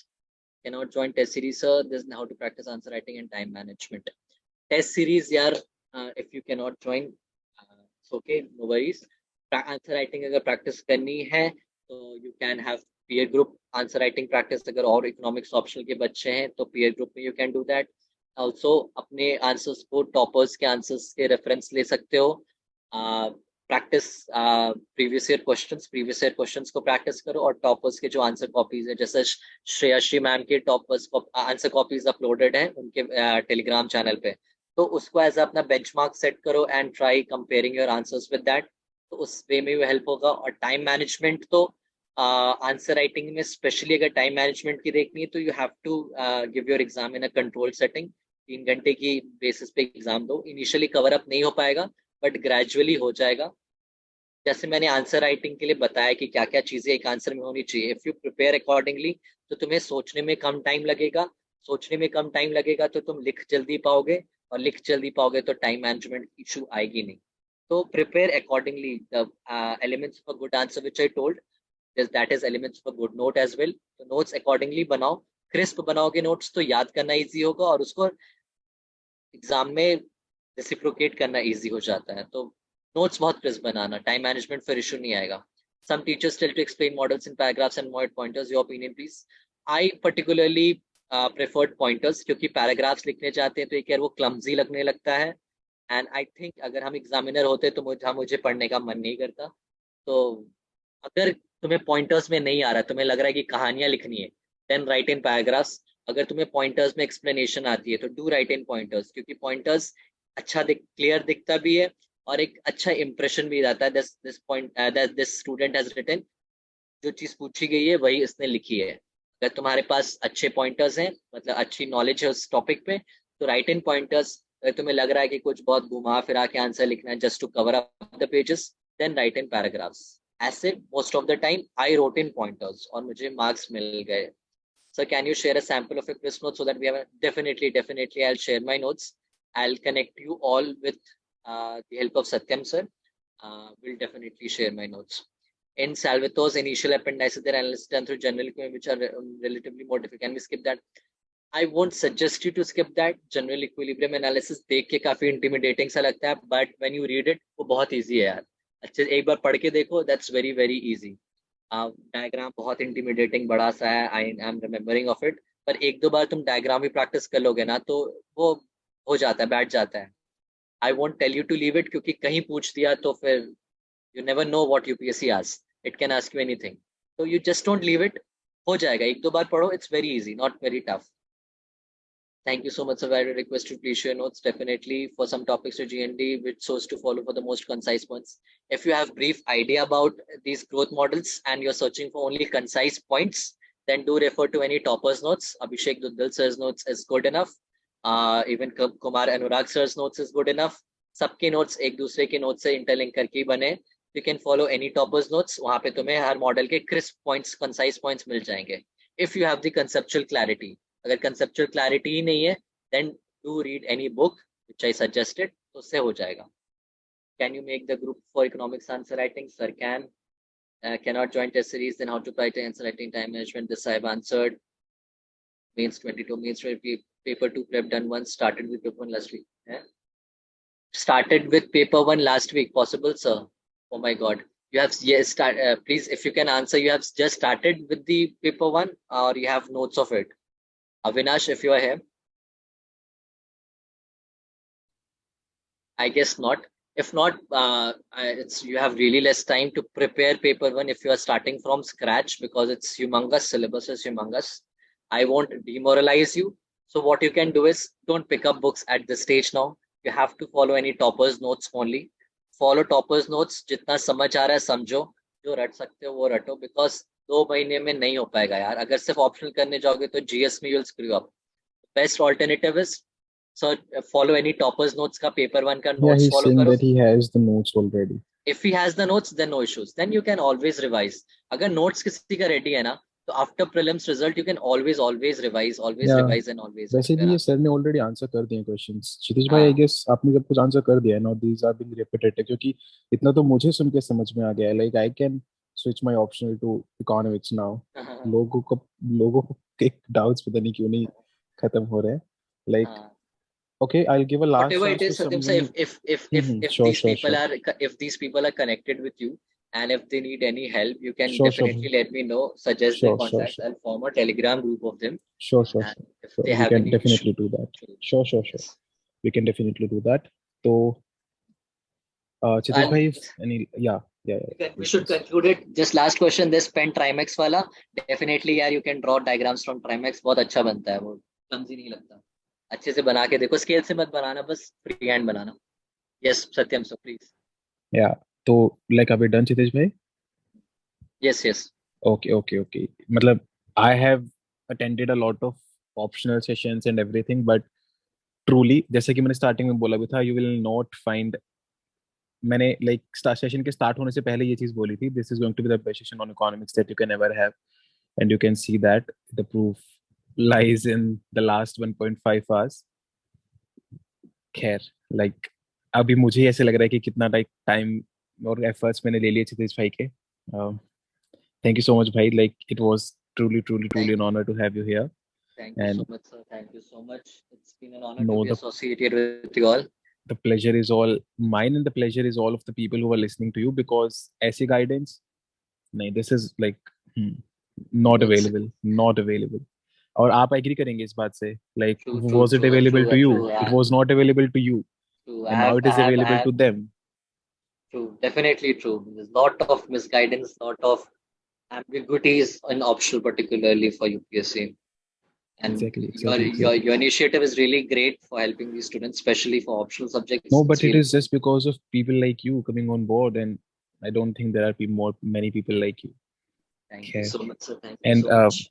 [SPEAKER 2] Cannot join test series, sir. This is how to practice answer writing and time management. Test series, yaar, if you cannot join, it's okay, no worries. Answer writing अगर practice करनी है, तो you can have peer group answer writing practice. अगर और economics optional के बच्चे हैं, तो peer group में you can do that. Also, अपने answers को toppers के answers के reference ले सकते हो. प्रैक्टिस प्रीवियस ईयर क्वेश्चंस को प्रैक्टिस करो और टॉपर्स के जो आंसर कॉपीज है, जैसे श्रेयश्री मैम के टॉपर्स आंसर कॉपीज अपलोडेड हैं उनके टेलीग्राम चैनल पे, तो उसको एज अपना बेंचमार्क सेट करो and try comparing your answers with that, तो उस वे में भी हेल्प होगा. और टाइम मैनेजमेंट तो आंसर राइटिंग में स्पेशली अगर टाइम मैनेजमेंट की देखनी है तो you have to give your exam in a control setting. 3 घंटे की बेसिस पे एग्जाम दो. इनिशियली कवर अप नहीं हो पाएगा बट ग्रेजुअली हो जाएगा. जैसे मैंने आंसर राइटिंग के लिए बताया कि क्या क्या चीजें एक आंसर में होनी चाहिए. इफ यू प्रिपेयर अकॉर्डिंगली तो तुम्हें सोचने में कम टाइम लगेगा, तो तुम लिख जल्दी पाओगे, और लिख जल्दी पाओगे तो टाइम मैनेजमेंट इशू आएगी नहीं. तो prepare accordingly. The elements of a good answer which I told, that is elements of a good note as well. तो नोट्स अकॉर्डिंगली बनाओ. क्रिस्प बनाओगे नोट्स तो याद करना इजी होगा और उसको एग्जाम में रेसिप्रोकेट करना इजी हो जाता है. तो नोट्स बहुत क्रिस्प बनाना. टाइम मैनेजमेंट फिर इशू नहीं आएगा. Some teachers tell to explain models in paragraphs and more pointers. Your opinion, please. I particularly preferred pointers क्योंकि paragraphs लिखने जाते हैं तो एक यार वो clumsy लगने लगता है. And I think अगर हम examiner होते तो मुझे पढ़ने का मन नहीं करता. तो अगर तुम्हें pointers में नहीं आ रहा, तुम्हें लग रहा है कि कहानियां लिखनी है, then write in paragraphs. अगर तुम्हें pointers में explanation आती है तो do write in pointers, क्योंकि pointers अच्छा क्लियर दिखता भी है और एक अच्छा इंप्रेशन भी रहता है. This point that this student has written, जो चीज पूछी गई है वही इसने लिखी है. अगर तुम्हारे पास अच्छे पॉइंटर्स हैं, मतलब अच्छी नॉलेज है उस टॉपिक पे, तो राइट इन पॉइंटर्स. अगर तुम्हें लग रहा है कि कुछ बहुत घुमा फिरा के आंसर लिखना है just to cover up the pages, then write in paragraphs. ऐसे most of the time I wrote in pointers और मुझे मार्क्स मिल गए. Sir can you share a sample of a quiz note so that we have. Definitely I will share my notes. I will connect you all with the help of Satyam sir. Will definitely share my notes. In Salvatore's initial appendices, their analysis done through general equilibrium, which are relatively more difficult. Can we skip that? I won't suggest you to skip that. General equilibrium analysis देख के काफी intimidating सा लगता है, but when you read it, वो बहुत easy है यार. अच्छे एक बार पढ़ के देखो, that's very easy. Diagram बहुत intimidating बड़ा सा है. I am remembering of it. पर एक दो बार तुम diagram भी practice कर लोगे ना, तो वो हो जाता है, बैठ जाता है. I won't tell you to leave it क्योंकि कहीं पूछ दिया तो फिर you never know what UPSC asks. It can ask you anything. So you just don't leave it. हो जाएगा. एक दो बार पढ़ो. It's very easy, not very tough. Thank you so much, sir. I request to please share notes definitely for some topics to GND, which source to follow for the most concise points. If you have brief idea about these growth models and you're searching for only concise points, then do refer to any toppers notes. Abhishek Duddal sir's notes is good enough. Even Kumar Anurag sir's notes is good enough. सबके notes एक दूसरे के notes से interlink करके बने. You can follow any toppers notes. वहाँ पे तुम्हें हर model के crisp points, concise points मिल जाएंगे. If you have the conceptual clarity. अगर conceptual clarity ही नहीं है, then do read any book which I suggested. तो उससे हो जाएगा. Can you make the group for economics answer writing? Sir can. Cannot join test series. Then how to write answer writing, time management. This I have answered. Mains 22, mains 20. Paper 2 prep done once, started with paper 1 last week. Started with paper 1 last week. Possible, sir? Oh my God. You have, yes, please, if you can answer, you have just started with the paper 1 or you have notes of it. Avinash, if you are here. I guess not. If not, you have really less time to prepare paper 1 if you are starting from scratch, because it's humongous, syllabus is humongous. I won't demoralize you. So what you can do is don't pick up books at this stage now. You have to follow any toppers notes only. Follow toppers notes. जितना समझ आ रहा है समझो, जो रट सकते हो वो रटो, because 2 महीने में नहीं हो पाएगा यार. अगर सिर्फ ऑप्शनल करने जाओगे तो GS में you'll screw up. Best alternative is follow any toppers notes का paper 1 का notes
[SPEAKER 1] he's
[SPEAKER 2] follow
[SPEAKER 1] saying
[SPEAKER 2] करो.
[SPEAKER 1] that he has the notes already.
[SPEAKER 2] If he has the notes, then no issues. Then you can always revise. अगर notes किसी का ready है ना, तो after prelims result you can always revise, revise and always
[SPEAKER 1] वैसे भी
[SPEAKER 2] prepare.
[SPEAKER 1] ये sir ने ऑलरेडी आंसर कर दिए क्वेश्चंस. क्षितिज भाई, आई गेस आपने सब कुछ आंसर कर दिया है. Now these are being repeated, क्योंकि इतना तो मुझे सुन के समझ में आ गया है. Like I can switch my optional to economics now. लोगों को एक doubts पता नहीं क्यों नहीं खत्म हो रहे हैं. Like, okay, I'll give a last
[SPEAKER 2] Whatever
[SPEAKER 1] chance
[SPEAKER 2] it
[SPEAKER 1] to
[SPEAKER 2] is, Satyam sir,
[SPEAKER 1] someone.
[SPEAKER 2] if
[SPEAKER 1] Sure,
[SPEAKER 2] these
[SPEAKER 1] sure,
[SPEAKER 2] people
[SPEAKER 1] sure.
[SPEAKER 2] if these people are connected with you, and if they need any help, you can
[SPEAKER 1] Sure, sure,
[SPEAKER 2] definitely let me know, suggest their
[SPEAKER 1] sure, sure,
[SPEAKER 2] contacts.
[SPEAKER 1] sure.
[SPEAKER 2] I'll form a Telegram group of them,
[SPEAKER 1] Sure, sure,
[SPEAKER 2] and
[SPEAKER 1] sure.
[SPEAKER 2] if
[SPEAKER 1] Sure.
[SPEAKER 2] they
[SPEAKER 1] We
[SPEAKER 2] have
[SPEAKER 1] can
[SPEAKER 2] any
[SPEAKER 1] definitely
[SPEAKER 2] issue.
[SPEAKER 1] do that. Sure, sure, sure.
[SPEAKER 2] Yes.
[SPEAKER 1] We can definitely do that. So, Chitish bhai, any, yeah.
[SPEAKER 2] We
[SPEAKER 1] Please,
[SPEAKER 2] should
[SPEAKER 1] please.
[SPEAKER 2] conclude it. Just last question, this pen Trimax वाला, definitely यार you can draw diagrams from Trimax, बहुत अच्छा बनता है वो, clumsy नहीं लगता. अच्छे से बना के देखो, स्केल से मत बनाना, बस free hand banana. Yes, Satyam, so please.
[SPEAKER 1] Yeah. So, like, are we done, Chitish bhai?
[SPEAKER 2] Yes.
[SPEAKER 1] Okay. मतलब, I have attended a lot of optional sessions and everything, but truly, जैसे कि मैंने स्टार्टिंग में बोला भी था, you will not find. मैंने like session के स्टार्ट होने से पहले ये चीज बोली थी, this is going to be the best session on economics that you can ever have, and you can see that the proof lies in the last 1.5 hours. खैर, like, अभी मुझे ऐसे लग रहा है कि कितना टाइम और एफर्ट्स मैंने ले लिए छितेश भाई के. Thank you so much, bhai. Like, it was truly an honor to have you here.
[SPEAKER 2] Thank you so much, sir. Thank you so much. It's been an honor to
[SPEAKER 1] No,
[SPEAKER 2] be associated with you all.
[SPEAKER 1] the pleasure is all mine, and the pleasure is all of the people who are listening to you, because ऐसी guidance, नहीं, this is like not available. और आप agree करेंगे इस बात से, like, was it available to you? It was not available to you, and now it is available to them.
[SPEAKER 2] True, definitely true. There's lot of misguidance, lot of ambiguities in optional, particularly for UPSC. And
[SPEAKER 1] Exactly.
[SPEAKER 2] your initiative is really great for helping these students, especially for optional subjects.
[SPEAKER 1] No,
[SPEAKER 2] It's
[SPEAKER 1] but it
[SPEAKER 2] really
[SPEAKER 1] is just because of people like you coming on board, and I don't think there are many people like you.
[SPEAKER 2] Thank
[SPEAKER 1] Okay.
[SPEAKER 2] you so much, sir. Thank you
[SPEAKER 1] And
[SPEAKER 2] so much.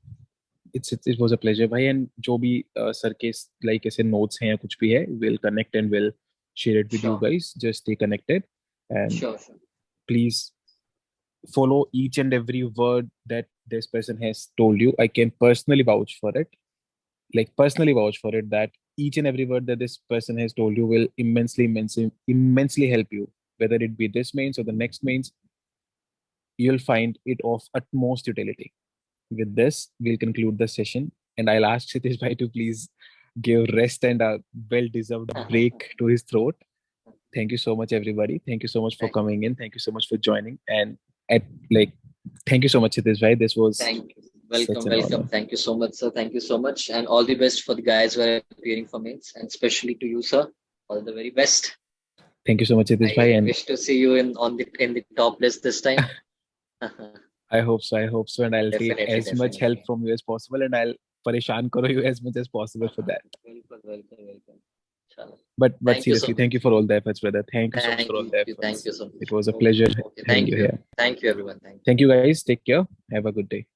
[SPEAKER 1] it was a pleasure, भाई. And जो भी sir के like ऐसे notes हैं या कुछ भी है, we'll connect and we'll share it with you
[SPEAKER 2] Sure.
[SPEAKER 1] guys. Just stay connected, and
[SPEAKER 2] Sure.
[SPEAKER 1] please follow each and every word that this person has told you. I can personally vouch for it. That each and every word that this person has told you will immensely help you, whether it be this mains or the next mains. You'll find it of utmost utility. With this, we'll conclude the session, and I'll ask Sitish Bhai to please give rest and a well-deserved break to his throat. Thank you so much, everybody. Thank you so much for coming in. Thank you so much for joining. And thank you so much, Sitish Bhai. This was
[SPEAKER 2] thank you.
[SPEAKER 1] such an
[SPEAKER 2] Welcome.
[SPEAKER 1] honor.
[SPEAKER 2] Thank you so much, sir. Thank you so much, and all the best for the guys who are appearing for mains, and especially to you, sir. All the very best.
[SPEAKER 1] Thank you so much, Sitish Bhai.
[SPEAKER 2] I
[SPEAKER 1] And
[SPEAKER 2] wish to see you in the top list this time.
[SPEAKER 1] I hope so. And I'll take as much help
[SPEAKER 2] Definitely.
[SPEAKER 1] from you as possible, and I'll pareshan karo you as much as possible for that.
[SPEAKER 2] Welcome. Inshallah.
[SPEAKER 1] But
[SPEAKER 2] Thank you so
[SPEAKER 1] seriously,
[SPEAKER 2] much.
[SPEAKER 1] thank you for all the efforts, brother. Thank you so much for all the efforts.
[SPEAKER 2] Thank you so much.
[SPEAKER 1] It was a pleasure
[SPEAKER 2] Okay,
[SPEAKER 1] having you here.
[SPEAKER 2] Thank you, everyone.
[SPEAKER 1] Thank you, guys. Take care. Have a good day.